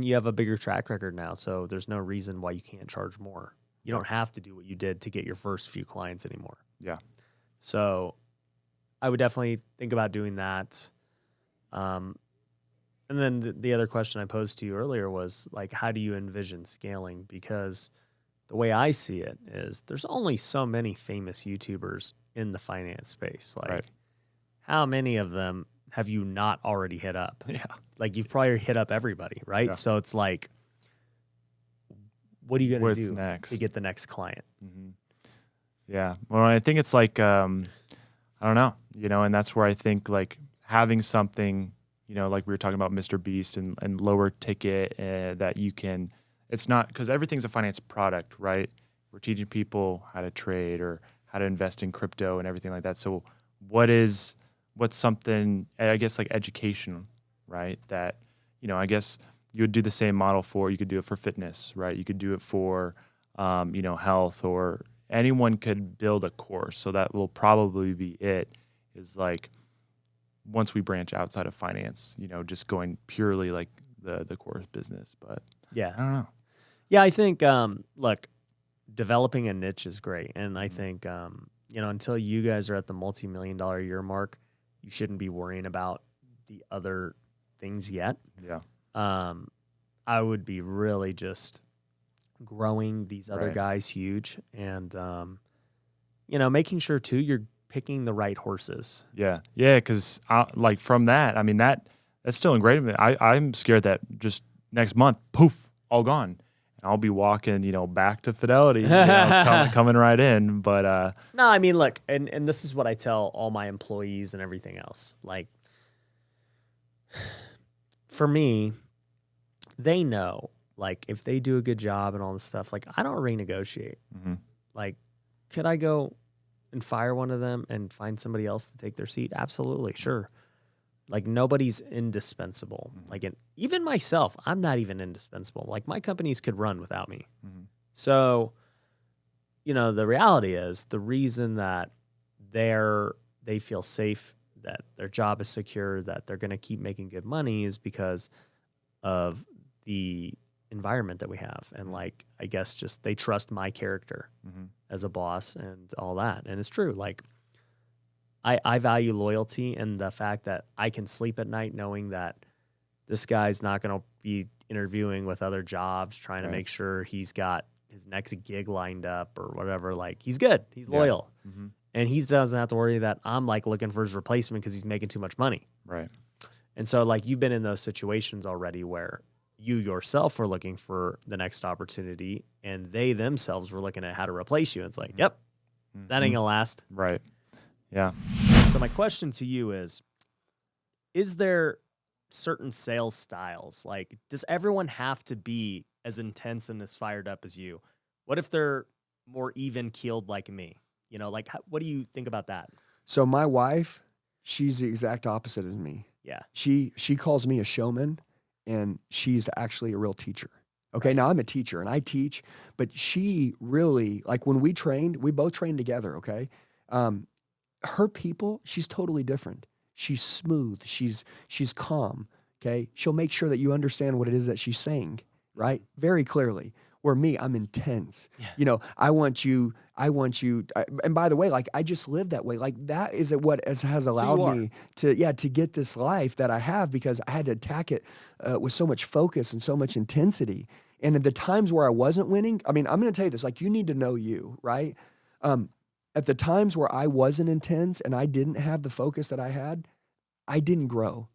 you have a bigger track record now, so there's no reason why you can't charge more. You don't have to do what you did to get your first few clients anymore. Yeah. So I would definitely think about doing that. And then the other question I posed to you earlier was, like, how do you envision scaling? Because the way I see it is there's only so many famous YouTubers in the finance space. Like, how many of them have you not already hit up? Yeah. Like, you've probably hit up everybody, right? Yeah. So it's like, what are you going to do next to get the next client? Mm-hmm. Yeah. Well, I think it's like, I don't know, and that's where I think, like, having something, like we were talking about Mr. Beast and lower ticket that you can, it's not, because everything's a finance product, right? We're teaching people how to trade or how to invest in crypto and everything like that. So what's something, I guess, like education, right? That, I guess you would do the same model for, you could do it for fitness, right? You could do it for, health, or anyone could build a course. So that will probably be it, is like, once we branch outside of finance, just going purely like the course business. But yeah, I don't know. Yeah, I think, look, developing a niche is great. And I think, until you guys are at the multi-million-dollar a year mark, you shouldn't be worrying about the other things yet. Yeah. I would be really just growing these other Right. guys huge, and, making sure, too, you're picking the right horses. Yeah. Yeah. Because like from that, I mean, that's still great. I'm scared that just next month, poof, all gone. And I'll be walking, back to Fidelity, coming right in. But No, I mean, look, and this is what I tell all my employees and everything else. Like, for me, they know, like, if they do a good job and all this stuff, like, I don't renegotiate. Mm-hmm. Like, could I go and fire one of them and find somebody else to take their seat? Absolutely, sure. Like, nobody's indispensable. Mm-hmm. Like, even myself, I'm not even indispensable. Like, my companies could run without me. Mm-hmm. So, the reality is, the reason that they feel safe, that their job is secure, that they're going to keep making good money, is because of the environment that we have. And, like, I guess just they trust my character as a boss and all that. And it's true. Like, I value loyalty and the fact that I can sleep at night knowing that this guy's not going to be interviewing with other jobs, trying to make sure he's got his next gig lined up or whatever. Like, he's good. He's loyal. Mm-hmm. And he doesn't have to worry that I'm, like, looking for his replacement because he's making too much money. Right. And so, like, you've been in those situations already where you yourself were looking for the next opportunity and they themselves were looking at how to replace you. And it's like, yep, that ain't gonna last. Right. Yeah. So my question to you is there certain sales styles? Like, does everyone have to be as intense and as fired up as you? What if they're more even keeled like me? Like, what do you think about that? So my wife, she's the exact opposite as me. Yeah. She calls me a showman, and she's actually a real teacher. Okay, now I'm a teacher and I teach, but she really, like, when we both trained together, okay? Her people, she's totally different. She's smooth, she's calm, okay? She'll make sure that you understand what it is that she's saying, right? Very clearly. Where me, I'm intense. Yeah. I want you, and by the way, like, I just live that way. Like, that is what has allowed me to get this life that I have, because I had to attack it with so much focus and so much intensity. And at the times where I wasn't winning, I mean, I'm going to tell you this, like, you need to know you, right? At the times where I wasn't intense and I didn't have the focus that I had, I didn't grow.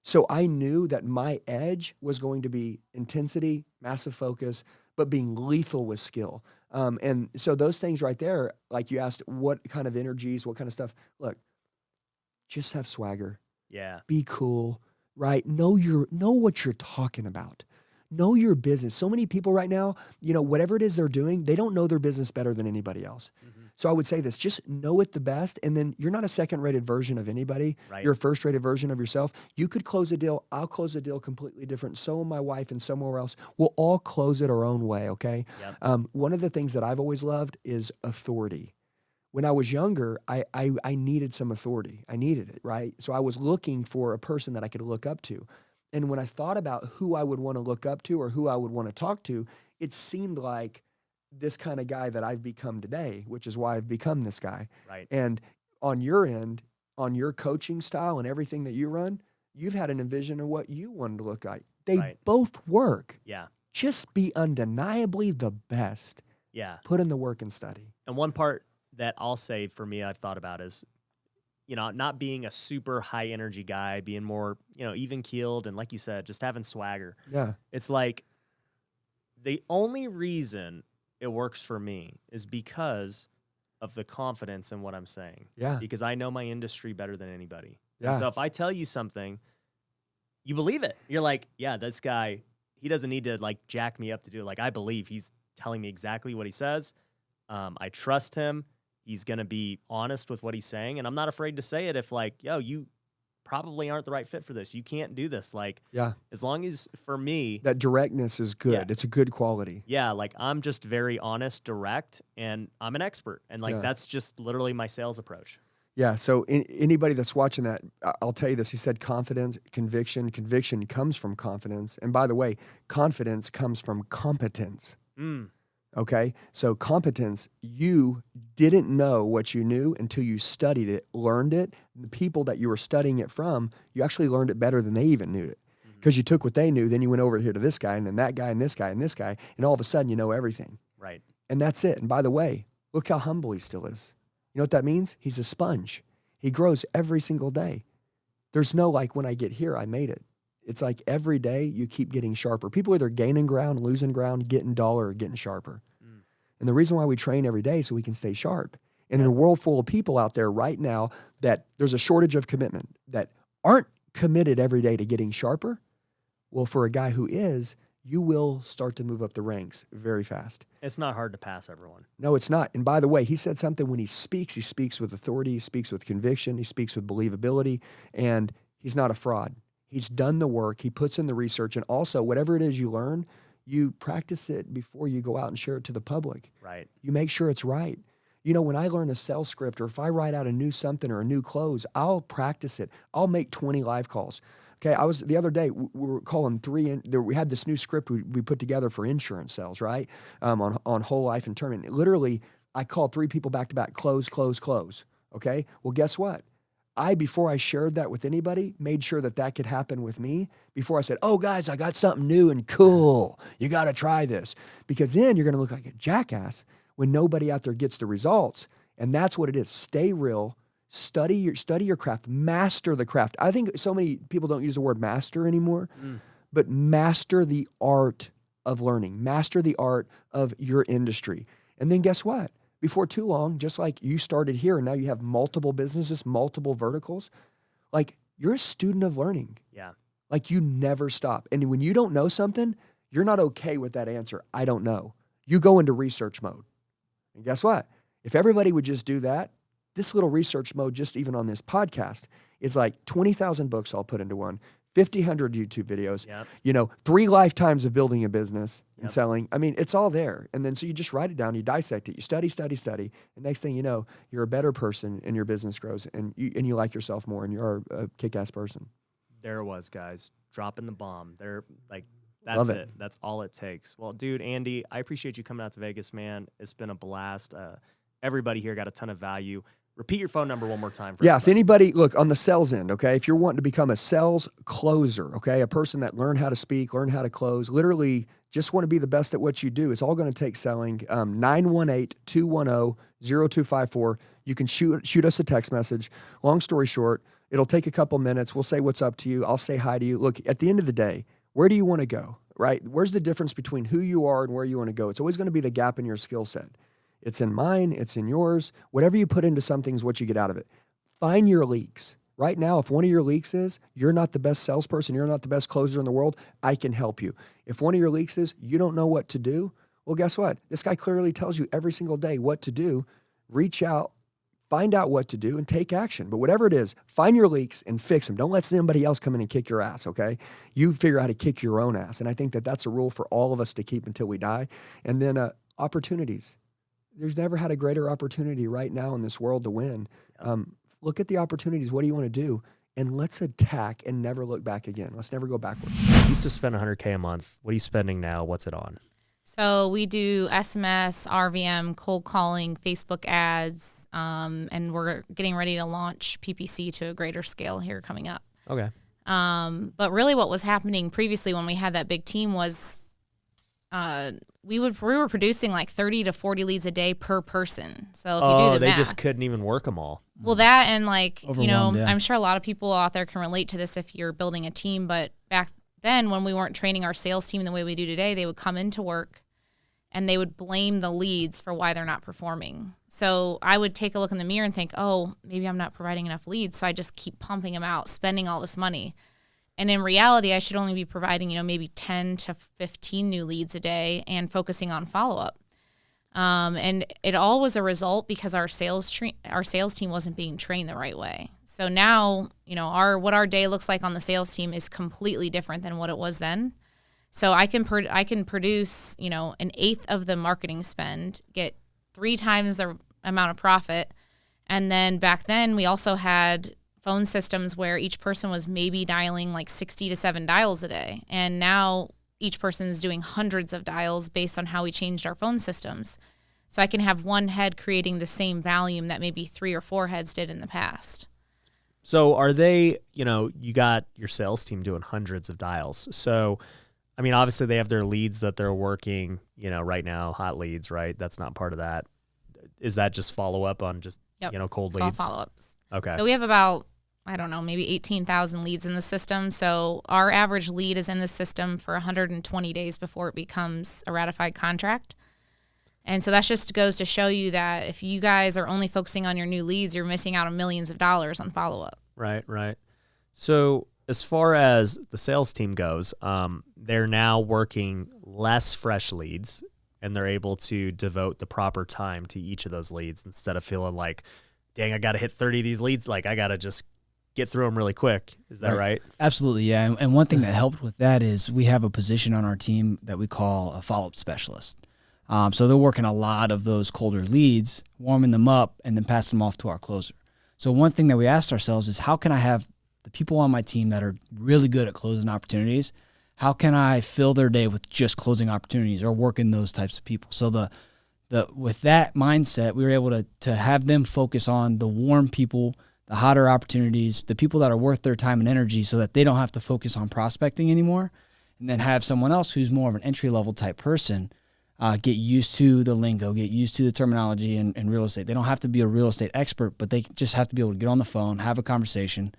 So I knew that my edge was going to be intensity, massive focus, but being lethal with skill. And so those things right there, like you asked, what kind of energies, what kind of stuff? Look, just have swagger. Yeah. Be cool, right? Know what you're talking about. Know your business. So many people right now, whatever it is they're doing, they don't know their business better than anybody else. Mm-hmm. So I would say this, just know it the best. And then you're not a second-rated version of anybody. Right. You're a first-rated version of yourself. You could close a deal. I'll close a deal completely different. So will my wife and somewhere else. We'll all close it our own way, okay? Yep. One of the things that I've always loved is authority. When I was younger, I needed some authority. I needed it, right? So I was looking for a person that I could look up to. And when I thought about who I would want to look up to or who I would want to talk to, it seemed like this kind of guy that I've become today, which is why I've become this guy. Right. And on your end, on your coaching style and everything that you run, you've had an envision of what you wanted to look like. They Right. both work. Yeah. Just be undeniably the best. Yeah. Put in the work and study. And one part that I'll say for me, I've thought about is, not being a super high energy guy, being more, even keeled. And like you said, just having swagger. Yeah. It's like the only reason it works for me is because of the confidence in what I'm saying. Yeah. Because I know my industry better than anybody. Yeah. So if I tell you something, you believe it. You're like, yeah, this guy, he doesn't need to like jack me up to do it. Like, I believe he's telling me exactly what he says. I trust him. He's going to be honest with what he's saying. And I'm not afraid to say it if like, yo, you probably aren't the right fit for this. You can't do this. Like, Yeah. as long as for me, That directness is good. Yeah. It's a good quality. yeah, like I'm just very honest, direct, and I'm an expert. And like, Yeah. that's just literally my sales approach. Yeah. So anybody that's watching that, I'll tell you this. He said confidence, conviction. Conviction comes from confidence. And by the way, confidence comes from competence. Mm. Okay. So competence, you didn't know what you knew until you studied it, learned it. The people that you were studying it from, you actually learned it better than they even knew it. Because you took what they knew, then you went over here to this guy, and then that guy, and this guy, and this guy, and all of a sudden you know everything. Right. And that's it. And by the way, look how humble he still is. You know what that means? He's a sponge. He grows every single day. There's no like, when I get here, I made it. It's like every day you keep getting sharper. People are either gaining ground, losing ground, getting duller, or getting sharper. And the reason why we train every day is so we can stay sharp. And in a world full of people out there right now that there's a shortage of commitment, that aren't committed every day to getting sharper, well, for a guy who is, you will start to move up the ranks very fast. It's not hard to pass everyone. No, it's not. And by the way, he said something when he speaks with authority, he speaks with conviction, he speaks with believability, and he's not a fraud. He's done the work, he puts in the research, and also whatever it is you learn, you practice it before you go out and share it to the public. Right. You make sure it's right. When I learn a sales script or if I write out a new something or a new close, I'll practice it. I'll make 20 live calls. Okay, the other day, we were calling we had this new script we put together for insurance sales, right? On whole life and term. And literally, I called 3 people back to back, close, close, close. Okay, well, guess what? Before I shared that with anybody, made sure that could happen with me before I said, oh, guys, I got something new and cool. You got to try this. Because then you're going to look like a jackass when nobody out there gets the results. And that's what it is. Stay real. Study your craft. Master the craft. I think so many people don't use the word master anymore, but master the art of learning. Master the art of your industry. And then guess what? Before too long, just like you started here and now you have multiple businesses, multiple verticals, like you're a student of learning. Yeah. Like you never stop. And when you don't know something, you're not okay with that answer. I don't know. You go into research mode. And guess what? If everybody would just do that, this little research mode, just even on this podcast, is like 20,000 books I'll put into one, 100 YouTube videos, 3 lifetimes of building a business and selling. I mean, it's all there. And then so you just write it down, you dissect it, you study. And next thing you know, you're a better person and your business grows and you like yourself more and you're a kick-ass person. There it was, guys. Dropping the bomb. That's Love it. it. That's all it takes. Well, dude, Andy, I appreciate you coming out to Vegas, man. It's been a blast. Everybody here got a ton of value. Repeat your phone number one more time. If anybody, look, on the sales end, okay, if you're wanting to become a sales closer, okay, a person that learned how to speak, learn how to close, literally just want to be the best at what you do, it's all going to take selling. 918-210-0254. You can shoot us a text message. Long story short, it'll take a couple minutes. We'll say what's up to you. I'll say hi to you. Look, at the end of the day, where do you want to go, right? Where's the difference between who you are and where you want to go? It's always going to be the gap in your skill set. It's in mine. It's in yours. Whatever you put into something is what you get out of it. Find your leaks. Right now, if one of your leaks is you're not the best salesperson, you're not the best closer in the world, I can help you. If one of your leaks is you don't know what to do, well, guess what? This guy clearly tells you every single day what to do. reach out, find out what to do, and take action. But whatever it is, find your leaks and fix them. Don't let somebody else come in and kick your ass, okay? You figure out how to kick your own ass. And I think that that's a rule for all of us to keep until we die. And then opportunities. There's never had a greater opportunity right now in this world to win. Look at the opportunities. What do you want to do? And let's attack and never look back again. Let's never go backwards. You used to spend $100K a month. What are you spending now? What's it on? So we do SMS, RVM, cold calling, Facebook ads, and we're getting ready to launch PPC to a greater scale here coming up. Okay. But really what was happening previously when we had that big team was we were producing like 30 to 40 leads a day per person. So if you do the they math, just couldn't even work them all. well, that and like, Overwhelmed, yeah. I'm sure a lot of people out there can relate to this if you're building a team. But back then when we weren't training our sales team the way we do today, they would come into work and they would blame the leads for why they're not performing. So I would take a look in the mirror and think, oh, maybe I'm not providing enough leads. So I just keep pumping them out, spending all this money. And in reality, I should only be providing, maybe 10 to 15 new leads a day and focusing on follow-up. And it all was a result because our sales team wasn't being trained the right way. So now, what our day looks like on the sales team is completely different than what it was then. So I can produce, an eighth of the marketing spend, get 3 times the amount of profit. And then back then we also had phone systems where each person was maybe dialing like 60 to 7 dials a day. And now each person is doing hundreds of dials based on how we changed our phone systems. So I can have one head creating the same volume that maybe 3 or 4 heads did in the past. So are they, you got your sales team doing hundreds of dials. So, I mean, obviously they have their leads that they're working, right now, hot leads, right? That's not part of that. Is that just follow up on just, cold It's all leads? follow-ups. Okay. So we have about, maybe 18,000 leads in the system. So our average lead is in the system for 120 days before it becomes a ratified contract. And so that just goes to show you that if you guys are only focusing on your new leads, you're missing out on millions of dollars on follow-up. Right. So as far as the sales team goes, they're now working less fresh leads and they're able to devote the proper time to each of those leads instead of feeling like, dang, I got to hit 30 of these leads. Like I got to just get through them really quick. Is that right? Absolutely, yeah. And one thing that helped with that is we have a position on our team that we call a follow-up specialist. So they're working a lot of those colder leads, warming them up, and then passing them off to our closer. So one thing that we asked ourselves is, how can I have the people on my team that are really good at closing opportunities, how can I fill their day with just closing opportunities or working those types of people? So with that mindset, we were able to have them focus on the warm people, the hotter opportunities, the people that are worth their time and energy so that they don't have to focus on prospecting anymore, and then have someone else who's more of an entry-level type person get used to the lingo, get used to the terminology in real estate. They don't have to be a real estate expert, but they just have to be able to get on the phone, have a conversation,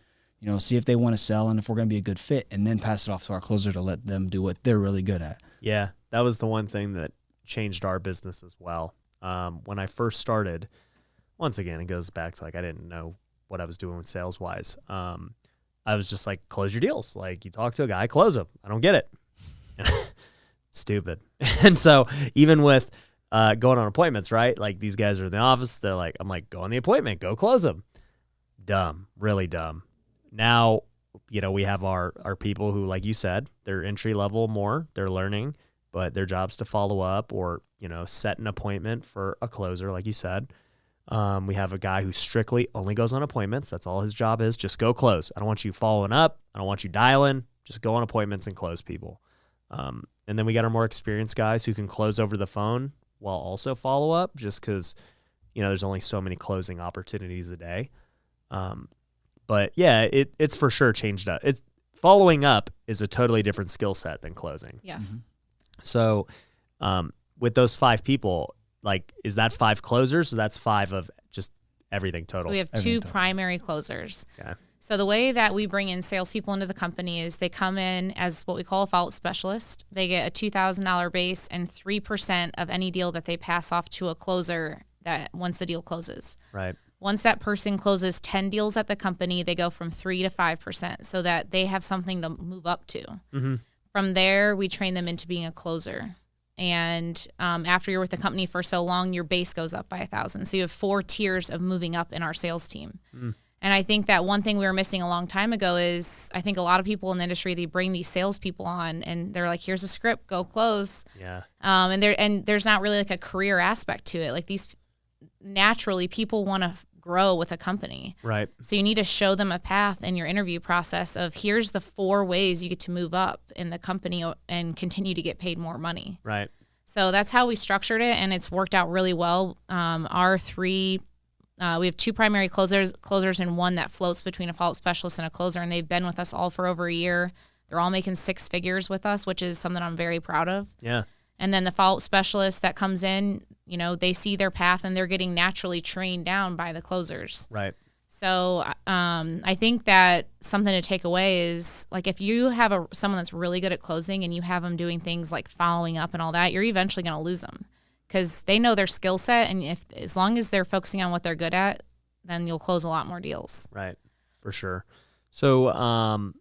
see if they want to sell and if we're going to be a good fit, and then pass it off to our closer to let them do what they're really good at. Yeah, that was the one thing that changed our business as well. When I first started, once again, it goes back to I didn't know what I was doing with sales-wise. I was just like, close your deals. Like, you talk to a guy, close them. I don't get it. Stupid. And so even with going on appointments, right? Like, these guys are in the office. They're like, I'm like, go on the appointment. Go close them. Dumb. Really dumb. Now, we have our people who, like you said, they're entry level more. They're learning, but their job's to follow up or, set an appointment for a closer, like you said. We have a guy who strictly only goes on appointments. That's all his job is. Just go close. I don't want you following up. I don't want you dialing. Just go on appointments and close people. And then we got our more experienced guys who can close over the phone while also follow up just because, there's only so many closing opportunities a day. But yeah, it's for sure changed up. It's following up is a totally different skill set than closing. Yes. Mm-hmm. So, with those 5 people, is that 5 closers? So that's 5 of just everything total. So we have 2 primary closers. Okay. So the way that we bring in salespeople into the company is they come in as what we call a follow-up specialist. They get a $2,000 base and 3% of any deal that they pass off to a closer that once the deal closes. Right. Once that person closes 10 deals at the company, they go from 3 to 5% so that they have something to move up to. Mm-hmm. From there, we train them into being a closer. And after you're with the company for so long, your base goes up by 1,000. So you have 4 tiers of moving up in our sales team. And I think that one thing we were missing a long time ago is I think a lot of people in the industry, they bring these salespeople on and they're like, here's a script, go close. Yeah. And there's not really like a career aspect to it. Like these, naturally, people want to grow with a company. Right. So you need to show them a path in your interview process of here's the 4 ways you get to move up in the company and continue to get paid more money. Right. So that's how we structured it, and it's worked out really well. We have 2 primary closers and 1 that floats between a follow-up specialist and a closer, and they've been with us all for over a year. They're all making 6 figures with us, which is something I'm very proud of. Yeah. And then the follow-up specialist that comes in, you know, they see their path and they're getting naturally trained down by the closers. Right. So I think that something to take away is, like, if you have someone that's really good at closing and you have them doing things like following up and all that, you're eventually going to lose them because they know their skill set. And as long as they're focusing on what they're good at, then you'll close a lot more deals. Right. For sure. So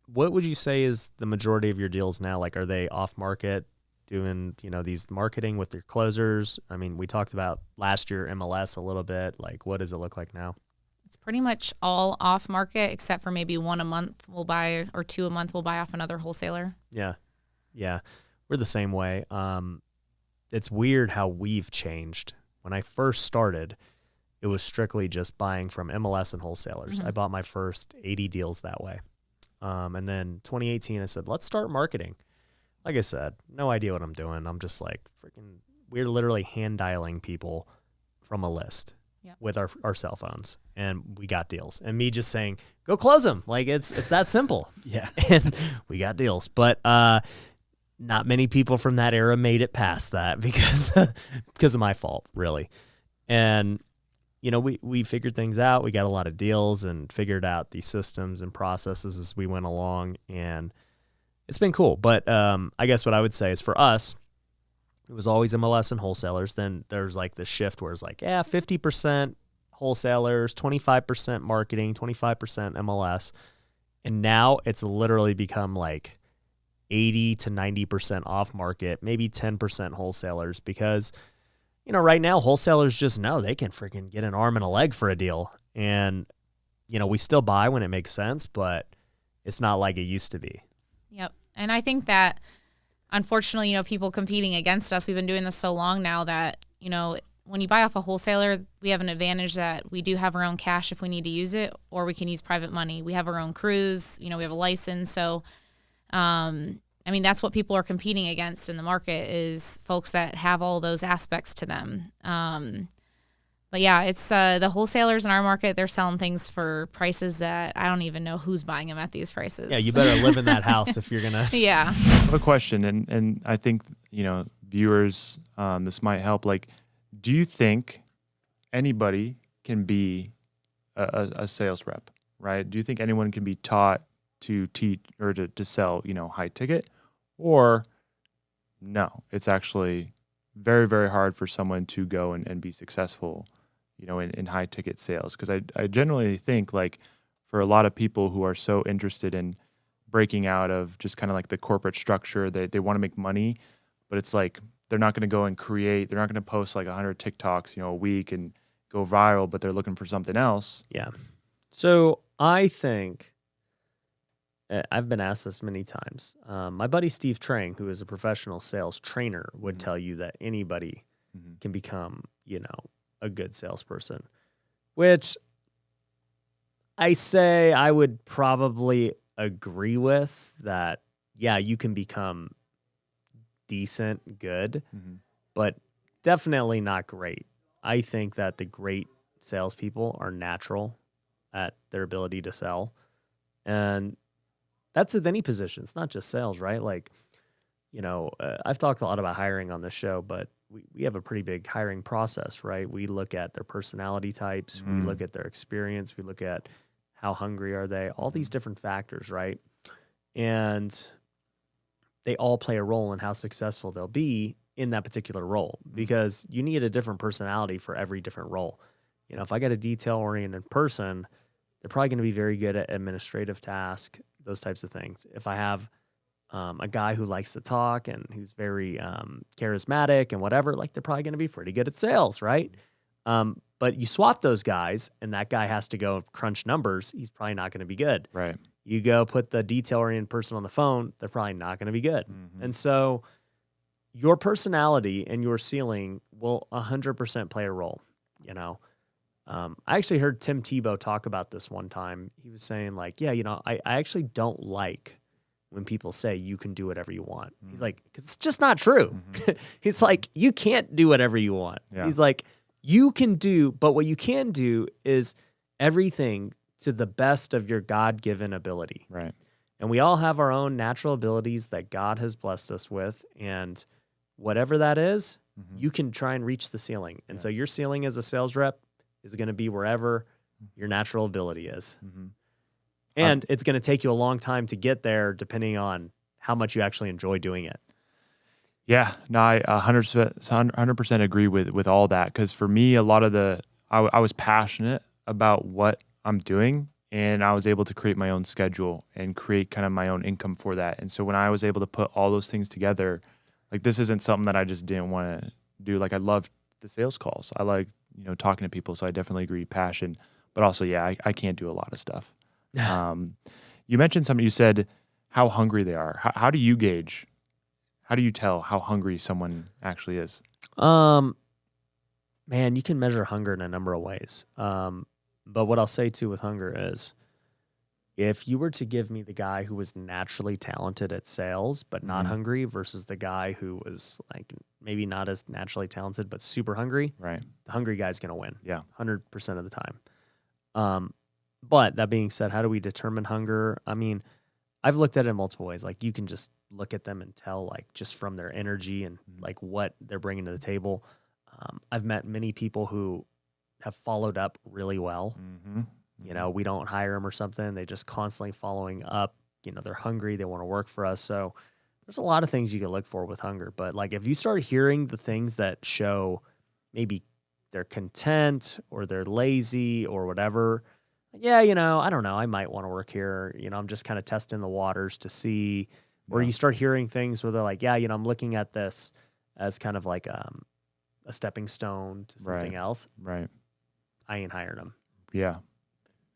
what would you say is the majority of your deals now? Like, are they off market, doing, you know, these marketing with your closers? I mean, we talked about last year MLS a little bit. Like, what does it look like now? It's pretty much all off market except for maybe 1 a month we'll buy, or 2 a month we'll buy off another wholesaler. Yeah. Yeah. We're the same way. It's weird how we've changed. When I first started, it was strictly just buying from MLS and wholesalers. I bought my first 80 deals that way. And then 2018, I said, let's start marketing. Like I said, no idea what I'm doing. I'm just like we're literally hand dialing people from a list with our cell phones, and we got deals. And me just saying, go close them. Like it's that simple. Yeah. And we got deals. But not many people from that era made it past that because of my fault, really. And you know, we figured things out. We got a lot of deals and figured out these systems and processes as we went along, and it's been cool. But I guess what I would say is for us, it was always MLS and wholesalers. Then there's like the shift where it's like, 50% wholesalers, 25% marketing, 25% MLS. And now it's literally become like 80 to 90% off market, maybe 10% wholesalers, because, you know, right now wholesalers just know they can freaking get an arm and a leg for a deal. And, you know, we still buy when it makes sense, but it's not like it used to be. Yep. And I think that, unfortunately, you know, people competing against us, we've been doing this so long now that, you know, when you buy off a wholesaler, we have an advantage that we do have our own cash if we need to use it, or we can use private money. We have our own crews, you know, we have a license. So, I mean, that's what people are competing against in the market, is folks that have all those aspects to them. But yeah, it's the wholesalers in our market, they're selling things for prices that I don't even know who's buying them at these prices. Yeah, you better live in that house if you're going to. Yeah. I have a question, and I think, you know, viewers, this might help. Like, do you think anybody can be a sales rep, right? Do you think anyone can be taught to teach or to sell, you know, high ticket? Or no, it's actually very, very hard for someone to go and be successful, you know, in high ticket sales? Because I generally think, like, for a lot of people who are so interested in breaking out of just kind of like the corporate structure, they want to make money, but it's like they're not going to go and create, they're not going to post like 100 TikToks, you know, a week and go viral, but they're looking for something else. Yeah. So I think, I've been asked this many times. My buddy Steve Trang, who is a professional sales trainer, would tell you that anybody can become, you know, a good salesperson, which I say I would probably agree with that. Yeah, you can become decent, good, but definitely not great. I think that the great salespeople are natural at their ability to sell. And that's with any position. It's not just sales, right? Like, you know, I've talked a lot about hiring on this show, but we have a pretty big hiring process, right? We look at their personality types. We look at their experience. We look at how hungry are they, all these different factors, right? And they all play a role in how successful they'll be in that particular role, because you need a different personality for every different role. You know, if I got a detail-oriented person, they're probably going to be very good at administrative tasks, those types of things. If I have a guy who likes to talk and who's very charismatic and whatever, like they're probably going to be pretty good at sales, right? But you swap those guys and that guy has to go crunch numbers. He's probably not going to be good. Right. You go put the detail-oriented person on the phone, they're probably not going to be good. And so your personality and your ceiling will 100% play a role, you know? I actually heard Tim Tebow talk about this one time. He was saying like, yeah, you know, I actually don't like when people say you can do whatever you want. He's like, because it's just not true. He's like, you can't do whatever you want. Yeah. He's like, you can do, but what you can do is everything to the best of your God-given ability. Right. And we all have our own natural abilities that God has blessed us with. And whatever that is, you can try and reach the ceiling. And so your ceiling as a sales rep is going to be wherever your natural ability is. And it's going to take you a long time to get there depending on how much you actually enjoy doing it. Yeah, no, I 100% agree with all that. Because for me, a lot of I was passionate about what I'm doing, and I was able to create my own schedule and create kind of my own income for that. And so when I was able to put all those things together, like this isn't something that I just didn't want to do. Like I love the sales calls. I like, you know, talking to people. So I definitely agree, passion. But also, yeah, I can't do a lot of stuff. You mentioned something. You said how hungry they are. How do you gauge? How do you tell how hungry someone actually is? Man, you can measure hunger in a number of ways. But what I'll say too with hunger is if you were to give me the guy who was naturally talented at sales but not hungry versus the guy who was like maybe not as naturally talented but super hungry, right? The hungry guy's going to win. Yeah. 100% of the time. But that being said, how do we determine hunger? I mean, I've looked at it in multiple ways. Like you can just look at them and tell like just from their energy and like what they're bringing to the table. I've met many people who have followed up really well. You know, we don't hire them or something. They just constantly following up. You know, they're hungry. They want to work for us. So there's a lot of things you can look for with hunger. But like if you start hearing the things that show maybe they're content or they're lazy or whatever, yeah, you know, I don't know. I might want to work here. You know, I'm just kind of testing the waters to see. Or you start hearing things where they're like, yeah, you know, I'm looking at this as kind of like a stepping stone to something else. Right. I ain't hiring them. Yeah.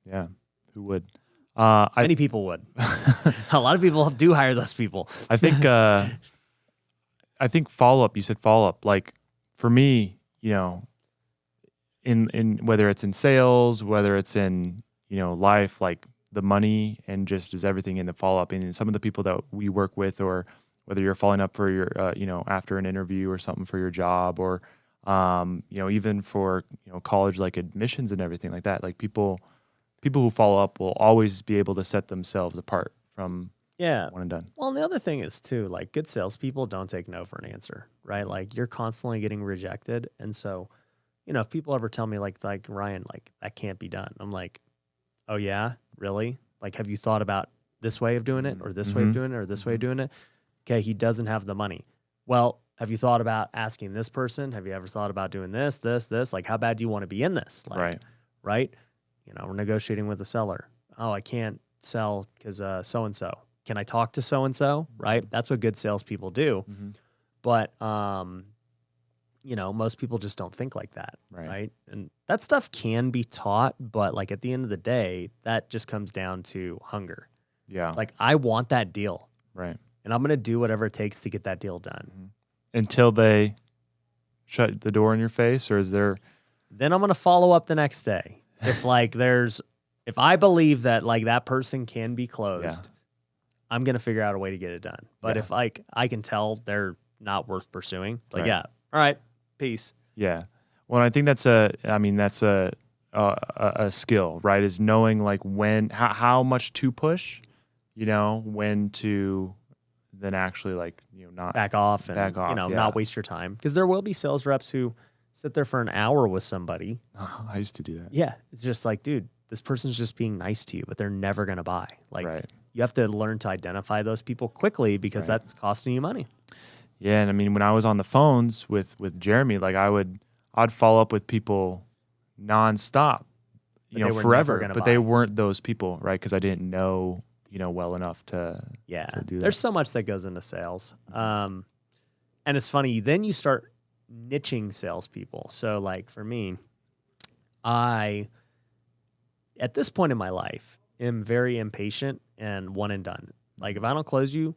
Yeah. Who would? Many people would. A lot of people do hire those people. I think follow-up, you said follow-up. Like for me, you know, in whether it's in sales, whether it's in, you know, life, like the money and just is everything in the follow-up. And some of the people that we work with, or whether you're following up for your, you know, after an interview or something for your job, or, you know, even for, you know, college, like admissions and everything like that, like people who follow up will always be able to set themselves apart from one and done. Well, and the other thing is too, like good salespeople don't take no for an answer, right? Like you're constantly getting rejected. And so, you know, if people ever tell me like Ryan, like that can't be done, I'm like, oh yeah, really? Like, have you thought about this way of doing it or this way of doing it or this way of doing it? Okay, he doesn't have the money. Well, have you thought about asking this person? Have you ever thought about doing this? Like, how bad do you want to be in this? Like, right? You know, we're negotiating with the seller. Oh, I can't sell because so-and-so. Can I talk to so-and-so? Right? That's what good salespeople do. But, you know, most people just don't think like that, right? And that stuff can be taught, but like at the end of the day, that just comes down to hunger. Yeah. Like I want that deal. Right. And I'm going to do whatever it takes to get that deal done. Until they shut the door in your face, or is there? Then I'm going to follow up the next day. If like if I believe that like that person can be closed, I'm going to figure out a way to get it done. But if like I can tell they're not worth pursuing, like, all right, peace. Yeah. Well, I think that's a skill, right? Is knowing like when, how much to push, you know, when to then actually like, you know, not back off and, you know, not waste your time. Because there will be sales reps who sit there for an hour with somebody. I used to do that. Yeah. It's just like, dude, this person's just being nice to you, but they're never going to buy. Like you have to learn to identify those people quickly because that's costing you money. Yeah. And I mean, when I was on the phones with Jeremy, like I'd follow up with people nonstop, you know, forever, but they weren't those people, right? Because I didn't know well enough to Yeah, to do there's that. so much that goes into sales. And it's funny, then you start niching salespeople. So, like for me, at this point in my life, am very impatient and one and done. Like if I don't close you,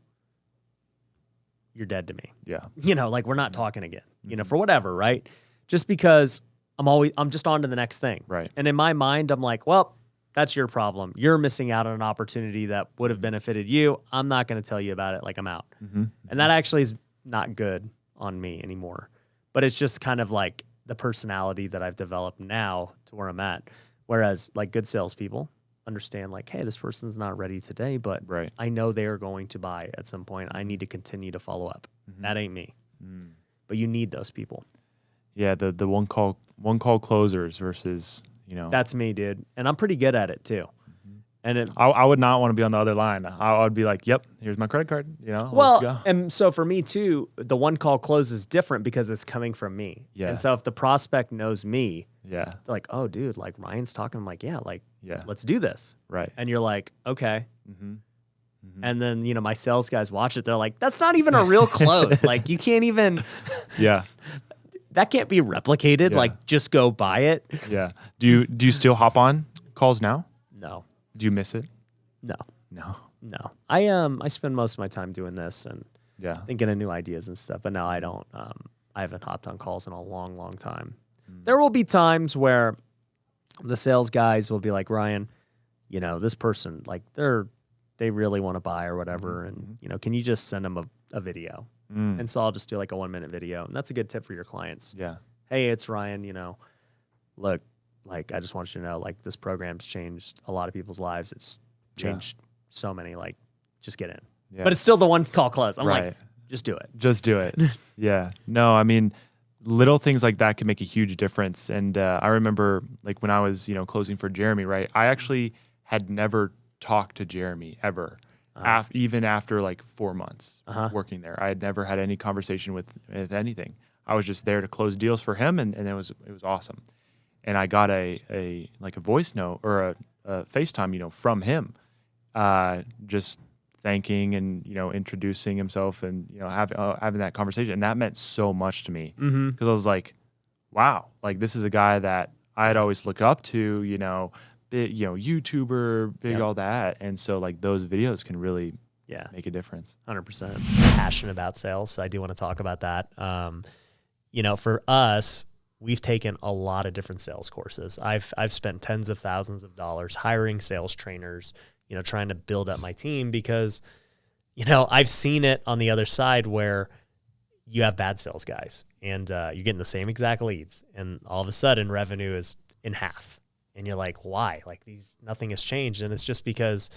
you're dead to me. Yeah. Like we're not talking again, for whatever, right? Just because I'm just on to the next thing. Right. And in my mind, I'm like, well, that's your problem. You're missing out on an opportunity that would have benefited you. I'm not going to tell you about it. Like I'm out. And that actually is not good on me anymore. But it's just kind of like the personality that I've developed now to where I'm at. Whereas like good salespeople understand like, hey, this person's not ready today, but I know they are going to buy at some point. I need to continue to follow up. That ain't me. But you need those people. Yeah, the one call closers versus, That's me, dude. And I'm pretty good at it too. And I would not want to be on the other line. I would be like, yep, here's my credit card, let's go. Well, and so for me too, the one call close is different because it's coming from me. Yeah. And so if the prospect knows me, Yeah. they're like, oh, dude, like Ryan's talking. I'm like, yeah, Yeah. let's do this. Right. And you're like, okay. And then, my sales guys watch it. They're like, that's not even a real close. Like you can't even, Yeah. that can't be replicated. Yeah. Like just go buy it. Yeah. Do you still hop on calls now? No. Do you miss it? No. No. I spend most of my time doing this and Yeah. thinking of new ideas and stuff. But no, I don't. I haven't hopped on calls in a long, long time. There will be times where the sales guys will be like, Ryan, this person, like they really want to buy or whatever. And, can you just send them a video? And so I'll just do like a 1-minute video. And that's a good tip for your clients. Yeah. Hey, it's Ryan, look, like, I just want you to know, like, this program's changed a lot of people's lives. It's changed so many, like, just get in. Yeah. But it's still the one call close. I'm Right. like, just do it. Just do it. Yeah. No, I mean, little things like that can make a huge difference. And I remember, like, when I was, closing for Jeremy, right? I actually had never talked to Jeremy ever, even after like 4 months working there. I had never had any conversation with anything. I was just there to close deals for him, and it was awesome. And I got a voice note or a FaceTime, from him, just thanking and introducing himself and having that conversation, and that meant so much to me because I was like, wow, like this is a guy that I had always looked up to, big, YouTuber, big, all that, and so like those videos can really make a difference. 100%. Passionate about sales, so I do want to talk about that. For us, we've taken a lot of different sales courses. I've spent tens of thousands of dollars hiring sales trainers, trying to build up my team because, I've seen it on the other side where you have bad sales guys and you're getting the same exact leads. And all of a sudden revenue is in half. And you're like, why? Like nothing has changed. And it's just because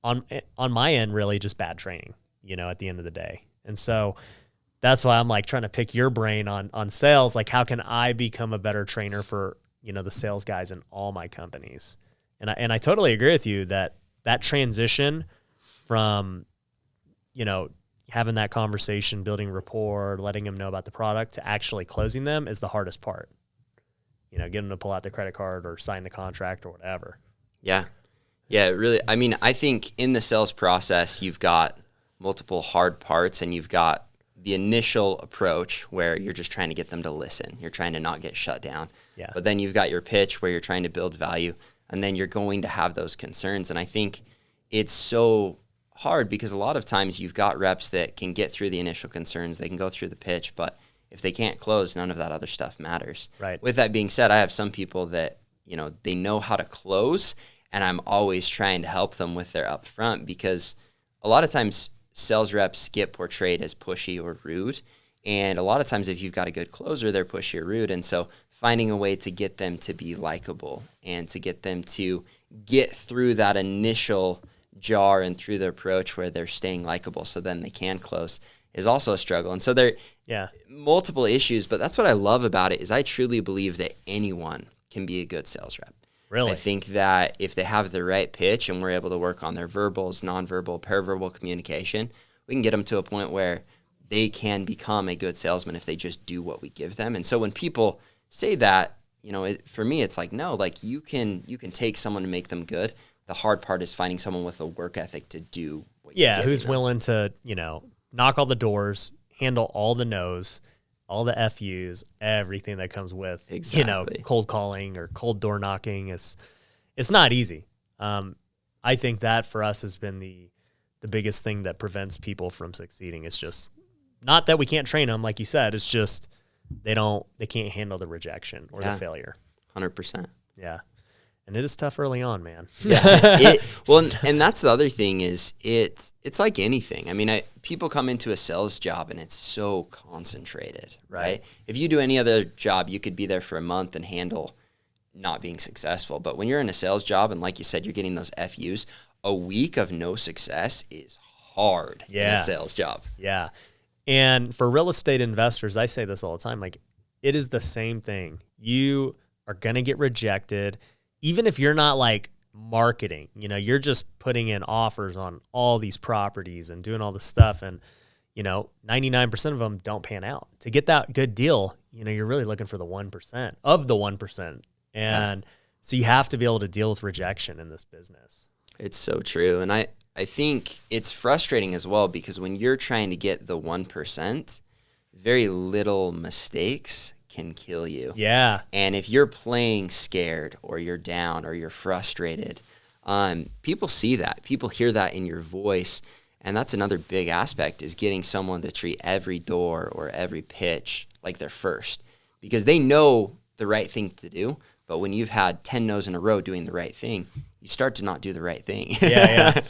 on my end, really just bad training, at the end of the day. And so that's why I'm like trying to pick your brain on sales. Like, how can I become a better trainer for, the sales guys in all my companies? And I totally agree with you that transition from, having that conversation, building rapport, letting them know about the product to actually closing them is the hardest part. Getting them to pull out their credit card or sign the contract or whatever. Yeah. Yeah, really. I mean, I think in the sales process, you've got multiple hard parts, and you've got the initial approach where you're just trying to get them to listen. You're trying to not get shut down. Yeah. But then you've got your pitch where you're trying to build value, and then you're going to have those concerns. And I think it's so hard because a lot of times you've got reps that can get through the initial concerns. They can go through the pitch, but if they can't close, none of that other stuff matters. Right. With that being said, I have some people that, they know how to close, and I'm always trying to help them with their upfront because a lot of times sales reps get portrayed as pushy or rude. And a lot of times if you've got a good closer, they're pushy or rude. And so finding a way to get them to be likable and to get them to get through that initial jar and through the approach where they're staying likable so then they can close is also a struggle. And so there are multiple issues, but that's what I love about it is I truly believe that anyone can be a good sales rep. Really? I think that if they have the right pitch and we're able to work on their verbals, nonverbal, paraverbal communication, we can get them to a point where they can become a good salesman if they just do what we give them. And so when people say that, for me, it's like, no, like you can take someone and make them good. the hard part is finding someone with a work ethic to do what Yeah, you're who's giving them. willing to, knock all the doors, handle all the no's, all the FUs, everything that comes with, Exactly. cold calling or cold door knocking. It's not easy. I think that for us has been the biggest thing that prevents people from succeeding. It's just not that we can't train them, like you said. It's just they can't handle the rejection or the failure. 100%. Yeah. And it is tough early on, man. Well, and that's the other thing is it's like anything. I mean, people come into a sales job and it's so concentrated, right? If you do any other job, you could be there for a month and handle not being successful. But when you're in a sales job and like you said, you're getting those FUs, a week of no success is hard in a sales job. Yeah. And for real estate investors, I say this all the time, like it is the same thing. You are going to get rejected. Even if you're not like marketing, you're just putting in offers on all these properties and doing all this stuff. And, 99% of them don't pan out. To get that good deal, you're really looking for the 1% of the 1%. And so you have to be able to deal with rejection in this business. It's so true. And I think it's frustrating as well because when you're trying to get the 1%, very little mistakes can kill you. Yeah. And if you're playing scared or you're down or you're frustrated, people see that. People hear that in your voice. And that's another big aspect is getting someone to treat every door or every pitch like they're first because they know the right thing to do. But when you've had 10 no's in a row doing the right thing, you start to not do the right thing. Yeah.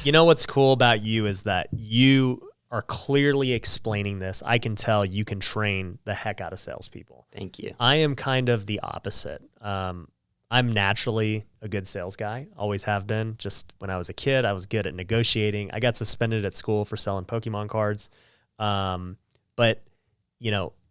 You know what's cool about you is that you are clearly explaining this. I can tell you can train the heck out of salespeople. Thank you. I am kind of the opposite. I'm naturally a good sales guy, always have been. Just when I was a kid, I was good at negotiating. I got suspended at school for selling Pokemon cards. But,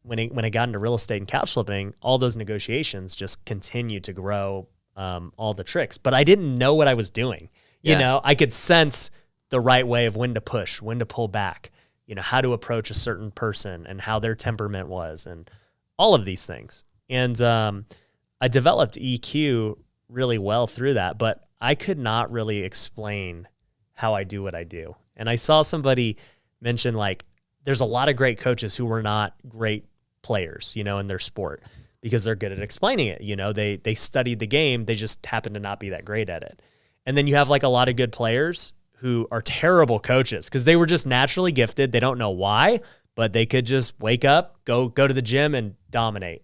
when I got into real estate and couch flipping, all those negotiations just continued to grow all the tricks. But I didn't know what I was doing. I could sense the right way of when to push, when to pull back, how to approach a certain person and how their temperament was and all of these things. And I developed EQ really well through that, but I could not really explain how I do what I do. And I saw somebody mention like, there's a lot of great coaches who were not great players, in their sport because they're good at explaining it. They studied the game. They just happen to not be that great at it. And then you have like a lot of good players who are terrible coaches because they were just naturally gifted. They don't know why, but they could just wake up, go to the gym and dominate.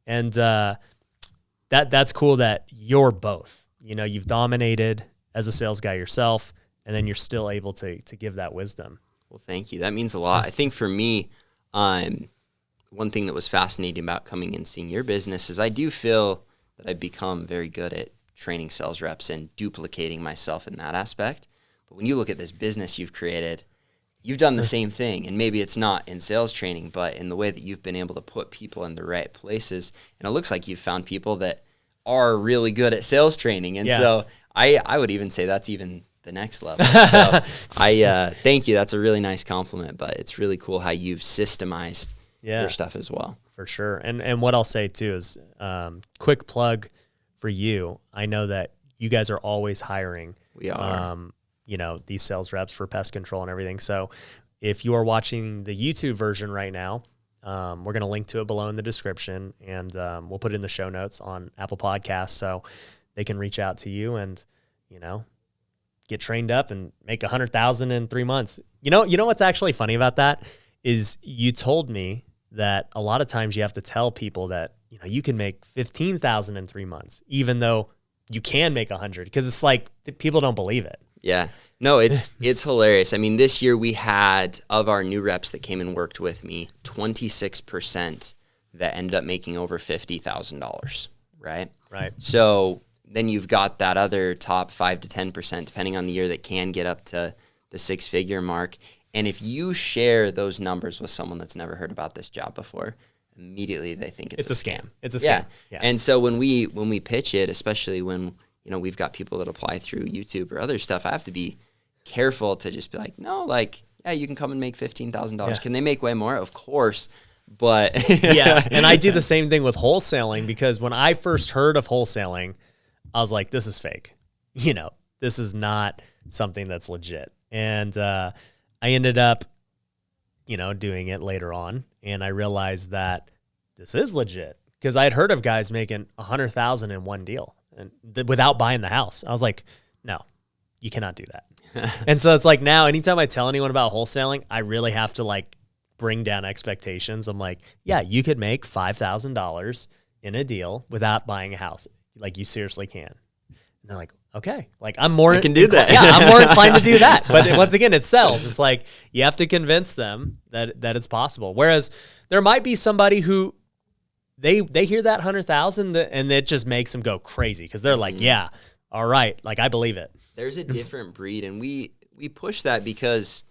And that's cool that you're both. You've dominated as a sales guy yourself, and then you're still able to give that wisdom. Well, thank you. That means a lot. I think for me, one thing that was fascinating about coming and seeing your business is I do feel that I've become very good at training sales reps and duplicating myself in that aspect. But when you look at this business you've created, you've done the same thing. And maybe it's not in sales training, but in the way that you've been able to put people in the right places. And it looks like you've found people that are really good at sales training. And so I would even say that's even the next level. So I thank you. That's a really nice compliment, but it's really cool how you've systemized your stuff as well. For sure. And what I'll say too is quick plug for you. I know that you guys are always hiring. We are. These sales reps for pest control and everything. So if you are watching the YouTube version right now, we're going to link to it below in the description, and we'll put it in the show notes on Apple Podcasts so they can reach out to you and, get trained up and make 100,000 in 3 months. You know what's actually funny about that is you told me that a lot of times you have to tell people that, you can make 15,000 in 3 months, even though you can make 100, because it's like people don't believe it. Yeah. No, it's hilarious. I mean, this year we had, of our new reps that came and worked with me, 26% that ended up making over $50,000, right? Right. So then you've got that other top 5 to 10%, depending on the year, that can get up to the 6-figure mark. And if you share those numbers with someone that's never heard about this job before, immediately they think it's a scam. It's a scam. Yeah. And so when we pitch it, especially when we've got people that apply through YouTube or other stuff, I have to be careful to just be like, no, like, yeah, you can come and make $15,000. Yeah. Can they make way more? Of course. But yeah. And I do the same thing with wholesaling, because when I first heard of wholesaling, I was like, this is fake. this is not something that's legit. And I ended up, doing it later on, and I realized that this is legit because I had heard of guys making $100,000 in one deal and without buying the house. I was like, no, you cannot do that. And so it's like now, anytime I tell anyone about wholesaling, I really have to like bring down expectations. I'm like, yeah, you could make $5,000 in a deal without buying a house. Like, you seriously can. And they're like, okay, like I'm more I can do that. Yeah, I'm more inclined to do that. But once again, it sells. It's like you have to convince them that it's possible. Whereas there might be somebody who they hear that 100,000 and it just makes them go crazy because they're like, yeah, all right, like I believe it. There's a different breed, and we push that because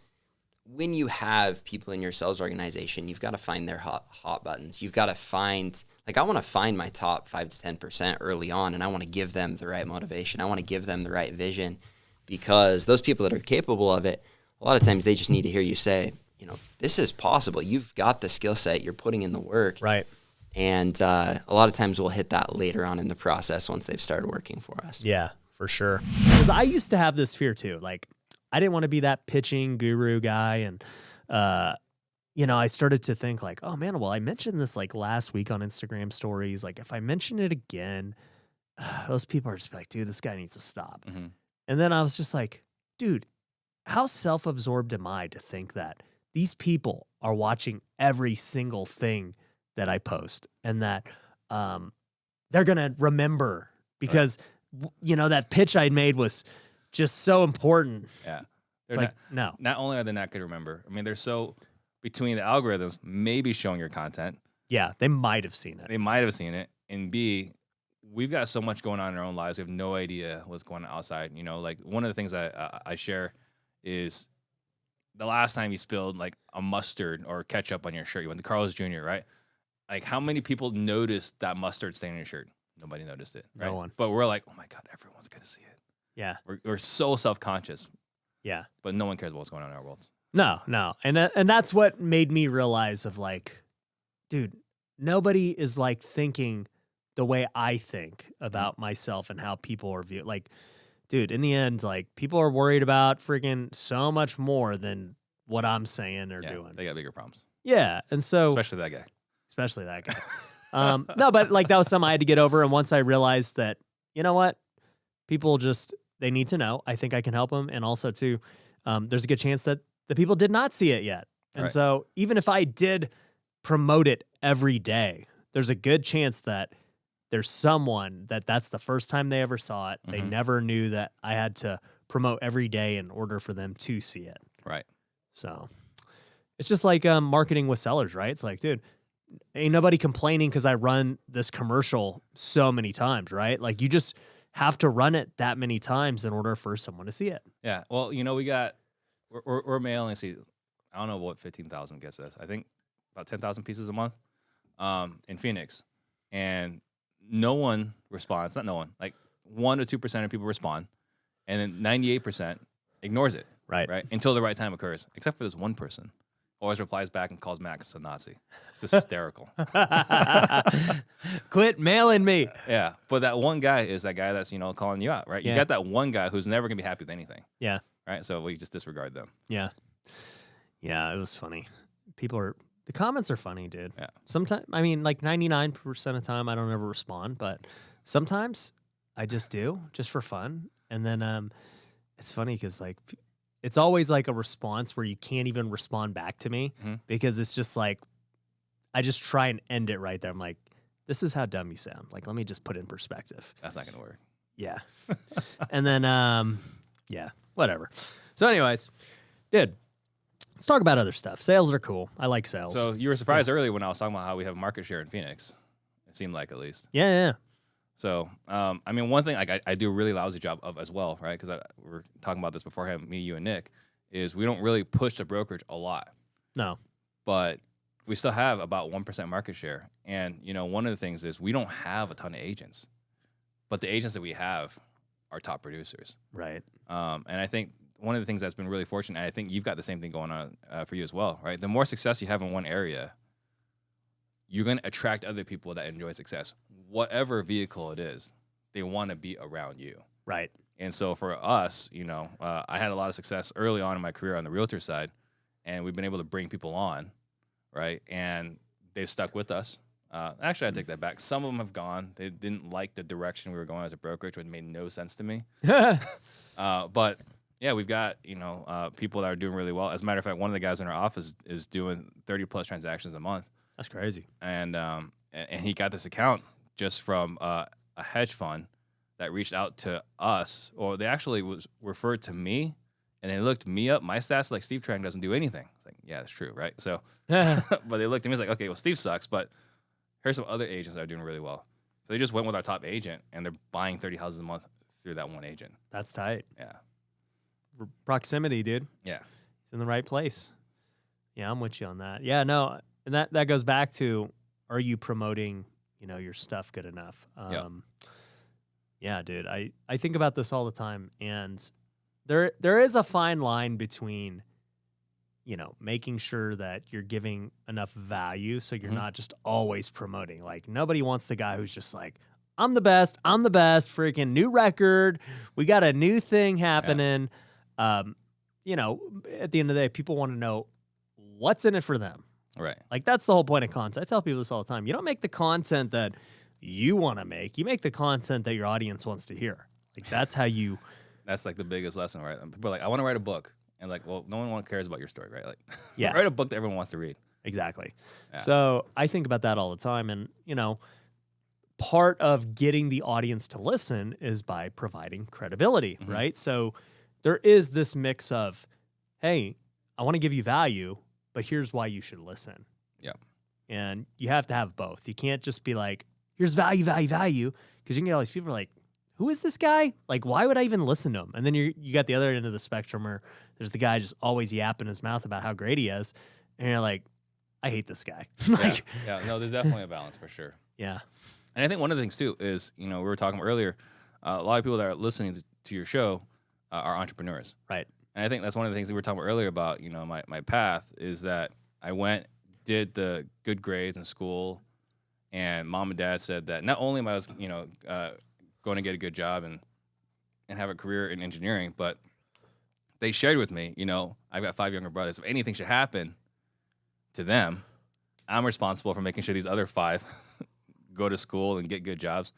when you have people in your sales organization, you've got to find their hot buttons. You've got to find, like, I want to find my top 5 to 10% early on, and I want to give them the right motivation. I want to give them the right vision, because those people that are capable of it, a lot of times they just need to hear you say, this is possible. You've got the skill set. You're putting in the work. Right. And a lot of times we'll hit that later on in the process once they've started working for us. Yeah, for sure. Because I used to have this fear too. Like, I didn't want to be that pitching guru guy. And, I started to think like, oh man, well, I mentioned this like last week on Instagram stories. Like, if I mention it again, those people are just like, dude, this guy needs to stop. Mm-hmm. And then I was just like, dude, how self-absorbed am I to think that these people are watching every single thing that I post and that they're going to remember because, that pitch I made was just so important. Yeah. It's like, no. Not only are they not going to remember, I mean, they're so between the algorithms maybe showing your content. Yeah, they might have seen it. They might have seen it. And B, we've got so much going on in our own lives. We have no idea what's going on outside. Like one of the things I share is the last time you spilled like a mustard or ketchup on your shirt, you went to Carl's Jr., right? Like, how many people noticed that mustard stain on your shirt? Nobody noticed it. Right? No one. But we're like, oh my God, everyone's going to see it. Yeah. We're so self-conscious. Yeah. But no one cares about what's going on in our worlds. No. And that's what made me realize of like, dude, nobody is like thinking the way I think about myself and how people are viewed. Like, dude, in the end, like, people are worried about freaking so much more than what I'm saying or doing. They got bigger problems. Yeah. And so, especially that guy. No, but like that was something I had to get over. And once I realized that, you know what, people just, they need to know. I think I can help them. And also too, there's a good chance that the people did not see it yet. And Right. so even if I did promote it every day, there's a good chance that there's someone that's the first time they ever saw it. They Mhm. never knew that I had to promote every day in order for them to see it. Right. So it's just like marketing with sellers, right? It's like, dude, ain't nobody complaining because I run this commercial so many times, right? Like, you just have to run it that many times in order for someone to see it. Yeah. Well, we're mailing, see, I don't know what 15,000 gets us. I think about 10,000 pieces a month in Phoenix. And no one responds. Not no one. Like 1 to 2% of people respond. And then 98% ignores it. Right. Right. Until the right time occurs. Except for this one person. Always replies back and calls Max a Nazi. It's hysterical. Quit mailing me. Yeah. But that one guy is that guy that's, calling you out, right? You Yeah. got that one guy who's never going to be happy with anything. Yeah. Right. So we just disregard them. Yeah. Yeah, it was funny. The comments are funny, dude. Yeah. Sometimes, I mean, like 99% of the time, I don't ever respond, but sometimes I just do, just for fun. And then it's funny because, like, it's always like a response where you can't even respond back to me Mhm. because it's just like, I just try and end it right there. I'm like, this is how dumb you sound. Like, let me just put it in perspective. That's not going to work. Yeah. And then, yeah, whatever. So anyways, dude, let's talk about other stuff. Sales are cool. I like sales. So you were surprised earlier when I was talking about how we have market share in Phoenix. It seemed like, at least. Yeah. So, I mean, one thing like I do a really lousy job of as well, right? Because we were talking about this beforehand, me, you, and Nick, is we don't really push the brokerage a lot. No. But we still have about 1% market share. And, one of the things is we don't have a ton of agents. But the agents that we have are top producers. Right. And I think one of the things that's been really fortunate, and I think you've got the same thing going on for you as well, right? The more success you have in one area, you're going to attract other people that enjoy success. Whatever vehicle it is, they want to be around you. Right. And so for us, I had a lot of success early on in my career on the realtor side, and we've been able to bring people on, right? And they've stuck with us. Actually, I take that back. Some of them have gone. They didn't like the direction we were going as a brokerage, which made no sense to me. But yeah, we've got people that are doing really well. As a matter of fact, one of the guys in our office is doing 30+ transactions a month. That's crazy. And he got this account just from a hedge fund that reached out to us, or they actually was referred to me, and they looked me up. My stats like Steve Trang doesn't do anything. It's like, yeah, that's true, right? So, but they looked at me, it's like, okay, well, Steve sucks, but here's some other agents that are doing really well. So they just went with our top agent, and they're buying 30 houses a month through that one agent. That's tight. Yeah. Proximity, dude. Yeah. It's in the right place. Yeah, I'm with you on that. Yeah, no, and that goes back to, are you promoting, your stuff good enough? Yeah, dude. I think about this all the time, and there is a fine line between, making sure that you're giving enough value so you're not just always promoting. Like, nobody wants the guy who's just like, I'm the best, freaking new record, we got a new thing happening. Yeah. At the end of the day, people want to know what's in it for them. Right. Like, that's the whole point of content. I tell people this all the time. You don't make the content that you want to make. You make the content that your audience wants to hear. Like, that's how you... That's like the biggest lesson, right? People are like, I want to write a book. And like, well, no one cares about your story, right? Like, yeah. Write a book that everyone wants to read. Exactly. Yeah. So I think about that all the time. And, part of getting the audience to listen is by providing credibility, right? So there is this mix of, hey, I want to give you value, but here's why you should listen. Yeah. And you have to have both. You can't just be like, here's value, because you can get all these people like, who is this guy? Like, why would I even listen to him? And then you got the other end of the spectrum where there's the guy just always yapping his mouth about how great he is. And you're like, I hate this guy. Like, yeah. No, there's definitely a balance for sure. Yeah. And I think one of the things too is, we were talking earlier, a lot of people that are listening to your show are entrepreneurs. Right. And I think that's one of the things that we were talking about earlier about, my path is that I went, did the good grades in school, and mom and dad said that not only am I going to get a good job and have a career in engineering, but they shared with me, I've got 5 younger brothers. If anything should happen to them, I'm responsible for making sure these other 5 go to school and get good jobs.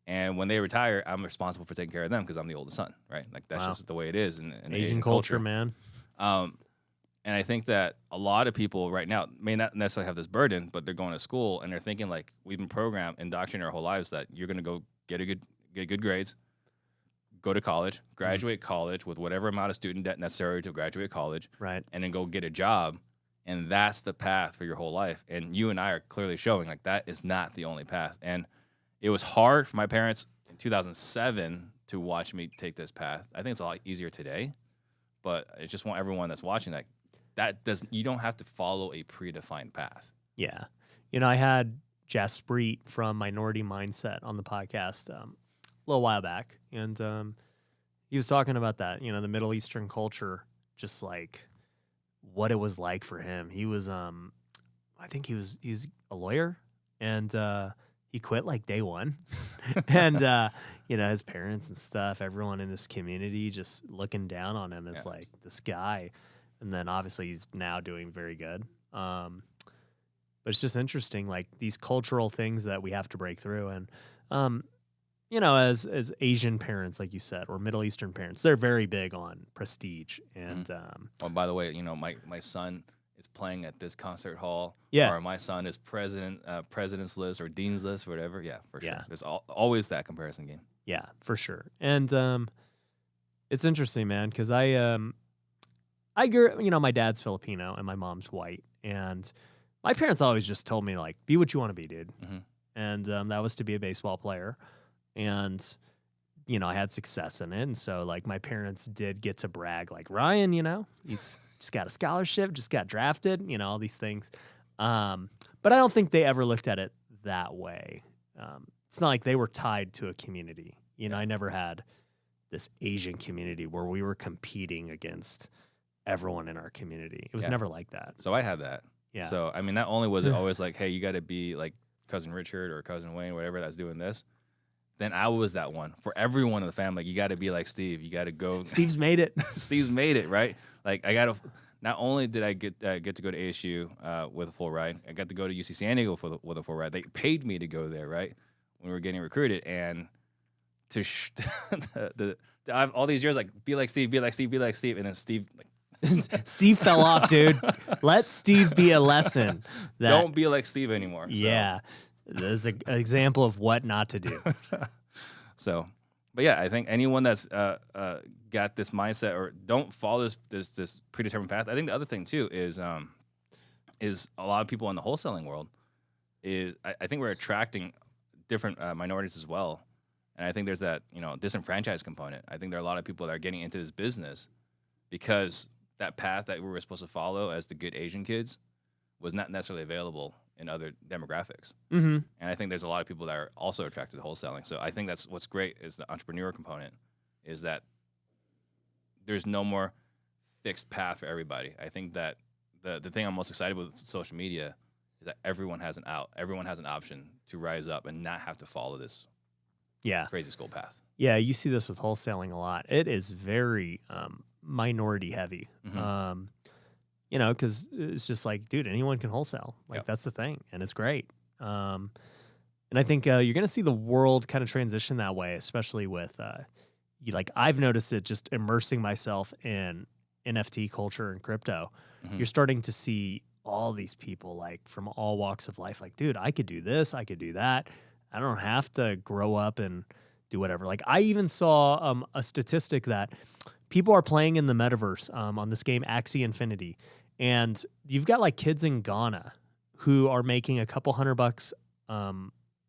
And when they retire, I'm responsible for taking care of them because I'm the oldest son, right? Like, that's just the way it is in Asian culture, man. And I think that a lot of people right now may not necessarily have this burden, but they're going to school and they're thinking like, we've been programmed, indoctrinated our whole lives that you're going to go get good grades, go to college, graduate college with whatever amount of student debt necessary to graduate college, right, and then go get a job. And that's the path for your whole life. And you and I are clearly showing like that is not the only path. And it was hard for my parents in 2007 to watch me take this path. I think it's a lot easier today, but I just want everyone that's watching you don't have to follow a predefined path. Yeah. I had Jaspreet from Minority Mindset on the podcast a little while back. And he was talking about that, the Middle Eastern culture, just like what it was like for him. He was, I think he's a lawyer, and he quit like day one. And, his parents and stuff, everyone in his community just looking down on him as like this guy. And then obviously he's now doing very good. But it's just interesting, like these cultural things that we have to break through. And, as Asian parents, like you said, or Middle Eastern parents, they're very big on prestige. And oh, by the way, my son is playing at this concert hall. Yeah. Or my son is president's list or dean's list or whatever. Yeah, for sure. Yeah. There's always that comparison game. Yeah, for sure. And it's interesting, man, because I grew, my dad's Filipino and my mom's white. And my parents always just told me, like, be what you want to be, dude. Mm-hmm. And that was to be a baseball player. And, I had success in it. And so, like, my parents did get to brag, like, Ryan, he's just got a scholarship, just got drafted, all these things. But I don't think they ever looked at it that way. It's not like they were tied to a community. I never had this Asian community where we were competing against everyone in our community. It was never like that. So I had that. Yeah. So, I mean, not only was it always like, hey, you got to be like Cousin Richard or Cousin Wayne, whatever that's doing this. then I was that one. For everyone in the family, like, you got to be like Steve. You got to go. Steve's made it. Steve's made it, right? Like, I got to. Not only did I get to go to ASU with a full ride, I got to go to UC San Diego with a full ride. They paid me to go there, right? When we were getting recruited, and I've all these years like be like Steve, be like Steve, be like Steve, and then Steve like. Steve fell off, dude. Let Steve be a lesson. Don't be like Steve anymore. So. Yeah. There's an example of what not to do. So, but yeah, I think anyone that's got this mindset or don't follow this predetermined path. I think the other thing too is a lot of people in the wholesaling world is I think we're attracting different minorities as well, and I think there's that disenfranchised component. I think there are a lot of people that are getting into this business because that path that we were supposed to follow as the good Asian kids was not necessarily available in other demographics. Mm-hmm. And I think there's a lot of people that are also attracted to wholesaling. So I think that's what's great is the entrepreneur component is that there's no more fixed path for everybody. I think that the thing I'm most excited with social media is that everyone has an out. Everyone has an option to rise up and not have to follow this crazy school path. Yeah, you see this with wholesaling a lot. It is very minority heavy. Mm-hmm. Because it's just like, dude, anyone can wholesale. Like, that's the thing, and it's great. And I think you're going to see the world kind of transition that way, especially with, I've noticed it just immersing myself in NFT culture and crypto. Mm-hmm. You're starting to see all these people, like, from all walks of life, like, dude, I could do this, I could do that. I don't have to grow up and do whatever. Like, I even saw a statistic that people are playing in the metaverse on this game Axie Infinity. And you've got like kids in Ghana who are making a couple $100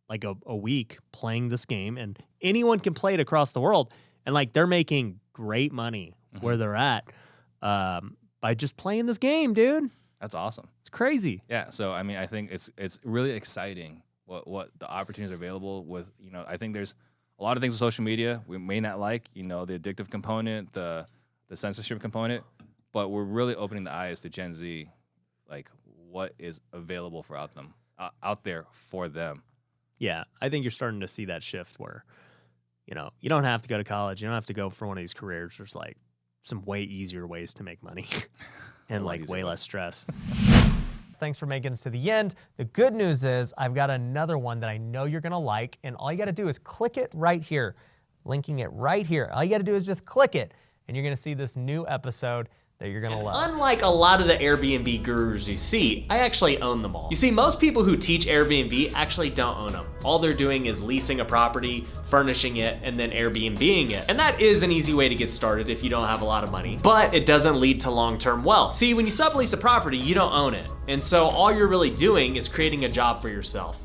like a week playing this game, and anyone can play it across the world. And like they're making great money where they're at by just playing this game, dude. That's awesome. It's crazy. Yeah. So I mean, I think it's really exciting what the opportunities are available with. I think there's a lot of things with social media we may not like. The addictive component, the censorship component. But we're really opening the eyes to Gen Z, like what is available for out there for them. Yeah, I think you're starting to see that shift where, you don't have to go to college. You don't have to go for one of these careers. There's like some way easier ways to make money and like way less stress. Thanks for making it to the end. The good news is I've got another one that I know you're going to like, and all you got to do is click it right here, linking it right here. All you got to do is just click it, and you're going to see this new episode that you're gonna love. Unlike a lot of the Airbnb gurus you see, I actually own them all. You see, most people who teach Airbnb actually don't own them. All they're doing is leasing a property, furnishing it, and then Airbnb-ing it. And that is an easy way to get started if you don't have a lot of money, but it doesn't lead to long-term wealth. See, when you sublease a property, you don't own it. And so all you're really doing is creating a job for yourself.